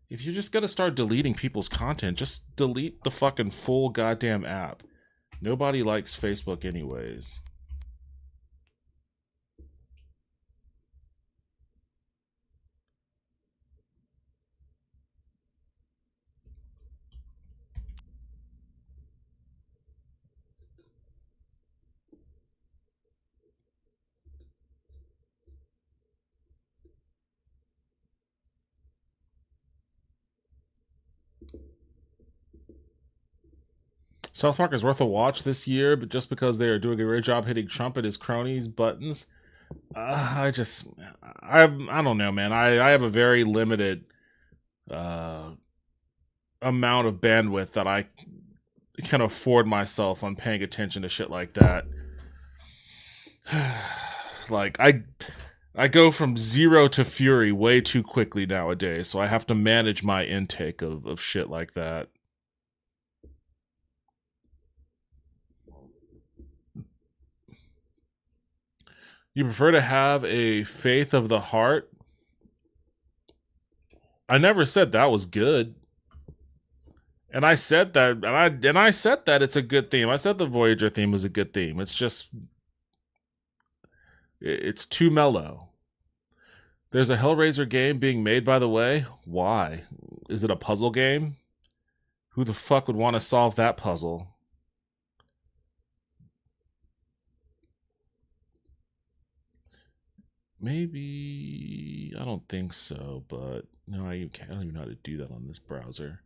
If you're just gonna start deleting people's content, just delete the fucking full goddamn app. Nobody likes Facebook anyways. South Park is worth a watch this year, but just because they are doing a great job hitting Trump and his cronies buttons, I don't know, man. I have a very limited amount of bandwidth that I can afford myself on paying attention to shit like that. Like I go from zero to fury way too quickly nowadays, so I have to manage my intake of shit like that. You prefer to have a faith of the heart? I never said that was good. And I said that, and I said that it's a good theme. I said the Voyager theme was a good theme. It's just, it's too mellow. There's a Hellraiser game being made, by the way. Why? Is it a puzzle game? Who the fuck would want to solve that puzzle? Maybe, I don't think so, but no, I don't even know how to do that on this browser.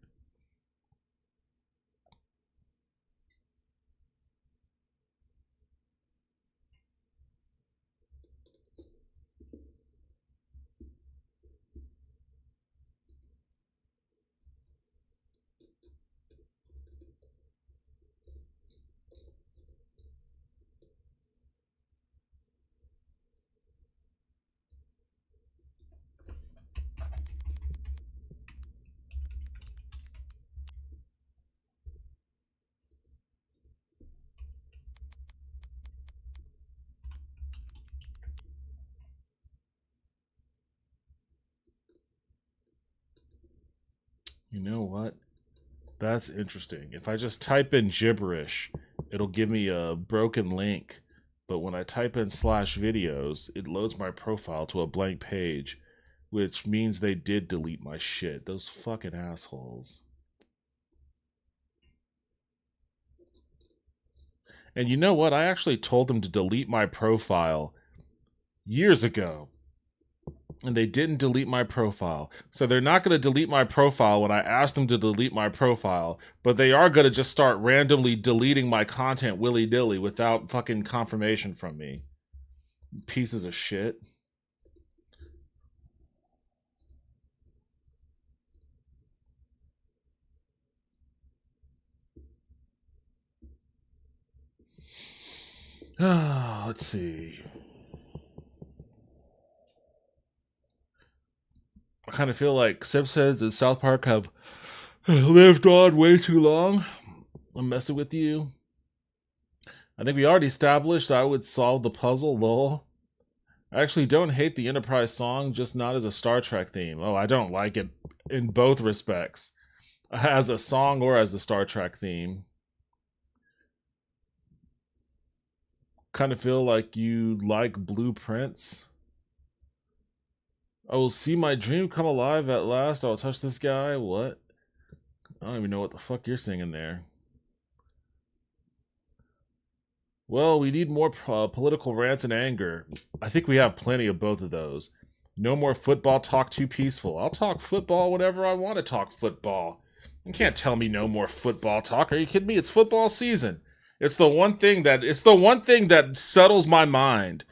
You know what? That's interesting. If I just type in gibberish, it'll give me a broken link. But when I type in /videos, it loads my profile to a blank page, which means they did delete my shit. Those fucking assholes. And you know what? I actually told them to delete my profile years ago. And they didn't delete my profile. So they're not going to delete my profile when I ask them to delete my profile, but they are going to just start randomly deleting my content willy-nilly without fucking confirmation from me. Pieces of shit. Let's see. I kind of feel like Simpsons and South Park have lived on way too long. I'm messing with you. I think we already established I would solve the puzzle, lol. I actually don't hate the Enterprise song, just not as a Star Trek theme. Oh, I don't like it in both respects. As a song or as the Star Trek theme. Kind of feel like you like Blueprints. I will see my dream come alive at last. I'll touch this guy. What? I don't even know what the fuck you're singing there. Well, we need more political rants and anger. I think we have plenty of both of those. No more football talk, too peaceful. I'll talk football whenever I want to talk football. You can't tell me no more football talk. Are you kidding me? It's football season. It's the one thing that settles my mind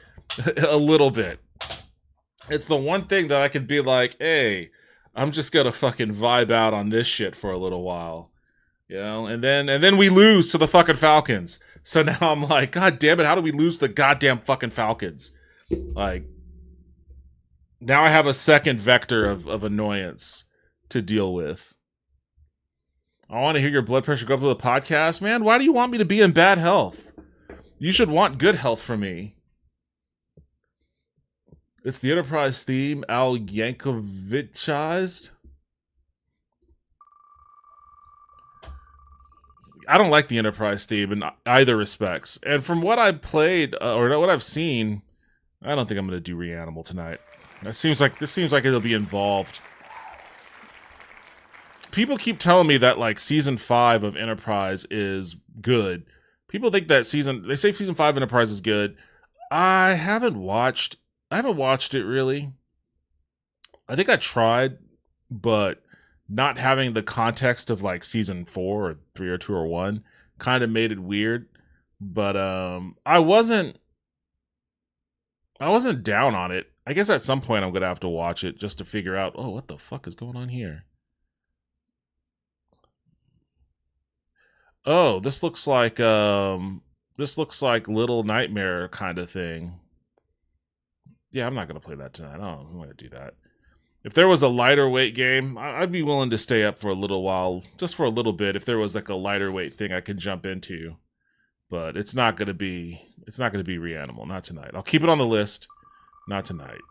a little bit. It's the one thing that I could be like, hey, I'm just gonna fucking vibe out on this shit for a little while. You know, and then we lose to the fucking Falcons. So now I'm like, God damn it, how do we lose the goddamn fucking Falcons? Like, now I have a second vector of annoyance to deal with. I want to hear your blood pressure go up to the podcast. Man, why do you want me to be in bad health? You should want good health for me. It's the Enterprise theme, Al Yankovicized. I don't like the Enterprise theme in either respects. And from what I've played, or what I've seen, I don't think I'm going to do Reanimal tonight. This seems like it'll be involved. People keep telling me that, like, Season 5 of Enterprise is good. People think that they say Season 5 Enterprise is good. I haven't watched it, really. I think I tried, but not having the context of, like, Season 4 or 3 or 2 or 1 kind of made it weird. But I wasn't down on it. I guess at some point I'm going to have to watch it just to figure out, oh, what the fuck is going on here? Oh, this looks like Little Nightmare kind of thing. Yeah, I'm not going to play that tonight. I'm going to do that. If there was a lighter weight game, I'd be willing to stay up for a little while, just for a little bit, if there was like a lighter weight thing I could jump into. But it's not going to be Reanimal, not tonight. I'll keep it on the list, not tonight.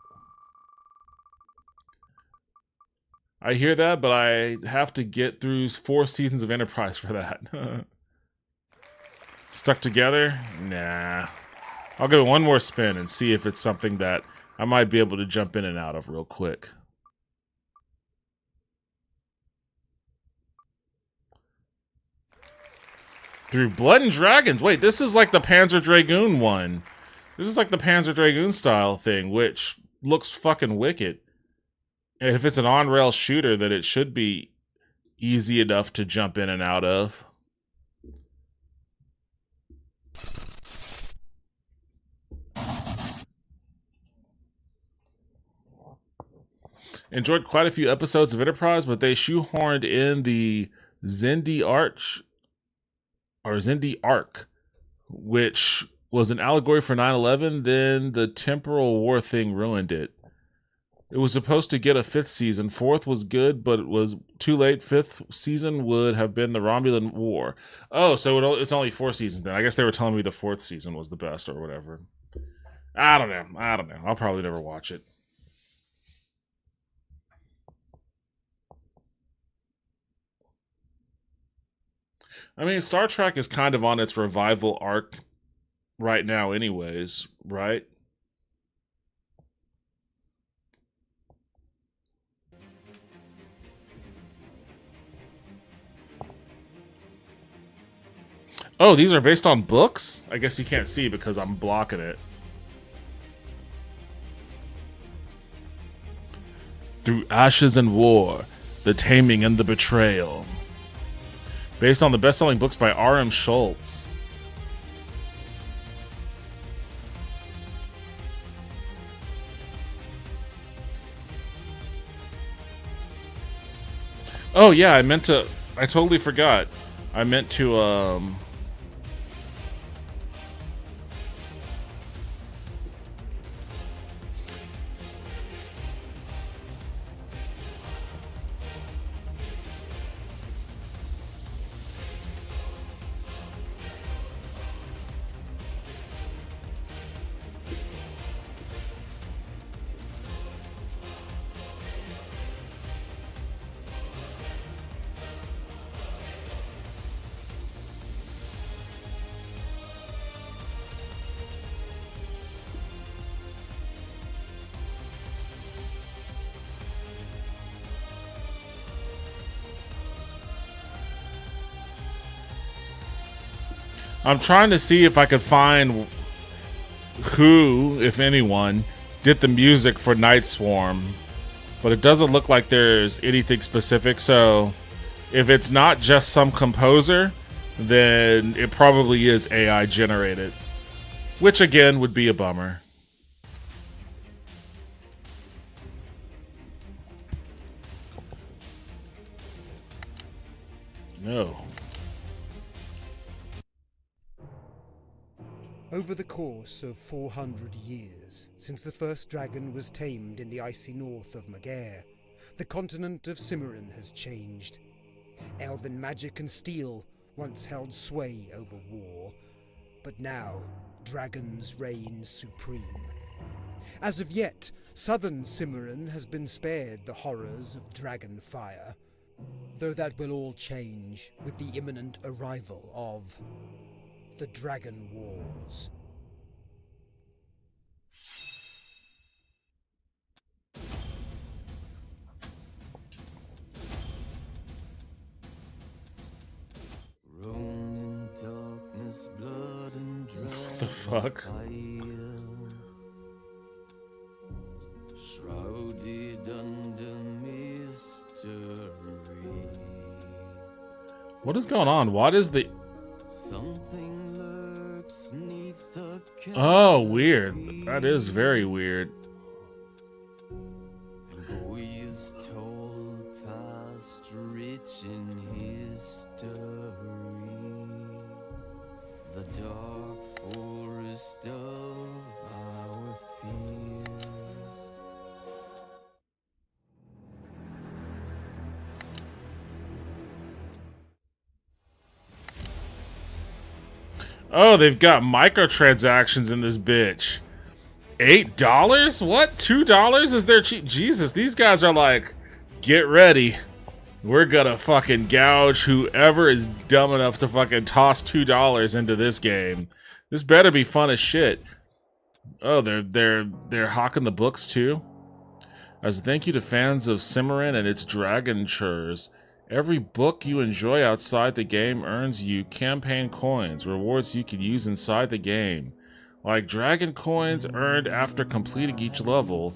I hear that, but I have to get through 4 seasons of Enterprise for that. Stuck Together? Nah. I'll give it one more spin and see if it's something that I might be able to jump in and out of real quick. Through Blood and Dragons. Wait, this is like the Panzer Dragoon one. This is like the Panzer Dragoon style thing, which looks fucking wicked. And if it's an on-rail shooter, then it should be easy enough to jump in and out of. Enjoyed quite a few episodes of Enterprise, but they shoehorned in the Xindi Arc, which was an allegory for 9/11. Then the temporal war thing ruined it. It was supposed to get a 5th season. 4th was good, but it was too late. 5th season would have been the Romulan War. Oh, so it's only 4 seasons then. I guess they were telling me the 4th season was the best or whatever. I don't know. I'll probably never watch it. I mean, Star Trek is kind of on its revival arc right now anyways, right? Oh, these are based on books? I guess you can't see because I'm blocking it. Through Ashes and War, The Taming and the Betrayal. Based on the best-selling books by R.M. Schultz. Oh yeah, I totally forgot. I meant to, I'm trying to see if I could find who, if anyone, did the music for Night Swarm, but it doesn't look like there's anything specific. So if it's not just some composer, then it probably is AI generated, which again would be a bummer. No. Over the course of 400 years, since the first dragon was tamed in the icy north of Magair, the continent of Cimmerian has changed. Elven magic and steel once held sway over war, but now dragons reign supreme. As of yet, southern Cimmerian has been spared the horrors of dragon fire, though that will all change with the imminent arrival of the Dragon Wars. Rolling darkness, blood and What the fuck? Shrouded under mystery. What is going on? What is the... Something lurks neath the Oh, weird. That is very weird. boys told past rich in history. The dark forest of our fears. Oh, they've got microtransactions in this bitch. $8? What? $2 is their cheap? Jesus, these guys are like, get ready. We're gonna fucking gouge whoever is dumb enough to fucking toss $2 into this game. This better be fun as shit. Oh, they're hawking the books too. As a thank you to fans of Cimmerian and its dragon churs, every book you enjoy outside the game earns you campaign coins, rewards you can use inside the game. Like dragon coins earned after completing each level,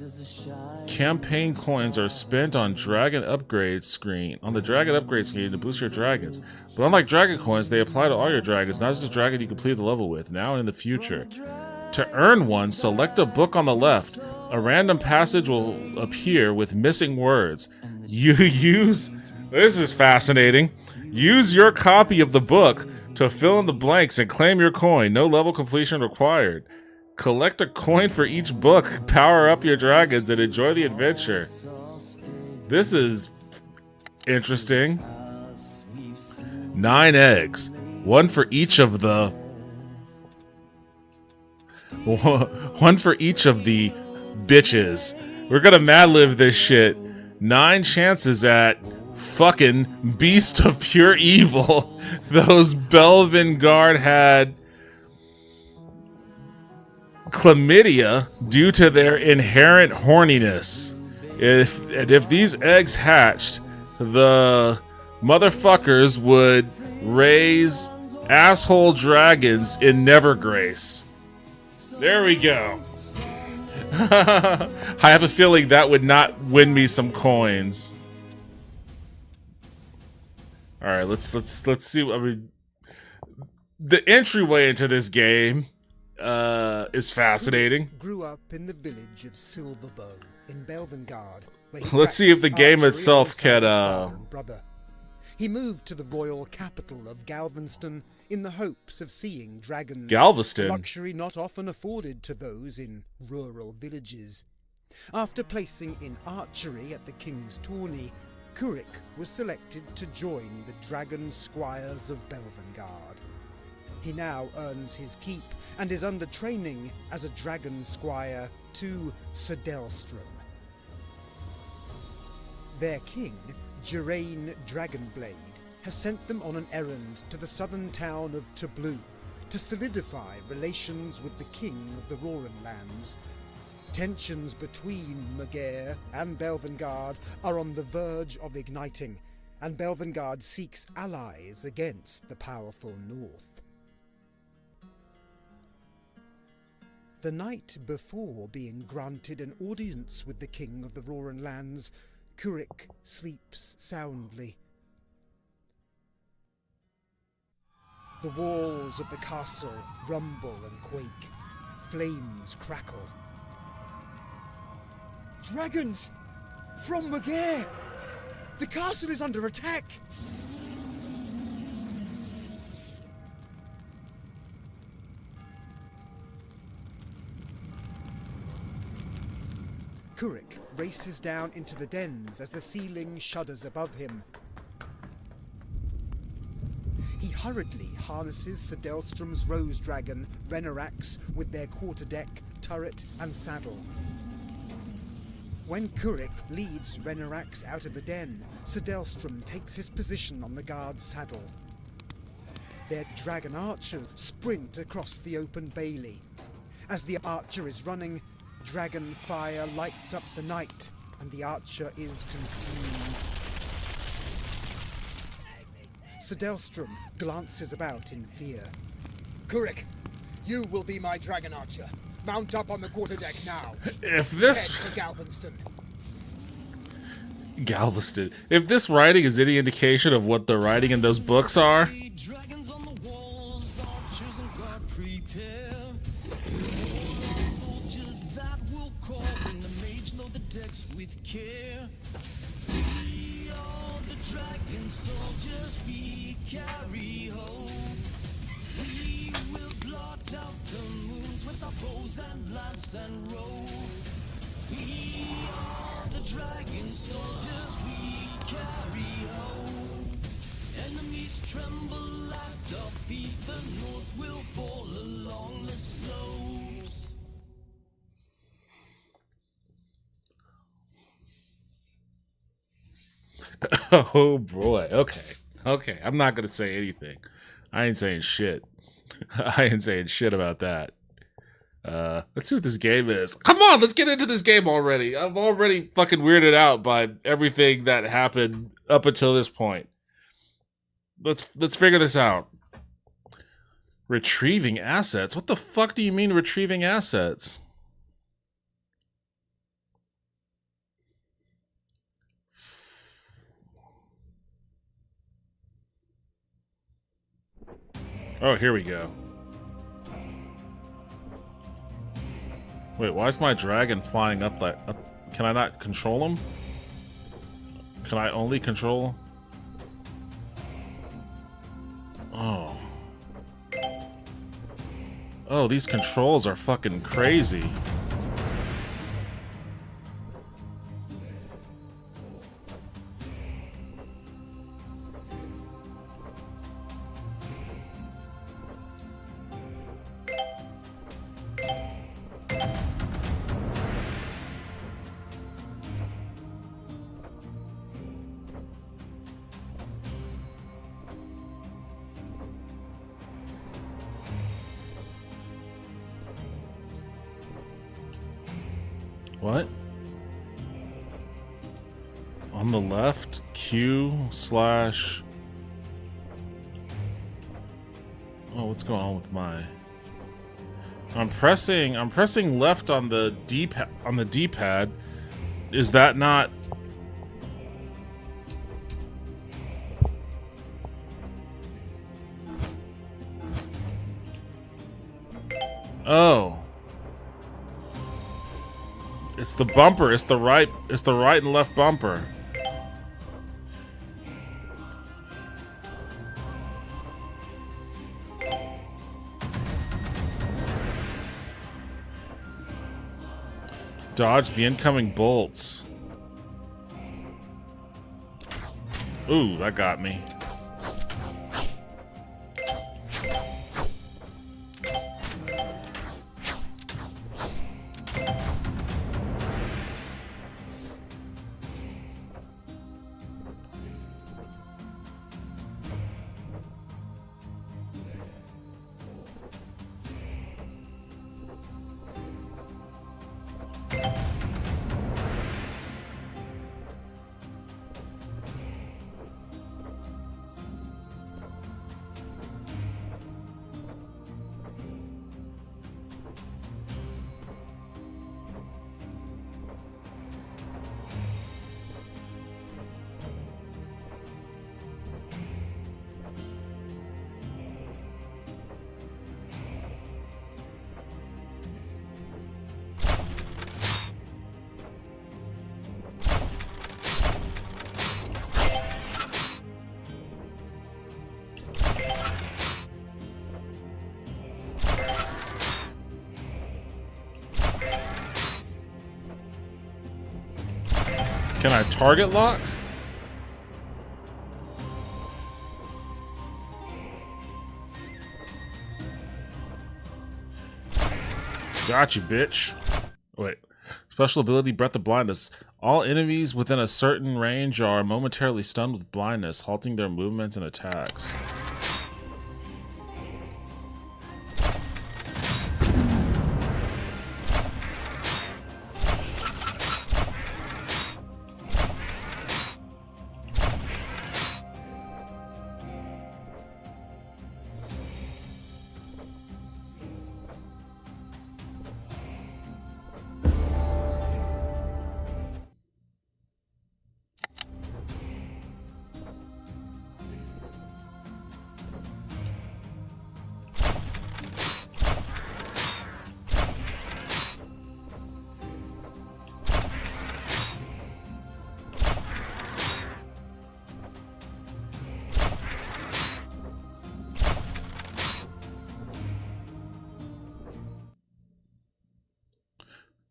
campaign coins are spent on dragon upgrade screen on the dragon upgrade screen to boost your dragons. But unlike dragon coins, they apply to all your dragons, not just the dragon you complete the level with, now and in the future. To earn one, select a book on the left. A random passage will appear with missing words. This is fascinating. Use your copy of the book to fill in the blanks and claim your coin. No level completion required. Collect a coin for each book, power up your dragons, and enjoy the adventure. This is interesting. 9 eggs. One for each of the bitches. We're gonna mad-lib this shit. 9 chances at fucking beast of pure evil. Those Belven Guard had chlamydia due to their inherent horniness. If these eggs hatched, the motherfuckers would raise asshole dragons in Nevergrace. There we go. I have a feeling that would not win me some coins. All right, let's see. I mean, the entryway into this game is fascinating. Grew up in the village of Silverbow in Belvengard. Let's see if the game itself can. Brother. He moved to the royal capital of Galveston in the hopes of seeing dragons. Galveston, luxury not often afforded to those in rural villages. After placing in archery at the King's Tourney, Kurik was selected to join the Dragon Squires of Belvengard. He now earns his keep and is under training as a Dragon Squire to Sedelstrom. Their king, Geraint Dragonblade, has sent them on an errand to the southern town of Tablu to solidify relations with the king of the Roranlands. Tensions between Magare and Belvengard are on the verge of igniting, and Belvengard seeks allies against the powerful North. The night before being granted an audience with the king of the Roranlands, Kurik sleeps soundly. The walls of the castle rumble and quake. Flames crackle. Dragons! From Magare! The castle is under attack! Kurik races down into the dens as the ceiling shudders above him. He hurriedly harnesses Sedelstrom's Rose Dragon, Renorax, with their quarterdeck, turret, and saddle. When Kurik leads Renorax out of the den, Sedelstrom takes his position on the guard's saddle. Their dragon archers sprint across the open bailey. As the archer is running, dragon fire lights up the night, and the archer is consumed. Sedelstrom glances about in fear. Kurik, you will be my dragon archer. Mount up on the quarterdeck now. If this... Head for Galveston. Galveston. If this writing is any indication of what the writing in those books are... Dragons on the walls, archers and guard prepare. Soldiers that will call when the mage load the decks with care. We are the dragon soldiers, we carry hope. We will blot out the moons with our bows and lance and rope. We are the dragon soldiers, we carry hope. Enemies tremble at our feet, the north will fall along the slopes. Oh boy, okay, I'm not gonna say anything. I ain't saying shit. I ain't saying shit about that. Let's see what this game is. Come on, let's get into this game already. I'm already fucking weirded out by everything that happened up until this point. Let's figure this out. Retrieving assets? What the fuck do you mean retrieving assets? Oh, here we go. Wait, why is my dragon flying up like... can I not control him? Can I only control... Oh. Oh, these controls are fucking crazy. What? On the left, Q/... Oh, what's going on with my... I'm pressing left on the D-pad. Is that not... Oh. It's the bumper. It's the right and left bumper. Dodge the incoming bolts. Ooh, that got me. Can I target lock? Got you, bitch. Wait. Special ability, Breath of Blindness. All enemies within a certain range are momentarily stunned with blindness, halting their movements and attacks.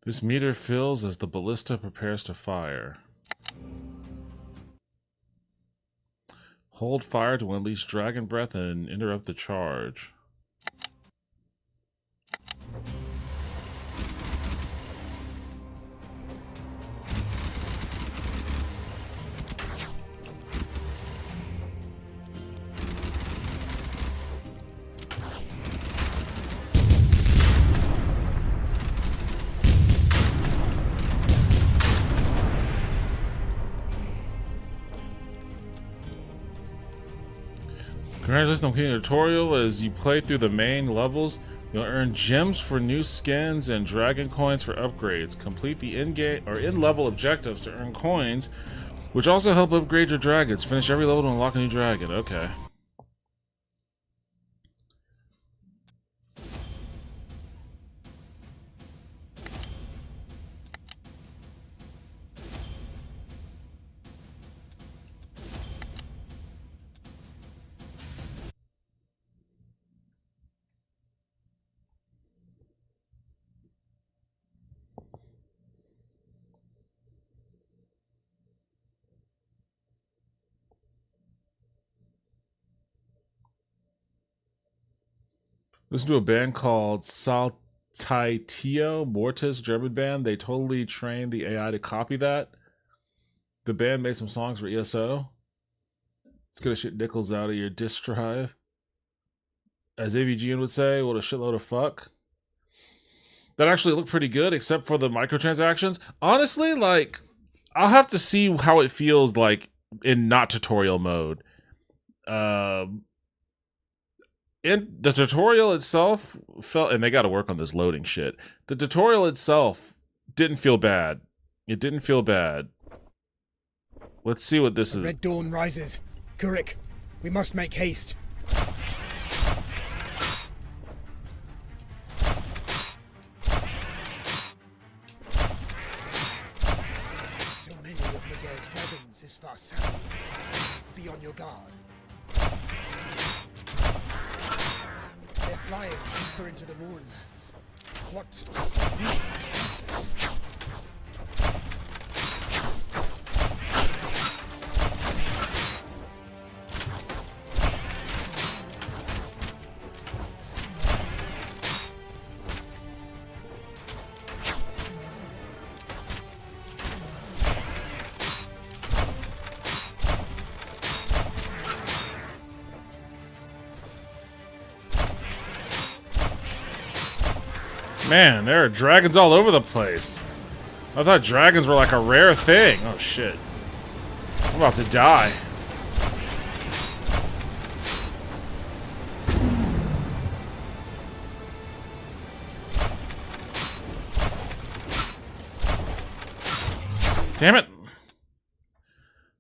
This meter fills as the ballista prepares to fire. Hold fire to unleash dragon breath and interrupt the charge. Congratulations on completing the tutorial. As you play through the main levels, you'll earn gems for new skins and dragon coins for upgrades. Complete the in-game or in-level objectives to earn coins, which also help upgrade your dragons. Finish every level to unlock a new dragon. Okay. Listen to a band called Saltatio Mortis, German band. They totally trained the AI to copy that. The band made some songs for ESO. It's gonna shit nickels out of your disk drive. As AVGN would say, what a shitload of fuck. That actually looked pretty good, except for the microtransactions. Honestly, like, I'll have to see how it feels like in not tutorial mode. In the tutorial itself felt, and they got to work on this loading shit. The tutorial itself didn't feel bad. It didn't feel bad. Let's see what this is. Red dawn rises. Kurik, we must make haste. So many of Magear's dragons is far south. Be on your guard. They're flying deeper into the Mournlands. What? Man, there are dragons all over the place. I thought dragons were like a rare thing. Oh shit. I'm about to die. Damn it.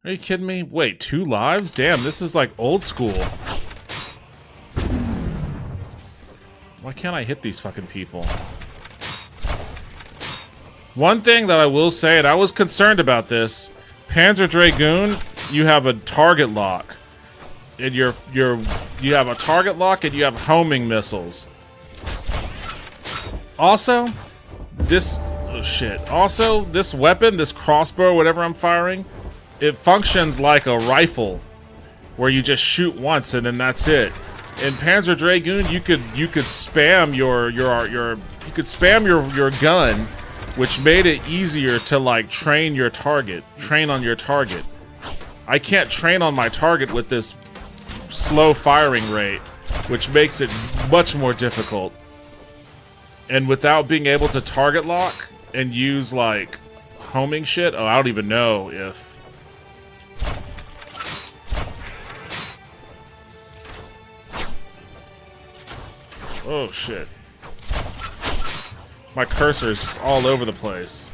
Are you kidding me? Wait, 2 lives? Damn, this is like old school. Why can't I hit these fucking people? One thing that I will say, and I was concerned about this, Panzer Dragoon, you have a target lock. And you have a target lock and you have homing missiles. Also, this Also, this weapon, this crossbow, whatever I'm firing, it functions like a rifle where you just shoot once and then that's it. In Panzer Dragoon, you could spam your gun, which made it easier to like train on your target. I can't train on my target with this slow firing rate, which makes it much more difficult. And without being able to target lock and use like homing shit, oh, I don't even know if. Oh shit. My cursor is just all over the place.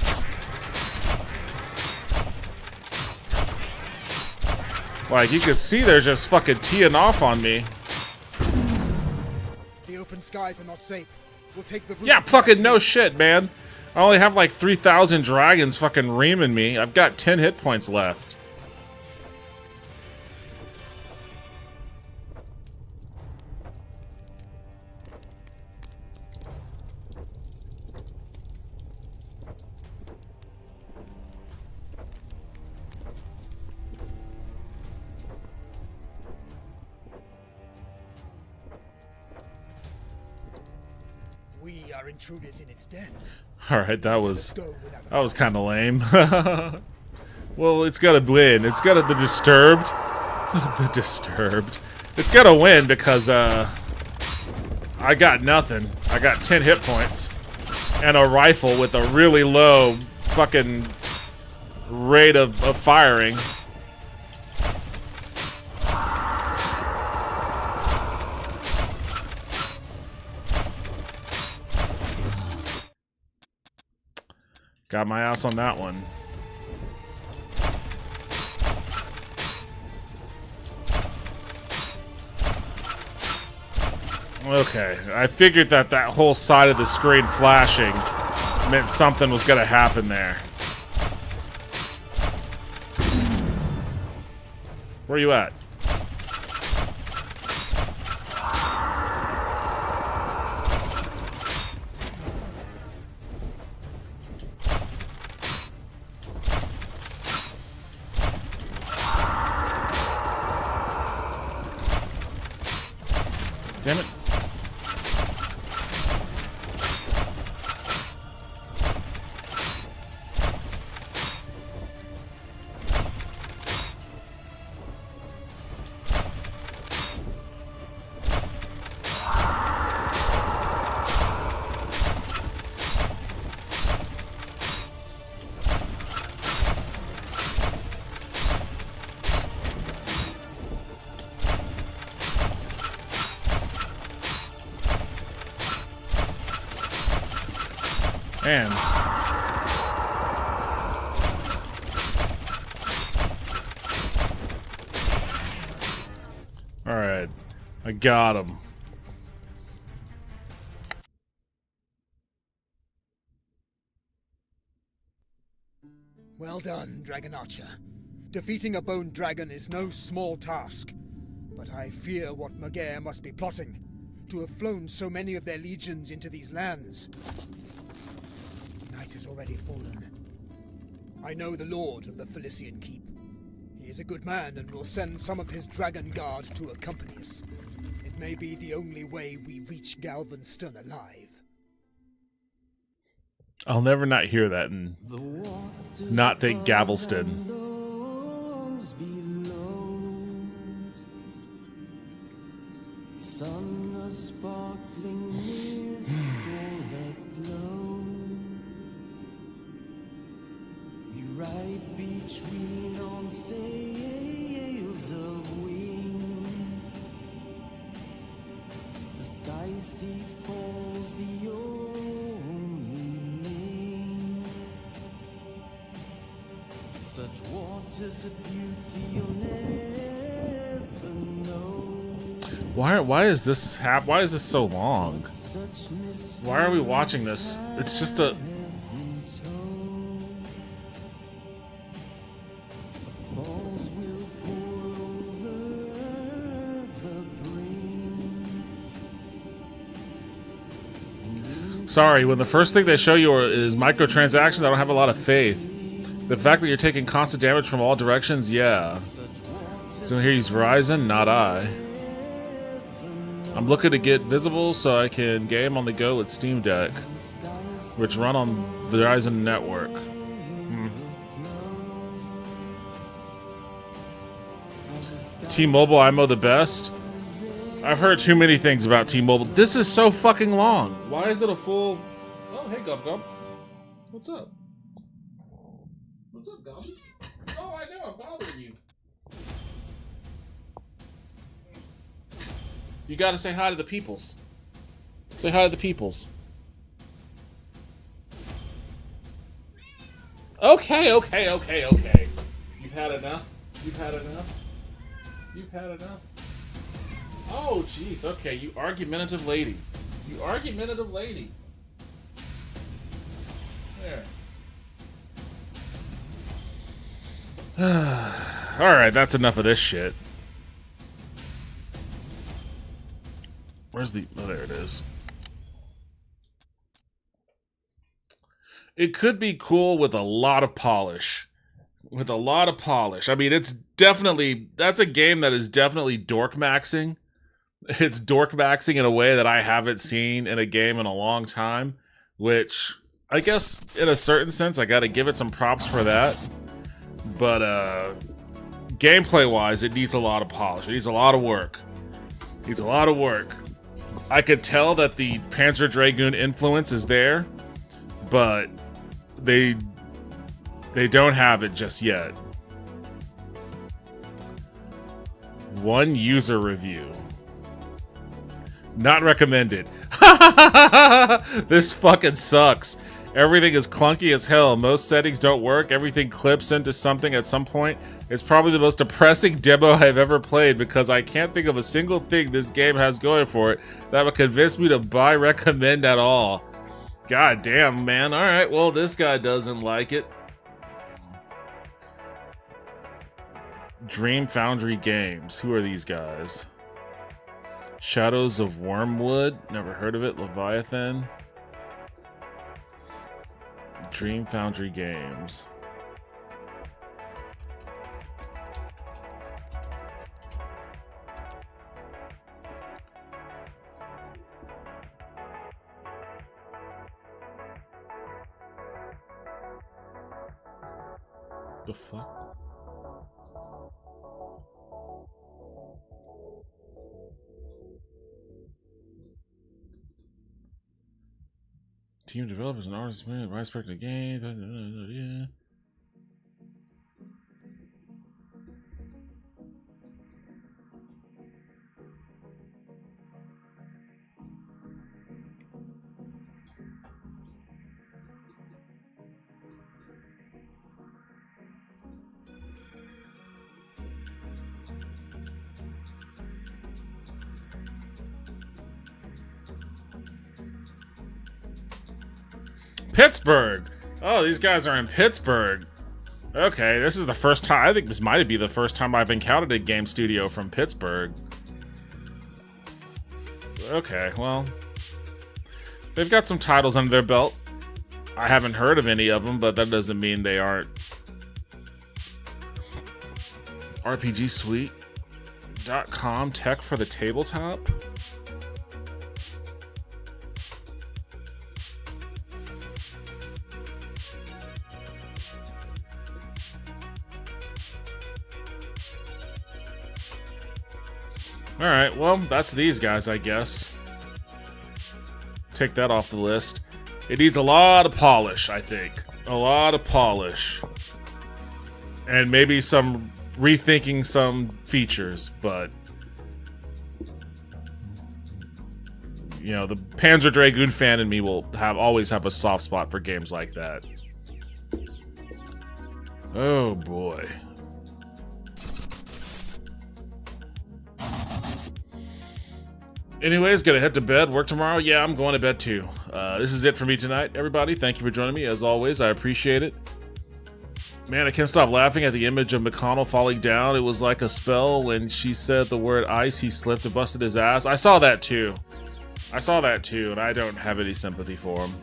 Like, you can see they're just fucking teeing off on me. The open skies are not safe. We'll take the route. Yeah, fucking no shit, man. I only have like 3,000 dragons fucking reaming me. I've got 10 hit points left. We are intruders in its den. Alright, that was kind of lame. Well, it's gotta win. It's gotta the Disturbed. The Disturbed. It's gotta win because I got nothing. I got 10 hit points and a rifle with a really low fucking rate of firing. Got my ass on that one. Okay, I figured that that whole side of the screen flashing meant something was gonna happen there. Where you at? Damn it. Man. Alright. I got him. Well done, Dragon Archer. Defeating a bone dragon is no small task. But I fear what Maguire must be plotting, to have flown so many of their legions into these lands. Night has already fallen. I know the Lord of the Felician Keep. He is a good man and will send some of his Dragon Guard to accompany us. It may be the only way we reach Galveston alive. I'll never not hear that and not think Galveston. Sun, a sparkling mist that glow. You ride between on sails of wings. The sky sea falls the only lane. Such waters of beauty you'll never know. Why is this why is this so long? Why are we watching this? It's just a Sorry, when the first thing they show you is microtransactions, I don't have a lot of faith. The fact that you're taking constant damage from all directions, yeah. So here he's Verizon, not I. I'm looking to get visible so I can game on the go with Steam Deck, which run on Verizon network. T-Mobile, IMO the best. I've heard too many things about T-Mobile. This is so fucking long. Why is it a full... Oh, hey, Gub Gub. What's up? What's up, Gub? Oh, I know, I'm bothering you. You gotta say hi to the peoples. Say hi to the peoples. Okay. You've had enough? You've had enough? You've had enough? Oh, jeez, okay, you argumentative lady. You argumentative lady. There. Alright, that's enough of this shit. Where's the... Oh, there it is. It could be cool with a lot of polish. With a lot of polish. I mean, it's definitely... That's a game that is definitely dork maxing. It's dork maxing in a way that I haven't seen in a game in a long time. Which, I guess, in a certain sense, I gotta give it some props for that. But, gameplay-wise, it needs a lot of polish. It needs a lot of work. It needs a lot of work. I could tell that the Panzer Dragoon influence is there, but they don't have it just yet. One user review. Not recommended. This fucking sucks. Everything is clunky as hell. Most settings don't work. Everything clips into something at some point. It's probably the most depressing demo I've ever played because I can't think of a single thing this game has going for it that would convince me to buy recommend at all. God damn, man. Alright, well, this guy doesn't like it. Dream Foundry Games. Who are these guys? Shadows of Wormwood. Never heard of it. Leviathan. Dream Foundry Games. The fuck? Team developers and artists, man, right spec the game. Yeah. Pittsburgh. Oh, these guys are in Pittsburgh. Okay, this is the first time. I think this might be the first time I've encountered a game studio from Pittsburgh. Okay, well, they've got some titles under their belt. I haven't heard of any of them, but that doesn't mean they aren't. RPGsuite.com tech for the tabletop. Alright, well, that's these guys, I guess. Take that off the list. It needs a lot of polish, I think. A lot of polish. And maybe some rethinking some features, but... You know, the Panzer Dragoon fan in me will always have a soft spot for games like that. Oh, boy. Anyways, gotta head to bed. Work tomorrow? Yeah, I'm going to bed too. This is it for me tonight, everybody. Thank you for joining me. As always, I appreciate it. Man, I can't stop laughing at the image of McConnell falling down. It was like a spell. When she said the word ice, he slipped and busted his ass. I saw that too. And I don't have any sympathy for him.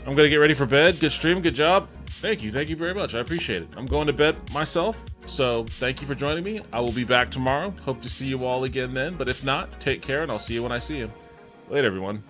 I'm gonna get ready for bed. Good stream, good job. Thank you very much. I appreciate it. I'm going to bed myself, so thank you for joining me. I will be back tomorrow. Hope to see you all again then, but if not, take care and I'll see you when I see you. Later, everyone.